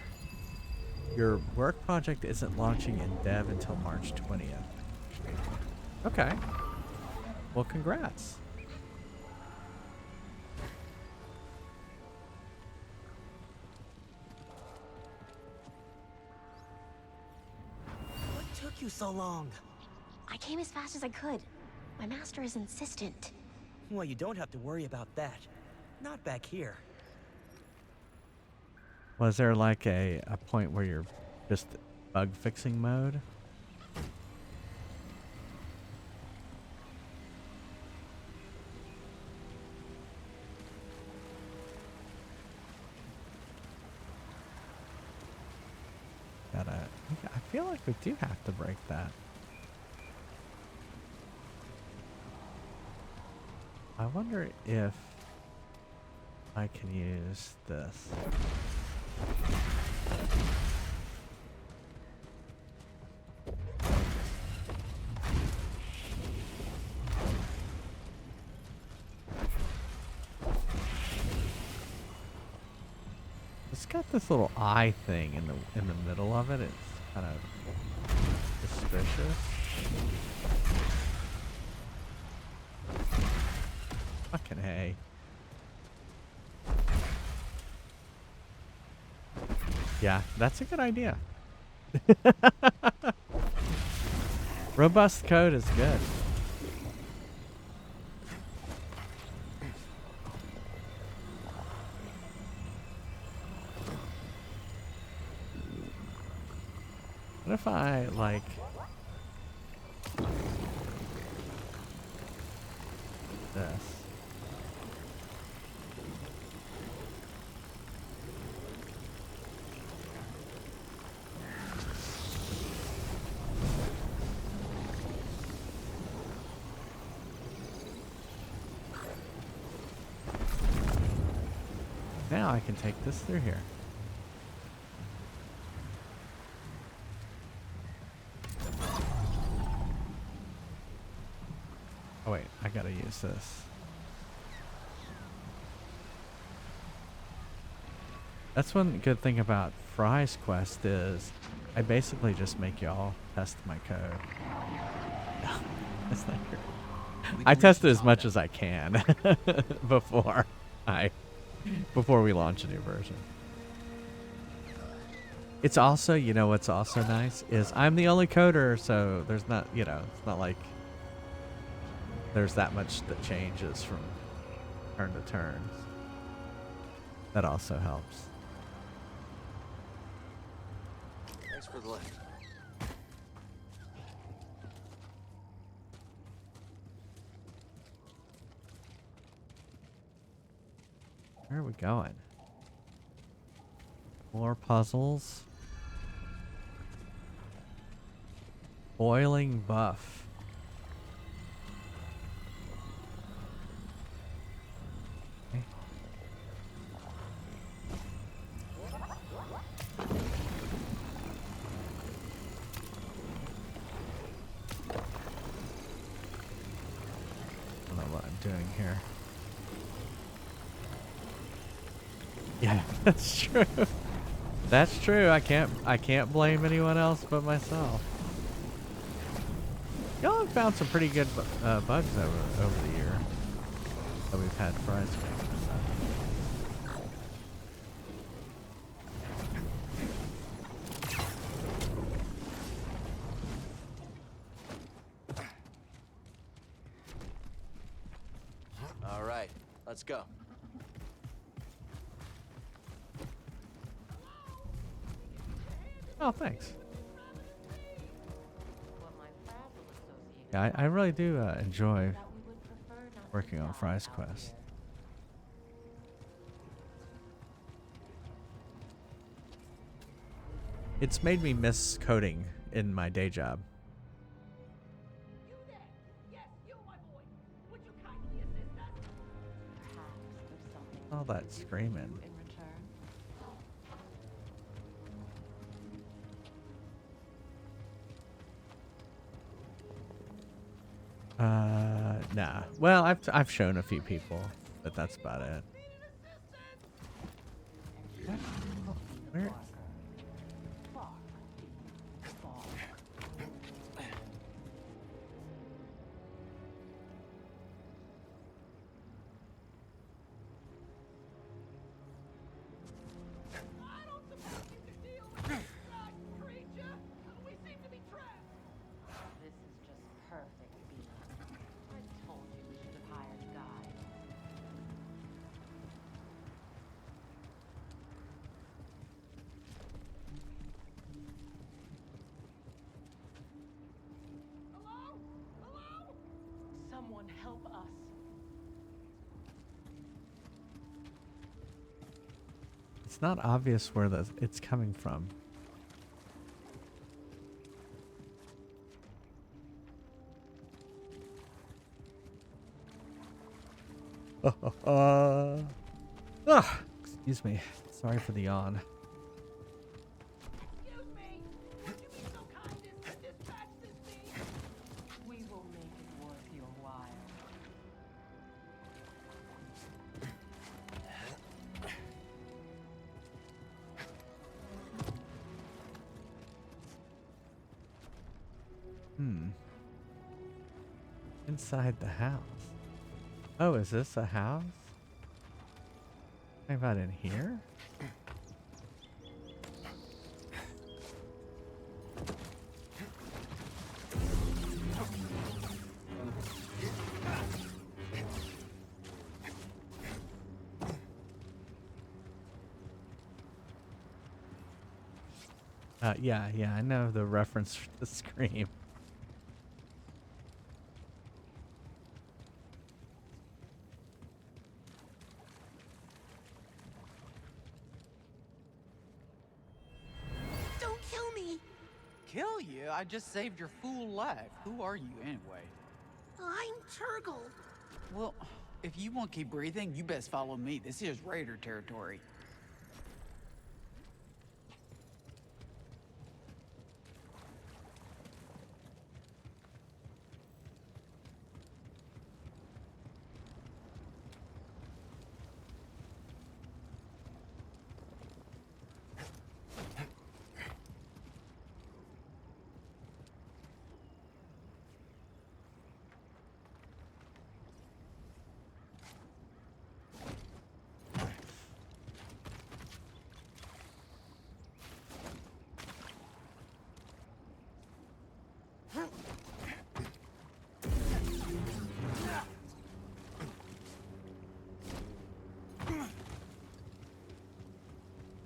Your work project isn't launching in dev until March 20th. Okay. Well, congrats. What took you so long? I came as fast as I could. My master is insistent. Well, you don't have to worry about that. Not back here. Was there like a point where you're just bug fixing mode? I feel like we do have to break that. I wonder if I can use this. It's got this little eye thing in the middle of it. It's kind of suspicious. Fucking hey. Yeah, that's a good idea. Robust code is good. What if I, like... this? Now I can take this through here. Oh wait, I gotta use this. That's one good thing about Fry's quest is I basically just make y'all test my code. No, that's not true. I test it as much as I can before we launch a new version. It's also, you know what's also nice is I'm the only coder, so there's not, you know, it's not like there's that much that changes from turn to turn. That also helps. Thanks for the lift. Where are we going? More puzzles. Boiling buff. Okay. I don't know what I'm doing here. Yeah, that's true. That's true. I can't blame anyone else but myself. Y'all have found some pretty good bugs over the year that we've had Fry's making and stuff. All right, let's go. Oh, thanks. Yeah, I really do enjoy working on Fry's quest. It's made me miss coding in my day job. All that screaming. Nah. Well, I've shown a few people, but that's about it. What? Where? Someone help us. It's not obvious where it's coming from. Excuse me. Sorry for the yawn. We will make it worth your while. Inside the house. Oh, is this a house? How about in here? Yeah, I know the reference to Scream. Don't kill me! Kill you? I just saved your fool life. Who are you anyway? I'm Turgle. Well, if you want to keep breathing, you best follow me. This is Raider territory.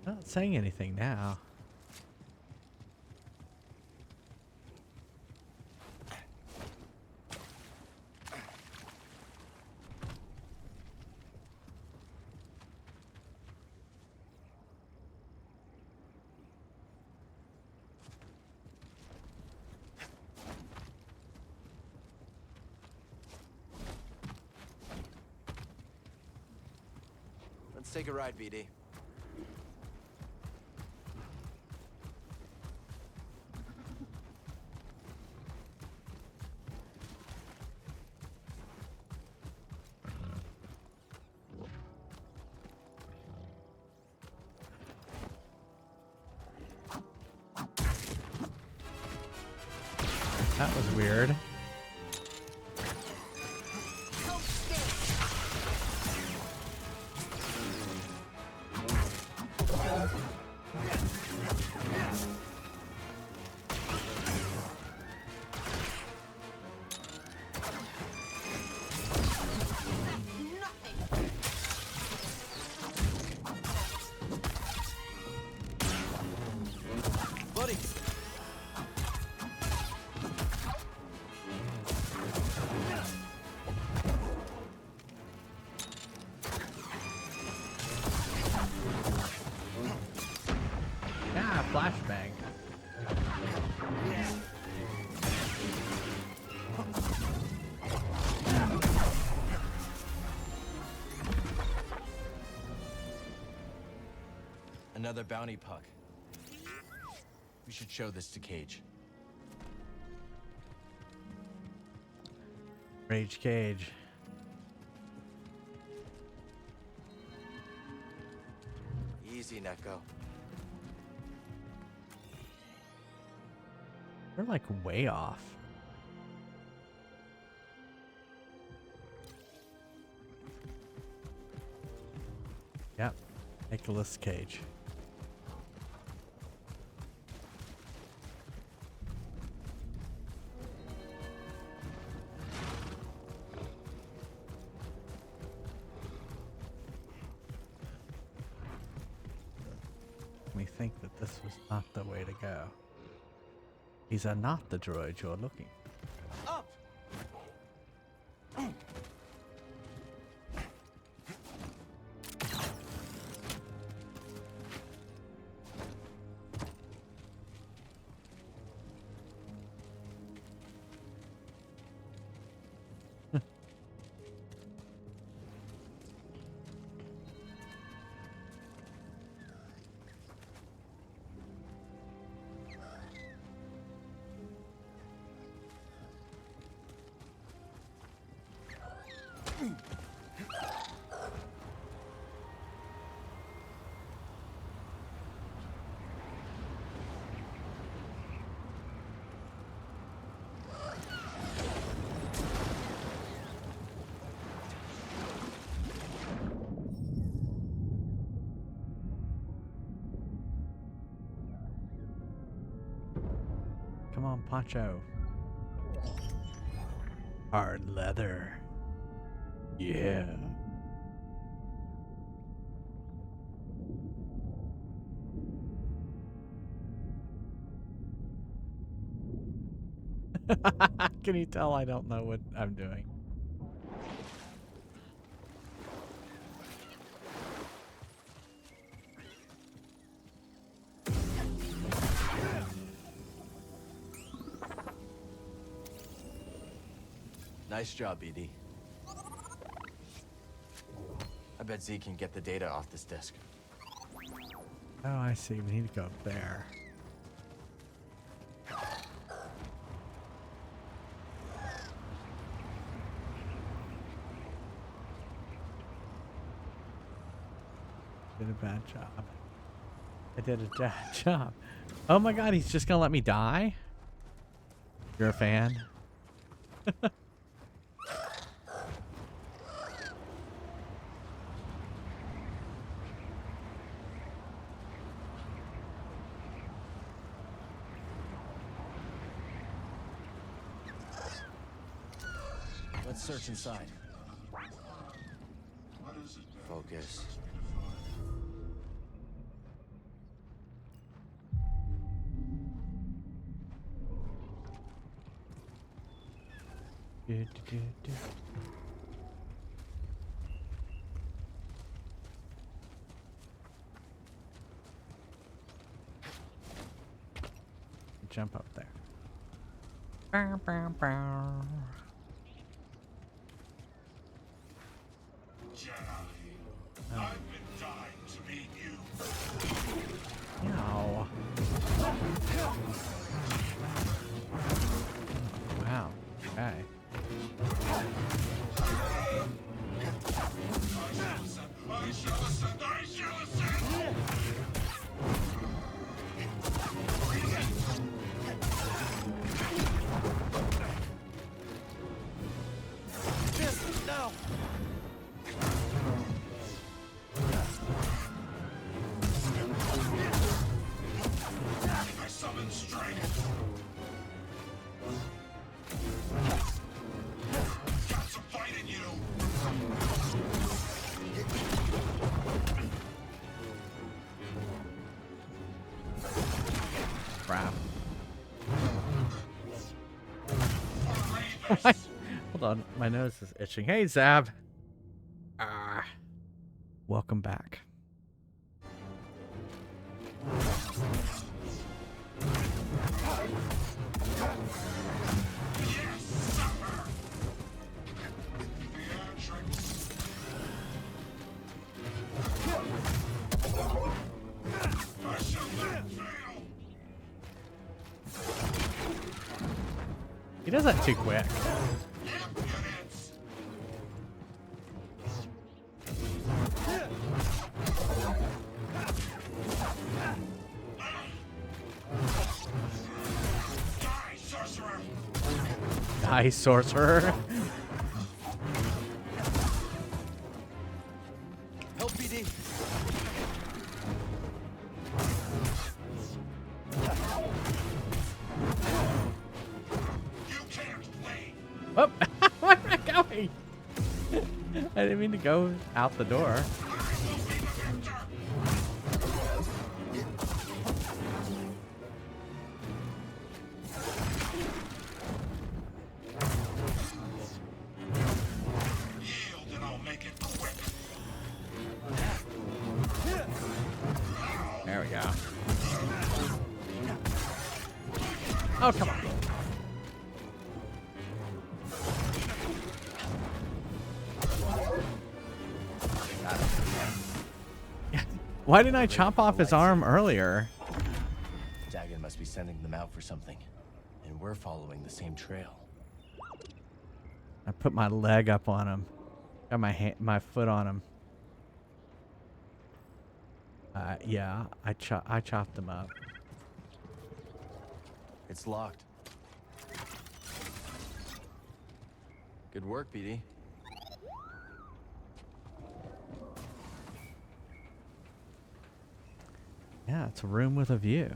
Not saying anything now. Let's take a ride, BD. That was weird. Buddy! Yeah, flashbang. Another bounty puck. We should show this to Cage. Rage Cage. Easy, Neko. They're like way off. Yep. Nicolas Cage. We think that this was not the way to go. These are not the droids you're looking. Up! Come on, Poncho. Hard leather. Yeah. Can you tell I don't know what I'm doing? Nice job, BD. I bet Z can get the data off this disk. Oh, I see. We need to go up there. Did a bad job. I did a bad job. Oh my god, he's just gonna let me die? You're a fan? Let's search inside. Focus. Jump up there. Bow, bow, bow. Jedi, I've been dying to meet you. No. Wow. Okay. No. I summon strength. Got some fight in you. Crap. Hold on, my nose is itching. Hey, Zab. Welcome back. He does that too quick. Die, sorcerer. Help BD. Oh, where am I going? I didn't mean to go out the door. There we go. Oh, come on. Why didn't I chop off his arm earlier? Dagon must be sending them out for something, and we're following the same trail. I put my leg up on him. Got my foot on him. Yeah, I chopped him up. It's locked. Good work, BD. Yeah, it's a room with a view.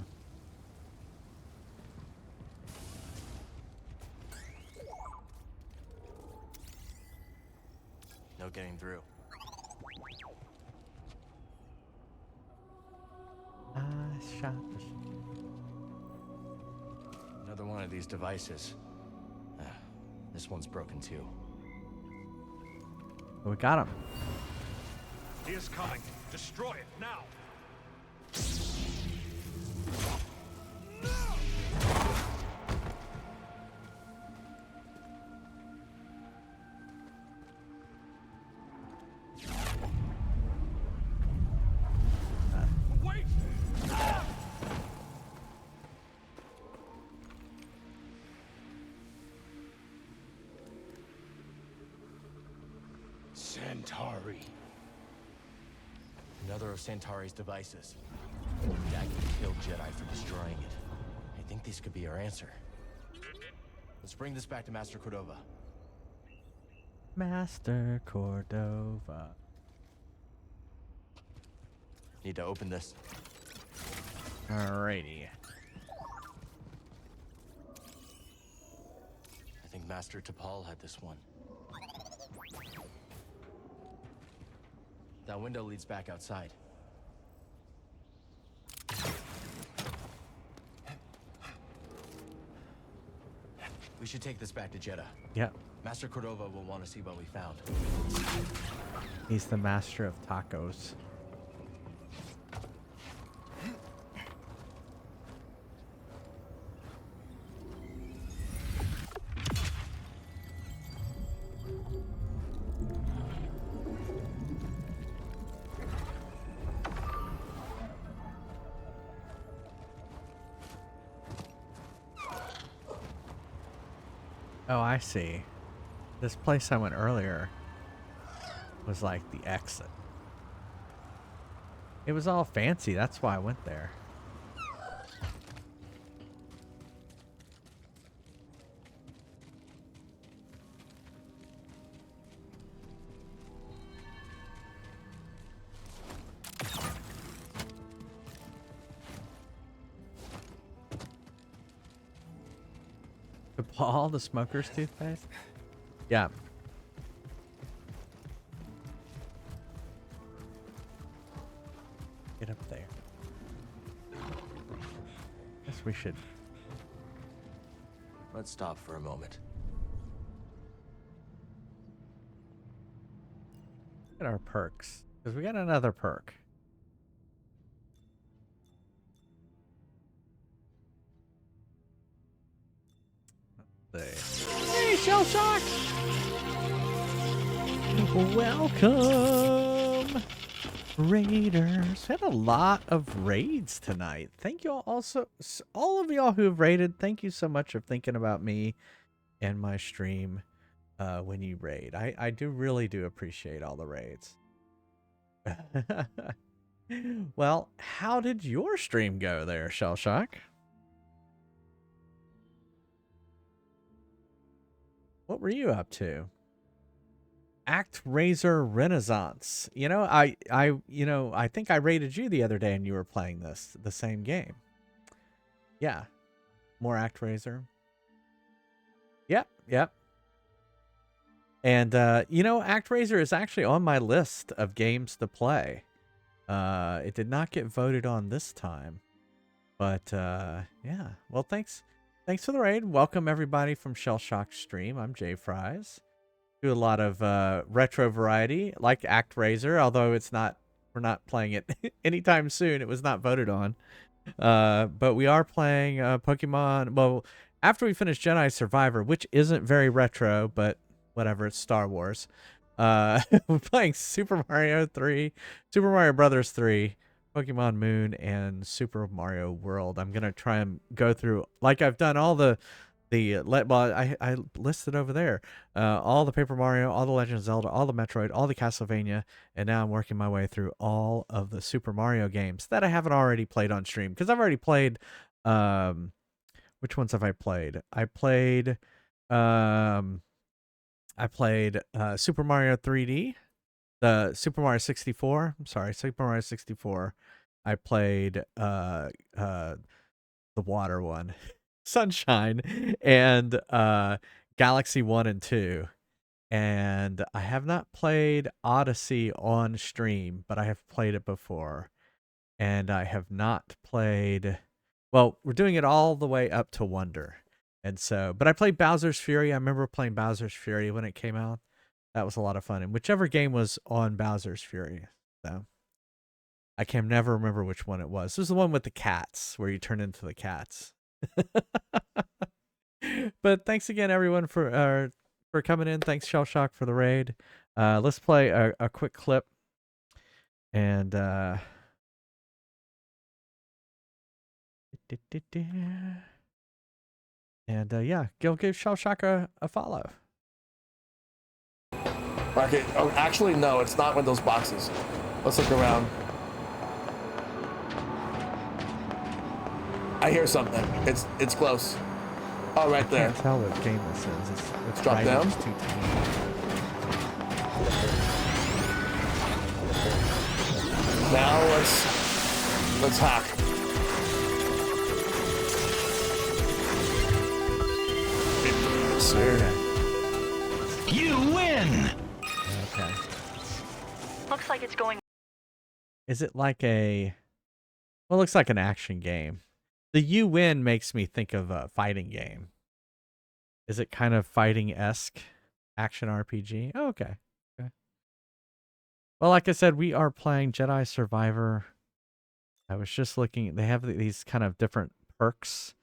No getting through. I shot the Another one of these devices. This one's broken too. We got him. He is coming. Destroy it now. Wait! Centauri. Another of Centauri's devices. Dagon killed Jedi for destroying it. I think these could be our answer. Let's bring this back to Master Cordova. Master Cordova. Need to open this. Alrighty. I think Master T'Pol had this one. That window leads back outside. We should take this back to Jeddah. Yep. Master Cordova will want to see what we found. He's the master of tacos. Oh, I see. This place I went earlier was like the exit. It was all fancy. That's why I went there. Paul, the smoker's toothpaste? Yeah. Get up there. Guess we should. Let's stop for a moment. Look at our perks. Because we got another perk. Hey, Shell Shock! Welcome, Raiders. We had a lot of raids tonight. Thank you all also, all of y'all who have raided. Thank you so much for thinking about me and my stream when you raid. I do really do appreciate all the raids. Well, how did your stream go there, Shell Shock? What were you up to? ActRaiser Renaissance. You know, I think I rated you the other day and you were playing the same game. Yeah. More ActRaiser. Yep. And ActRaiser is actually on my list of games to play. It did not get voted on this time. But yeah. Well, thanks for the raid. Welcome everybody from Shell Shock Stream. I'm Jay Fries. Do a lot of retro variety, like ActRaiser, although we're not playing it anytime soon. It was not voted on. But we are playing Pokemon. Well, after we finish Jedi Survivor, which isn't very retro, but whatever, it's Star Wars. We're playing Super Mario 3, Super Mario Brothers 3, Pokemon Moon, and Super Mario World. I'm gonna try and go through, like I've done all I listed over there, all the Paper Mario, all the Legend of Zelda, all the Metroid, all the Castlevania, and now I'm working my way through all of the Super Mario games that I haven't already played on stream, because I've already played. Which ones have I played? I played Super Mario 3D. The Super Mario 64. I'm sorry, Super Mario 64. I played the water one, Sunshine, and Galaxy 1 and 2. And I have not played Odyssey on stream, but I have played it before. And I have not played, well, we're doing it all the way up to Wonder. And so, but I played Bowser's Fury. I remember playing Bowser's Fury when it came out. That was a lot of fun. And whichever game was on Bowser's Fury. So I can never remember which one it was. This was the one with the cats where you turn into the cats. But thanks again, everyone, for coming in. Thanks, Shell Shock, for the raid. Let's play a quick clip. And yeah, give Shell Shock a follow. Okay. Oh, actually, no, it's not one of those boxes. Let's look around. I hear something. It's close. Oh, right there. I can't tell what game this is. It's drop down. It's too tiny. Now let's hack. Sir. You win. Okay. Looks like it's going. Is it like a? Well, it looks like an action game. The you win makes me think of a fighting game. Is it kind of fighting-esque action RPG? Oh, okay. Okay. Well, like I said, we are playing Jedi Survivor. I was just looking. They have these kind of different perks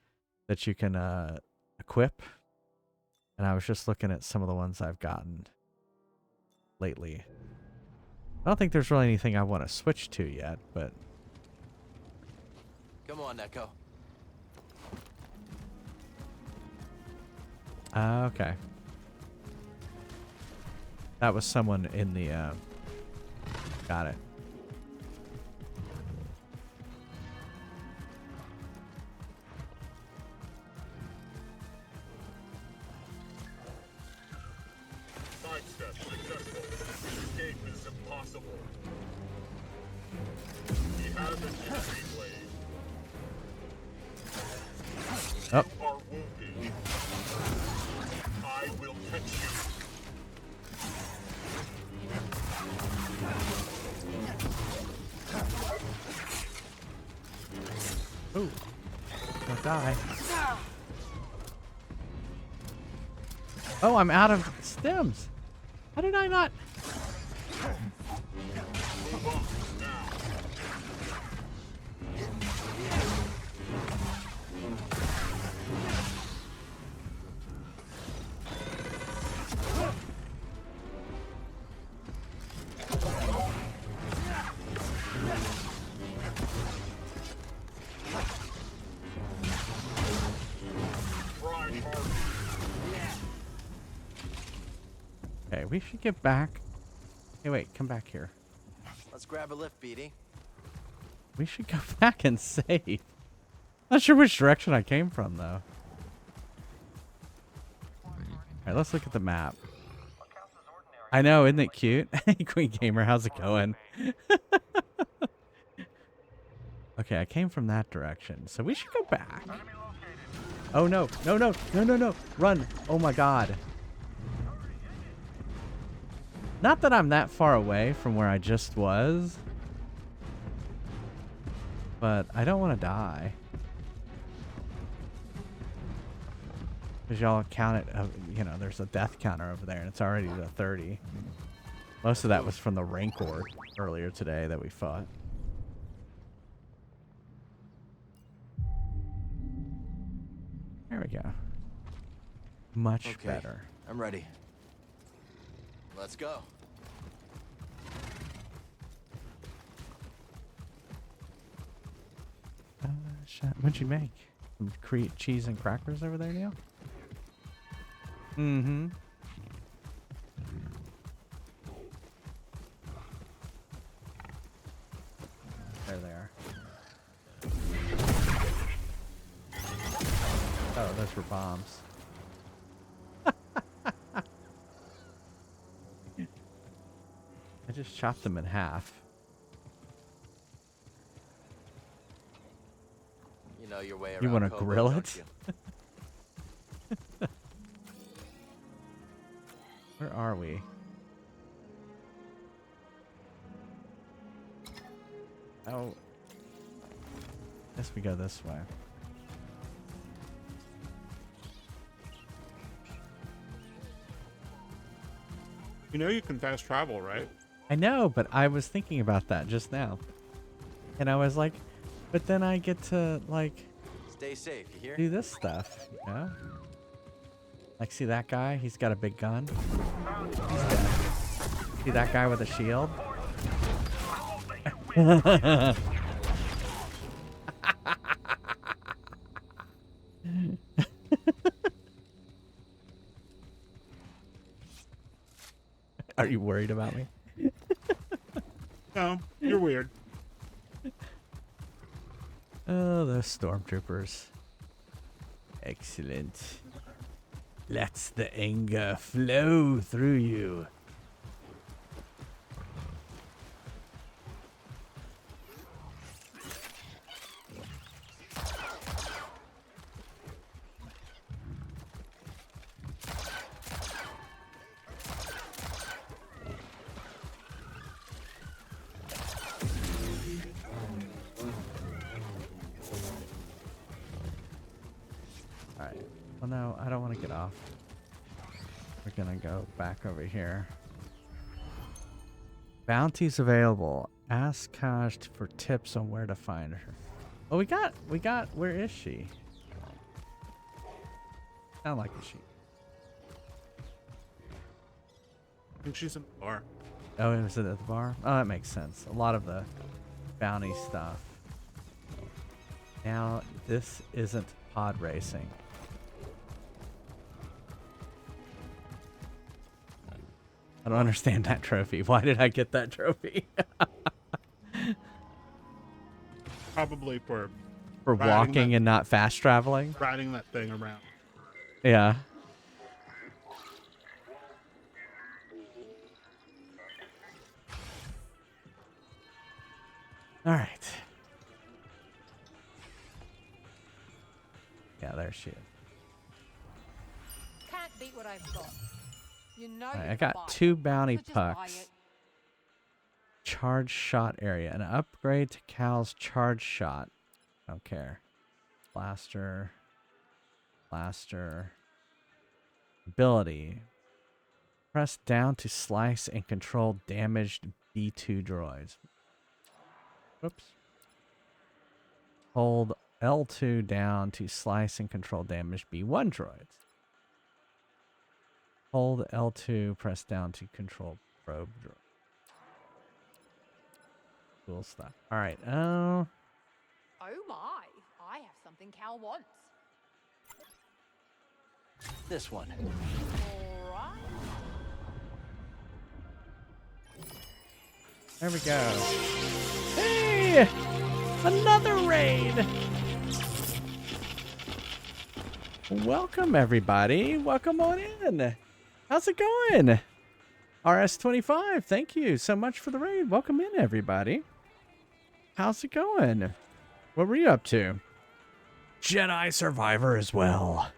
that you can equip. And I was just looking at some of the ones I've gotten lately. I don't think there's really anything I want to switch to yet, but... Come on, Echo. Okay. That was someone in the... Got it. Sidestep successful. Escape is impossible. He has an enemy blade. Oh. You are wounded. I will catch you. Ooh. Don't die. Oh, I'm out of stems. How did I not? Okay, we should get back. Hey, wait, come back here. Let's grab a lift, Beatty. We should go back and save. Not sure which direction I came from, though. Alright, let's look at the map. I know, isn't it cute? Hey, Queen Gamer, how's it going? Okay, I came from that direction, so we should go back. Oh, no. No, no. No, no, no. Run. Oh, my God. Not that I'm that far away from where I just was. But I don't want to die. Because y'all count it, you know, there's a death counter over there, and it's already to 30. Most of that was from the Rancor earlier today that we fought. There we go. Much better. I'm ready. Let's go. What'd you make? Some cheese and crackers over there, Neil? Mm-hmm. There they are. Oh, those were bombs. I just chopped them in half. You know your way around. You want to Koboh, grill don't it? you? Where are we? Oh. Guess we go this way. You know you can fast travel, right? I know, but I was thinking about that just now. And I was like, but then I get to, like, Stay safe, you hear? do this stuff, you know? Like, see that guy? He's got a big gun. He's dead. See that guy with a shield? Are you worried about me? No, you're weird. Oh, those stormtroopers. Excellent. Let's the anger flow through you. Alright. Well, no, I don't want to get off. We're gonna go back over here. Bounties available. Ask Kaj for tips on where to find her. Oh, we got, where is she? Sound like a sheep. I think she's in the bar. Oh, is it at the bar? Oh, that makes sense. A lot of the bounty stuff. Now, this isn't pod racing. I don't understand that trophy. Why did I get that trophy? Probably for walking and not fast traveling. Riding that thing around. Yeah. All right. Yeah, there she is. Can't beat what I've got. You know. All right, I got 2 bounty pucks. Charge shot area. An upgrade to Cal's charge shot. Don't care. Blaster. Blaster. Ability. Press down to slice and control damaged B2 droids. Whoops. Hold L2 down to slice and control damaged B1 droids. Hold L2, press down to control probe droid. Cool stuff. All right. Oh my! I have something Cal wants. This one. All right. There we go. Hey! Another raid! Welcome, everybody. Welcome on in. How's it going? RS25, thank you so much for the raid. Welcome in, everybody. How's it going? What were you up to? Jedi Survivor as well.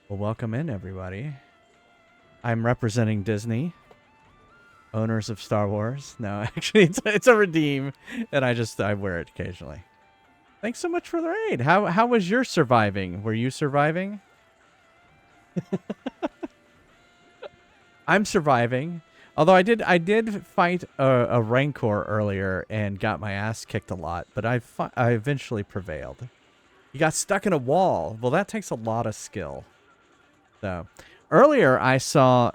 Well, welcome in, everybody. I'm representing Disney. Owners of Star Wars. No, actually, it's a redeem, and I wear it occasionally. Thanks so much for the raid. How was your surviving? Were you surviving? I'm surviving. Although I did fight a Rancor earlier and got my ass kicked a lot, but I eventually prevailed. You got stuck in a wall. Well, that takes a lot of skill. So, earlier I saw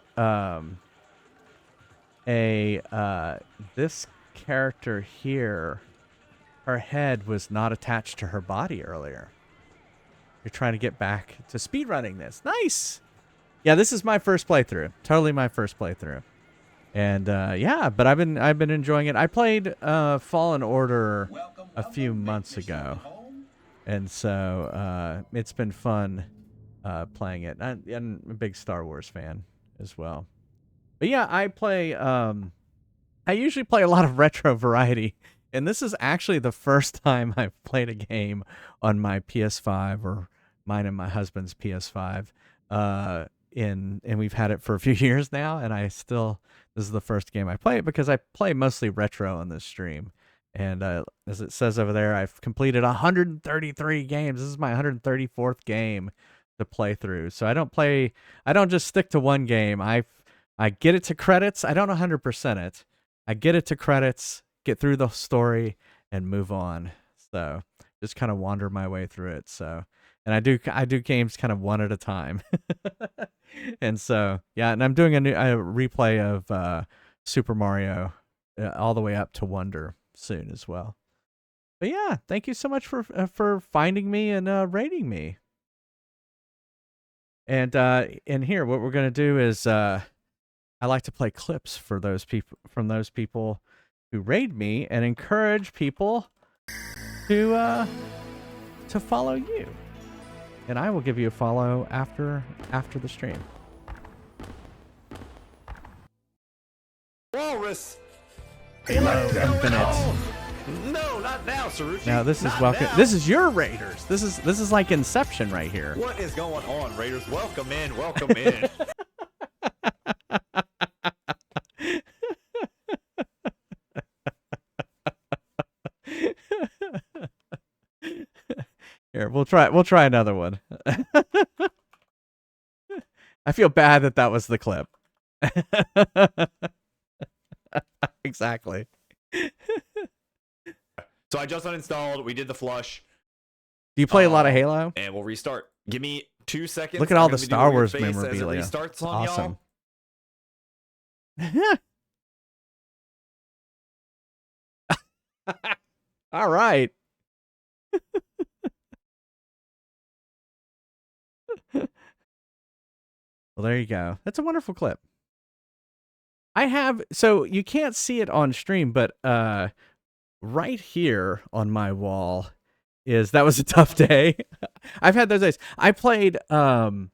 this character here, her head was not attached to her body earlier. You're trying to get back to speedrunning this. Nice! Yeah, this is my first playthrough. Totally my first playthrough. And yeah, but I've been enjoying it. I played Fallen Order a few months ago. And so it's been fun playing it. I'm a big Star Wars fan as well. But yeah, I usually play a lot of retro variety, and this is actually the first time I've played a game on my PS5 or mine and my husband's PS5. And we've had it for a few years now, and this is the first game I play it because I play mostly retro on this stream. And as it says over there, I've completed 133 games. This is my 134th game to play through. So I don't just stick to one game. I get it to credits. I don't 100% it. I get it to credits, get through the story, and move on. So just kind of wander my way through it. So, and I do games kind of one at a time. And so, yeah, and I'm doing a replay of Super Mario all the way up to Wonder soon as well. But yeah, thank you so much for finding me and rating me. And here, what we're gonna do is I like to play clips for those people who raid me and encourage people to follow you. And I will give you a follow after the stream. Walrus. Halo Infinite. No, not now, Sarucci. Now this is Not welcome. now. This is your Raiders. This is like Inception right here. What is going on, Raiders? Welcome in. Welcome in. Here, we'll try another one. I feel bad that was the clip. Exactly. So I just uninstalled. We did the flush. Do you play a lot of Halo? And we'll restart. Give me 2 seconds. Look at all I'm the gonna be Star doing your Wars face as it memorabilia. restarts on Awesome. All right. Well, there you go. That's a wonderful clip. So you can't see it on stream, but right here on my wall that was a tough day. I've had those days. I played what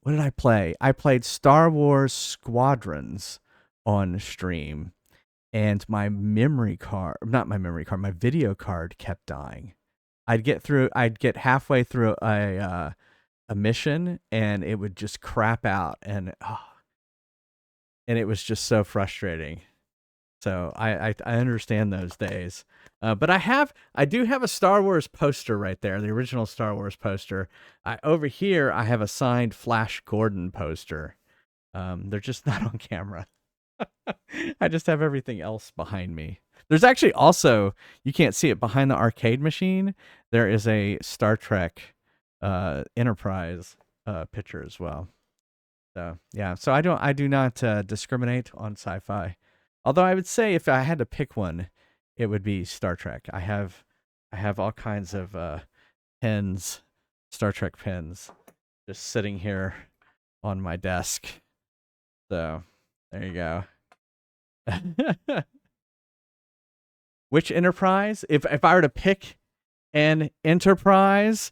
did I play? I played Star Wars Squadrons on stream, and my video card kept dying. I'd get halfway through a mission and it would just crap out, and it was just so frustrating. So I understand those days. But I do have a Star Wars poster right there, the original Star Wars poster. Over here I have a signed Flash Gordon poster. They're just not on camera. I just have everything else behind me. There's actually also, you can't see it, behind the arcade machine, there is a Star Trek Enterprise picture as well. So yeah, so I do not discriminate on sci-fi. Although I would say if I had to pick one, it would be Star Trek. I have all kinds of pins, Star Trek pins, just sitting here on my desk. So there you go. Which Enterprise? If I were to pick an Enterprise,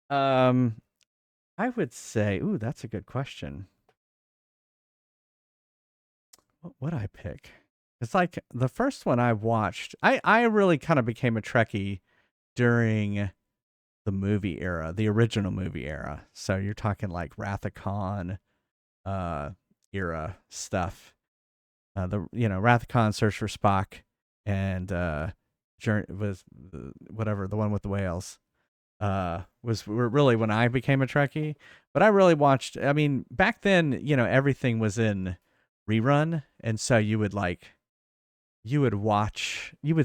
I would say, ooh, that's a good question. What would I pick? It's like the first one I watched. I really kind of became a Trekkie during the movie era, the original movie era. So you're talking like Wrath of Khan era stuff. Wrath of Khan, Search for Spock, and was whatever, the one with the whales. Were really when I became a Trekkie. But I really watched. I mean, back then, everything was in rerun, and so you would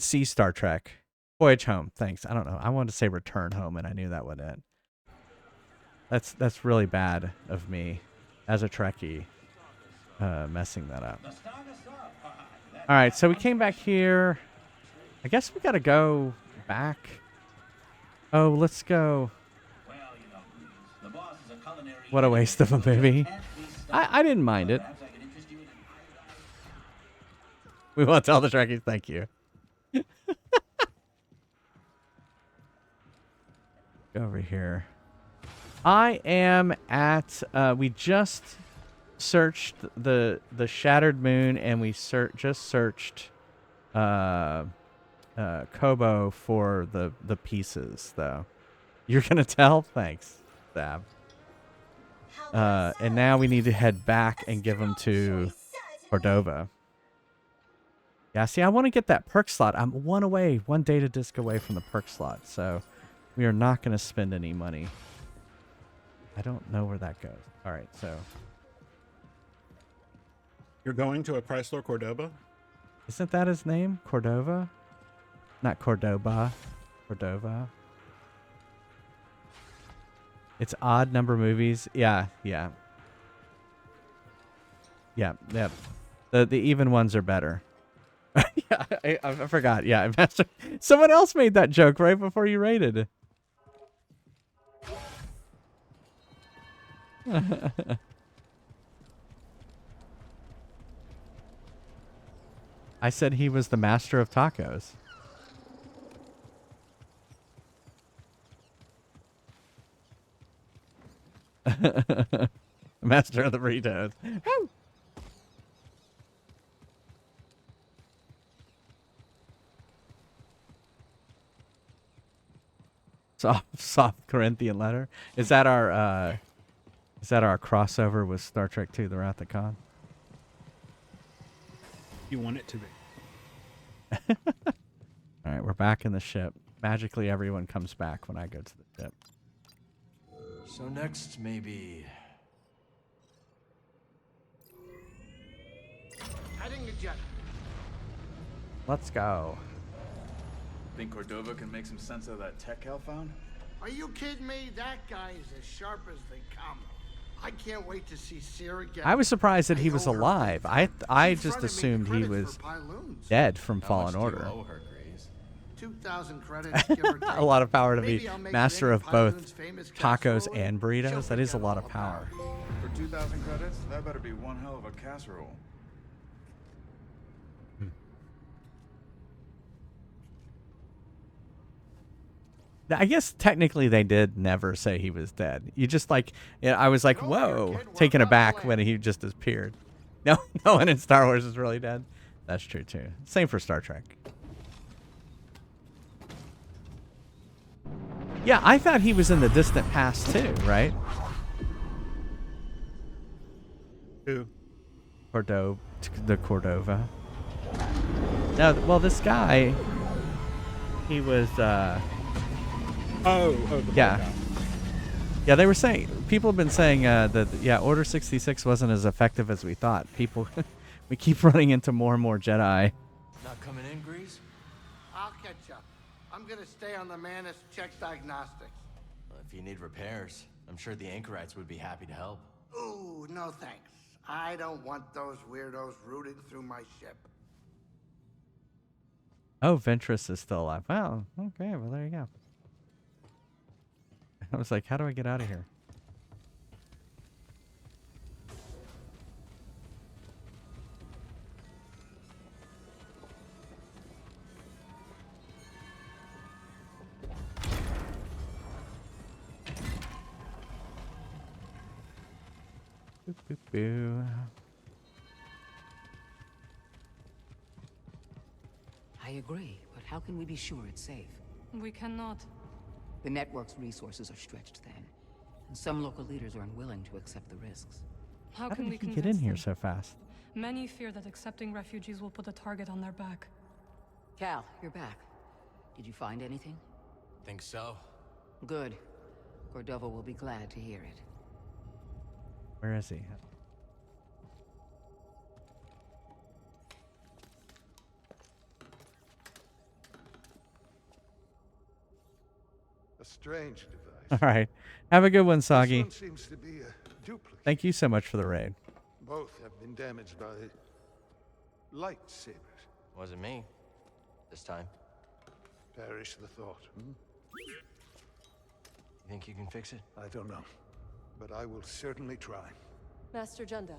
see Star Trek. Voyage Home, thanks. I don't know. I wanted to say Return Home, and I knew that wasn't it. That's really bad of me as a Trekkie, messing that up. All right, so we came back here. I guess we got to go back. Oh, let's go. What a waste of a movie. I didn't mind it. We won't tell the Trekkies, thank you. Go over here. I am at, we just searched the Shattered Moon, and we just searched Koboh for the pieces, though. You're going to tell? Thanks, Sab. And now we need to head back and give them to Cordova. Yeah, see, I want to get that perk slot. I'm one data disk away from the perk slot, so we are not going to spend any money. I don't know where that goes. All right, so You're going to a Chrysler Cordoba? Isn't that his name? Cordova? Not Cordoba. Cordova. It's odd number movies. Yeah. Yeah. Yeah. The even ones are better. Yeah, I forgot. Yeah, someone else made that joke right before you rated. I said he was the master of tacos. Master of the burritos. Woo! Soft Corinthian letter. Is that our crossover with Star Trek II: The Wrath of Khan? You want it to be. All right, we're back in the ship. Magically, everyone comes back when I go to the ship. So next, maybe... Heading to Jeddah. Let's go. Think Cordova can make some sense of that tech Cal found? Are you kidding me? That guy is as sharp as they come. I can't wait to see Sarah again. I was surprised that he was alive. I just assumed he was dead from Fallen Order. 2,000 credits, give or take. A lot of power to be Maybe I'll make master it of any both famous tacos casserole. and burritos. That is a lot of power. For 2,000 credits, that better be one hell of a casserole. I guess technically they did never say he was dead. You just like, I was like, whoa, taken aback when he just appeared. No one in Star Wars is really dead. That's true too. Same for Star Trek. Yeah, I thought he was in the distant past too, right? Who? The Cordova. No, well, this guy, he was, the yeah. Yeah, they were saying, people have been saying that, yeah, Order 66 wasn't as effective as we thought. People, we keep running into more and more Jedi. Not coming in, Grease? I'll catch up. I'm gonna stay on the Manus, check diagnostics. Well, if you need repairs, I'm sure the anchorites would be happy to help. Ooh, no thanks. I don't want those weirdos rooting through my ship. Oh, Ventress is still alive. Wow, okay, well, there you go. I was like, how do I get out of here? Boop, boop, boo. I agree, but how can we be sure it's safe? We cannot. The network's resources are stretched thin, and some local leaders are unwilling to accept the risks. How How can did we he get convince in here them? so fast? Many fear that accepting refugees will put a target on their back. Cal, you're back. Did you find anything? Think so. Good. Cordova will be glad to hear it. Where is he? A strange device. All right. Have a good one, Soggy. This one seems to be a duplicate. Thank you so much for the raid. Both have been damaged by lightsabers. Wasn't me. This time. Perish the thought. You think you can fix it? I don't know. But I will certainly try. Master Junda,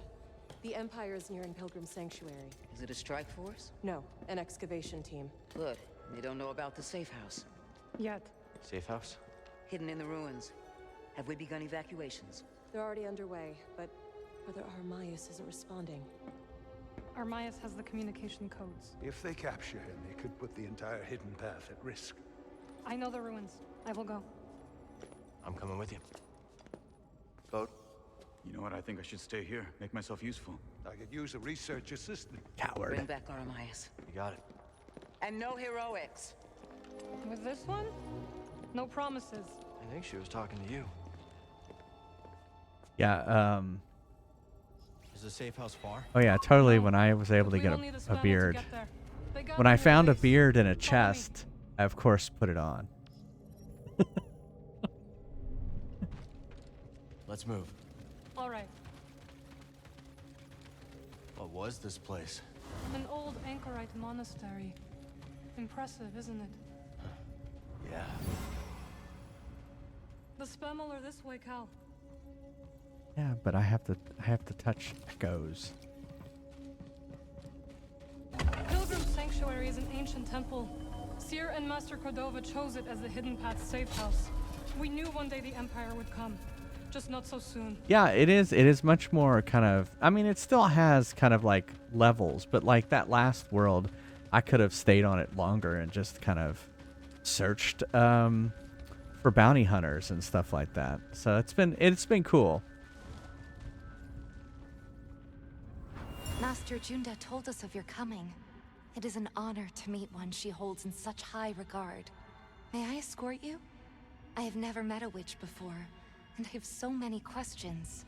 the Empire is nearing Pilgrim Sanctuary. Is it a strike force? No, an excavation team. Good. They don't know about the safe house. Yet. Safe house? Hidden in the ruins. Have we begun evacuations? They're already underway, but Brother Armias isn't responding. Armias has the communication codes. If they capture him, they could put the entire hidden path at risk. I know the ruins. I will go. I'm coming with you. Vote. You know what? I think I should stay here. Make myself useful. I could use a research assistant. Coward. Bring back Armias. You got it. And no heroics. With this one? No promises. I think she was talking to you. Yeah, Is the safe house far? Oh yeah, totally. When I was able to get a beard, when I found a beard in a chest, I of course put it on. Let's move. All right. What was this place? An old anchorite monastery. Impressive, isn't it? Yeah. The spamel are this way, Cal. Yeah, but I have to touch echoes. Pilgrim Sanctuary is an ancient temple. Seer and Master Cordova chose it as the Hidden Path safe house. We knew one day the Empire would come, just not so soon. Yeah, it is. It is much more kind of. I mean, it still has kind of like levels, but like that last world, I could have stayed on it longer and just kind of searched for bounty hunters and stuff like that. So it's been cool. Master Junda told us of your coming. It is an honor to meet one she holds in such high regard. May I escort you? I have never met a witch before, and I have so many questions.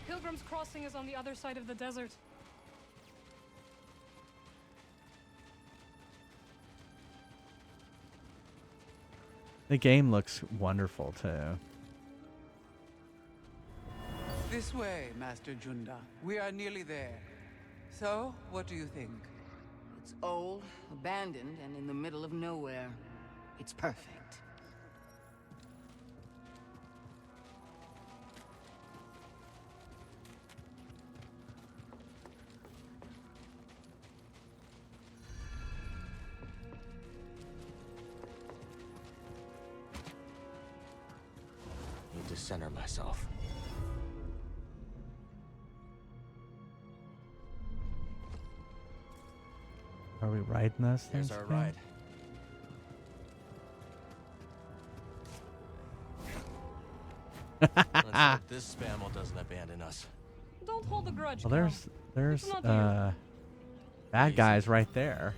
Pilgrim's Crossing is on the other side of the desert. The game looks wonderful too. This way, Master Junda. We are nearly there. So, what do you think? It's old, abandoned, and in the middle of nowhere. It's perfect. Need to center myself. Are we riding those things? Here's our again? ride. Let's hope this spamel doesn't abandon us. Don't hold a grudge. Well, there's bad guys right there.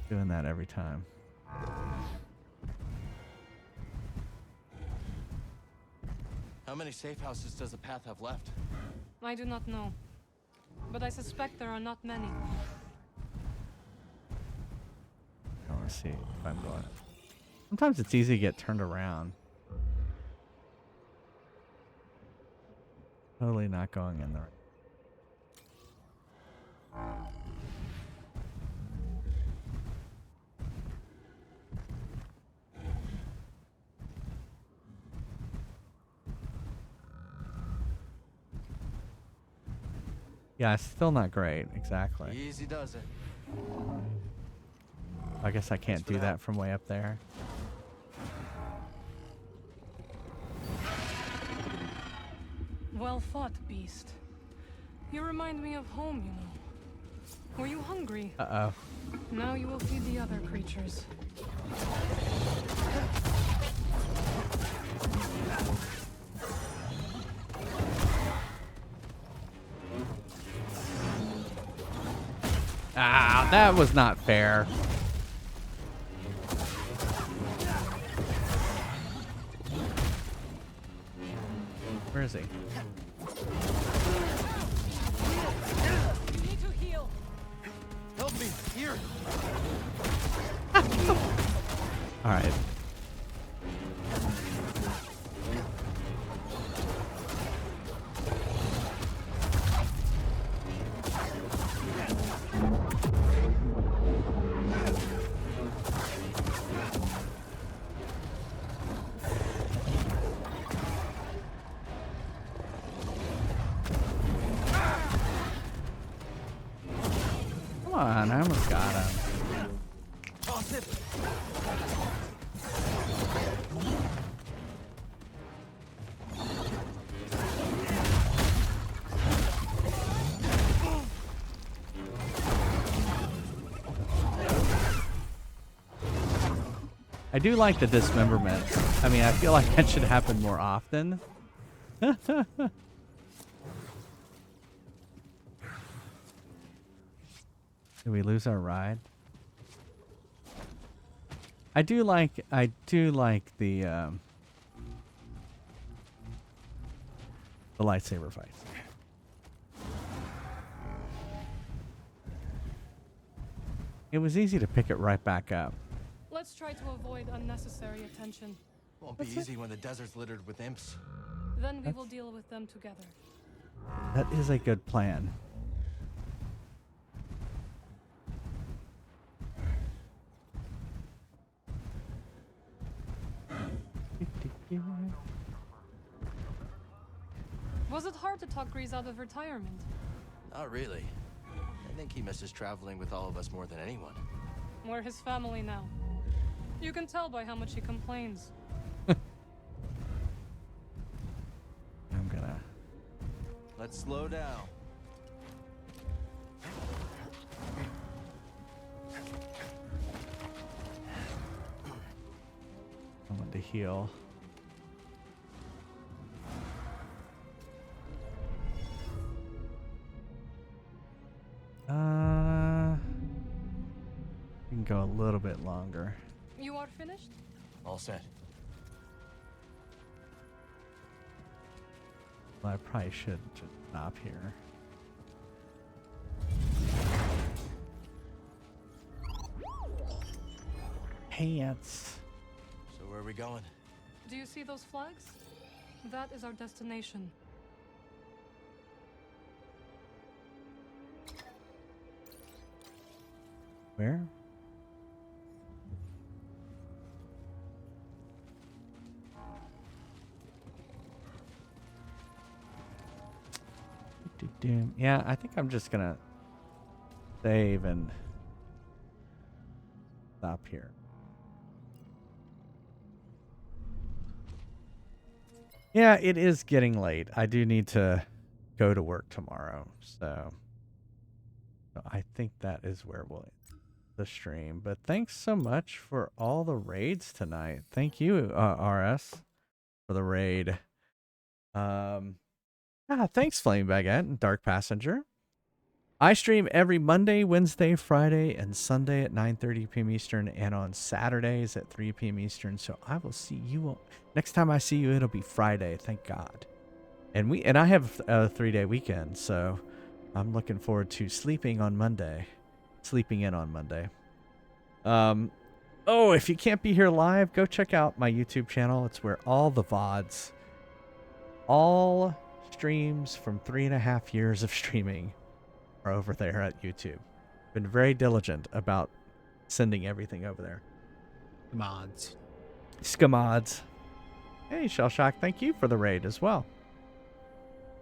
Doing that every time. How many safe houses does the path have left? I do not know, but I suspect there are not many. I want to see if I'm going. Sometimes it's easy to get turned around. Totally not going in there. Yeah, it's still not great. Exactly. Easy does it. I guess I can't do that from way up there. Well fought, beast. You remind me of home, you know. Were you hungry? Uh-oh. Now you will feed the other creatures. Ah, that was not fair. Where is he? You need to heal. Help me here. All right. Come on, I almost got him. Toss it. I do like the dismemberment. I mean, I feel like that should happen more often. Did we lose our ride? I do like the lightsaber fights. It was easy to pick it right back up. Let's try to avoid unnecessary attention. Won't be easy when the desert's littered with imps. Then we will deal with them together. That is a good plan. Was it hard to talk Grease out of retirement? Not really. I think he misses traveling with all of us more than anyone. We're his family now. You can tell by how much he complains. I'm gonna... Let's slow down. I want to heal. We can go a little bit longer. You are finished? All set. Well, I probably should just stop here. Pants. So where are we going? Do you see those flags? That is our destination. Where? Yeah, I think I'm just gonna save and stop here. Yeah, it is getting late. I do need to go to work tomorrow, so I think that is where we'll end the stream. But thanks so much for all the raids tonight. Thank you, RS, for the raid. Thanks, Flame Baguette and Dark Passenger. I stream every Monday, Wednesday, Friday, and Sunday at 9:30 p.m. Eastern, and on Saturdays at 3 p.m. Eastern. So I will see you next time I see you. It'll be Friday, thank God. And I have a 3-day weekend, so I'm looking forward to sleeping in on Monday. Oh, if you can't be here live, go check out my YouTube channel. It's where all the VODs, all streams from 3.5 years of streaming are over there at YouTube. Been very diligent about sending everything over there. Mods. Skamods. Hey, Shellshock, thank you for the raid as well.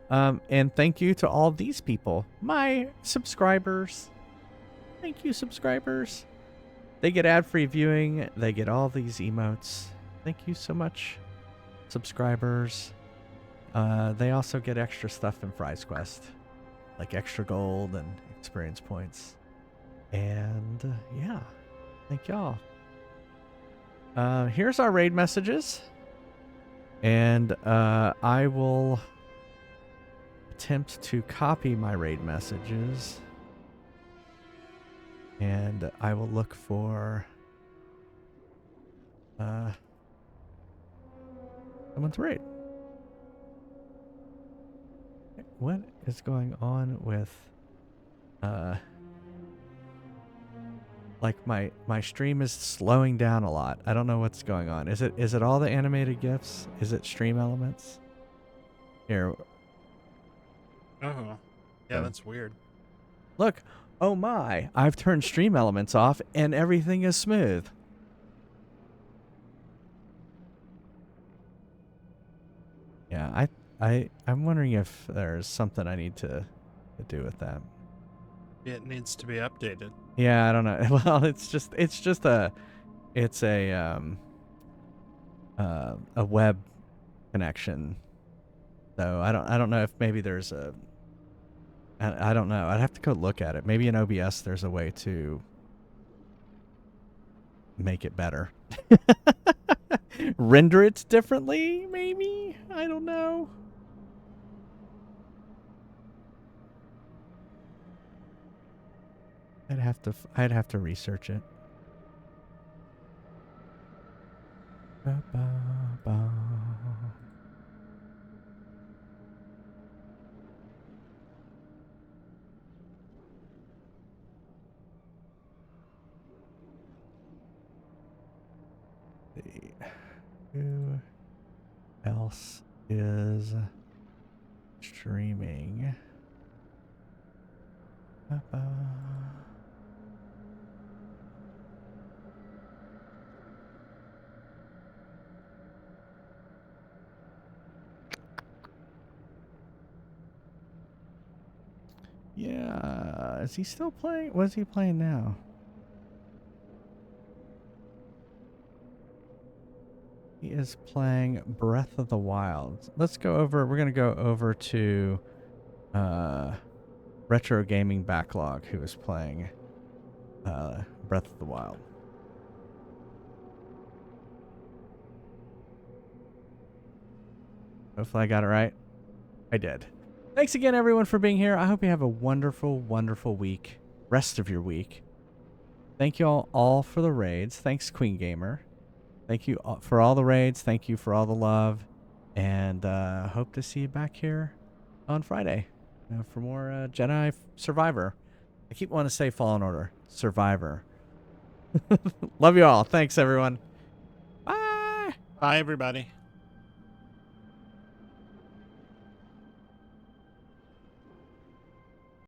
And thank you to all these people, my subscribers. Thank you, subscribers. They get ad-free viewing. They get all these emotes. Thank you so much, subscribers. They also get extra stuff in Fry's Quest, like extra gold and experience points. And yeah, thank y'all. Here's our raid messages. And I will attempt to copy my raid messages. And I will look for someone's raid. What is going on with like my stream is slowing down a lot. I don't know what's going on. Is it all the animated GIFs? Is it stream elements? Here. Oh. Yeah, that's weird. Look. Oh my, I've turned stream elements off and everything is smooth. Yeah, I'm wondering if there's something I need to do with that. It needs to be updated. Yeah, I don't know. Well, it's a web connection. So I don't know if maybe there's a I don't know. I'd have to go look at it. Maybe in OBS there's a way to make it better. Render it differently, maybe? I don't know. I'd have to research it. Ba, ba, ba. Who else is streaming? Ba-ba. Yeah, is he still playing? What is he playing now? He is playing Breath of the Wild. Let's go over. We're gonna go over to Retro Gaming Backlog, who is playing Breath of the Wild. Hopefully I got it right. I did. Thanks again, everyone, for being here. I hope you have a wonderful, wonderful week. Rest of your week. Thank you all for the raids. Thanks, Queen Gamer. Thank you for all the raids. Thank you for all the love. And hope to see you back here on Friday for more Jedi Survivor. I keep wanting to say Fallen Order. Survivor. Love you all. Thanks, everyone. Bye. Bye, everybody.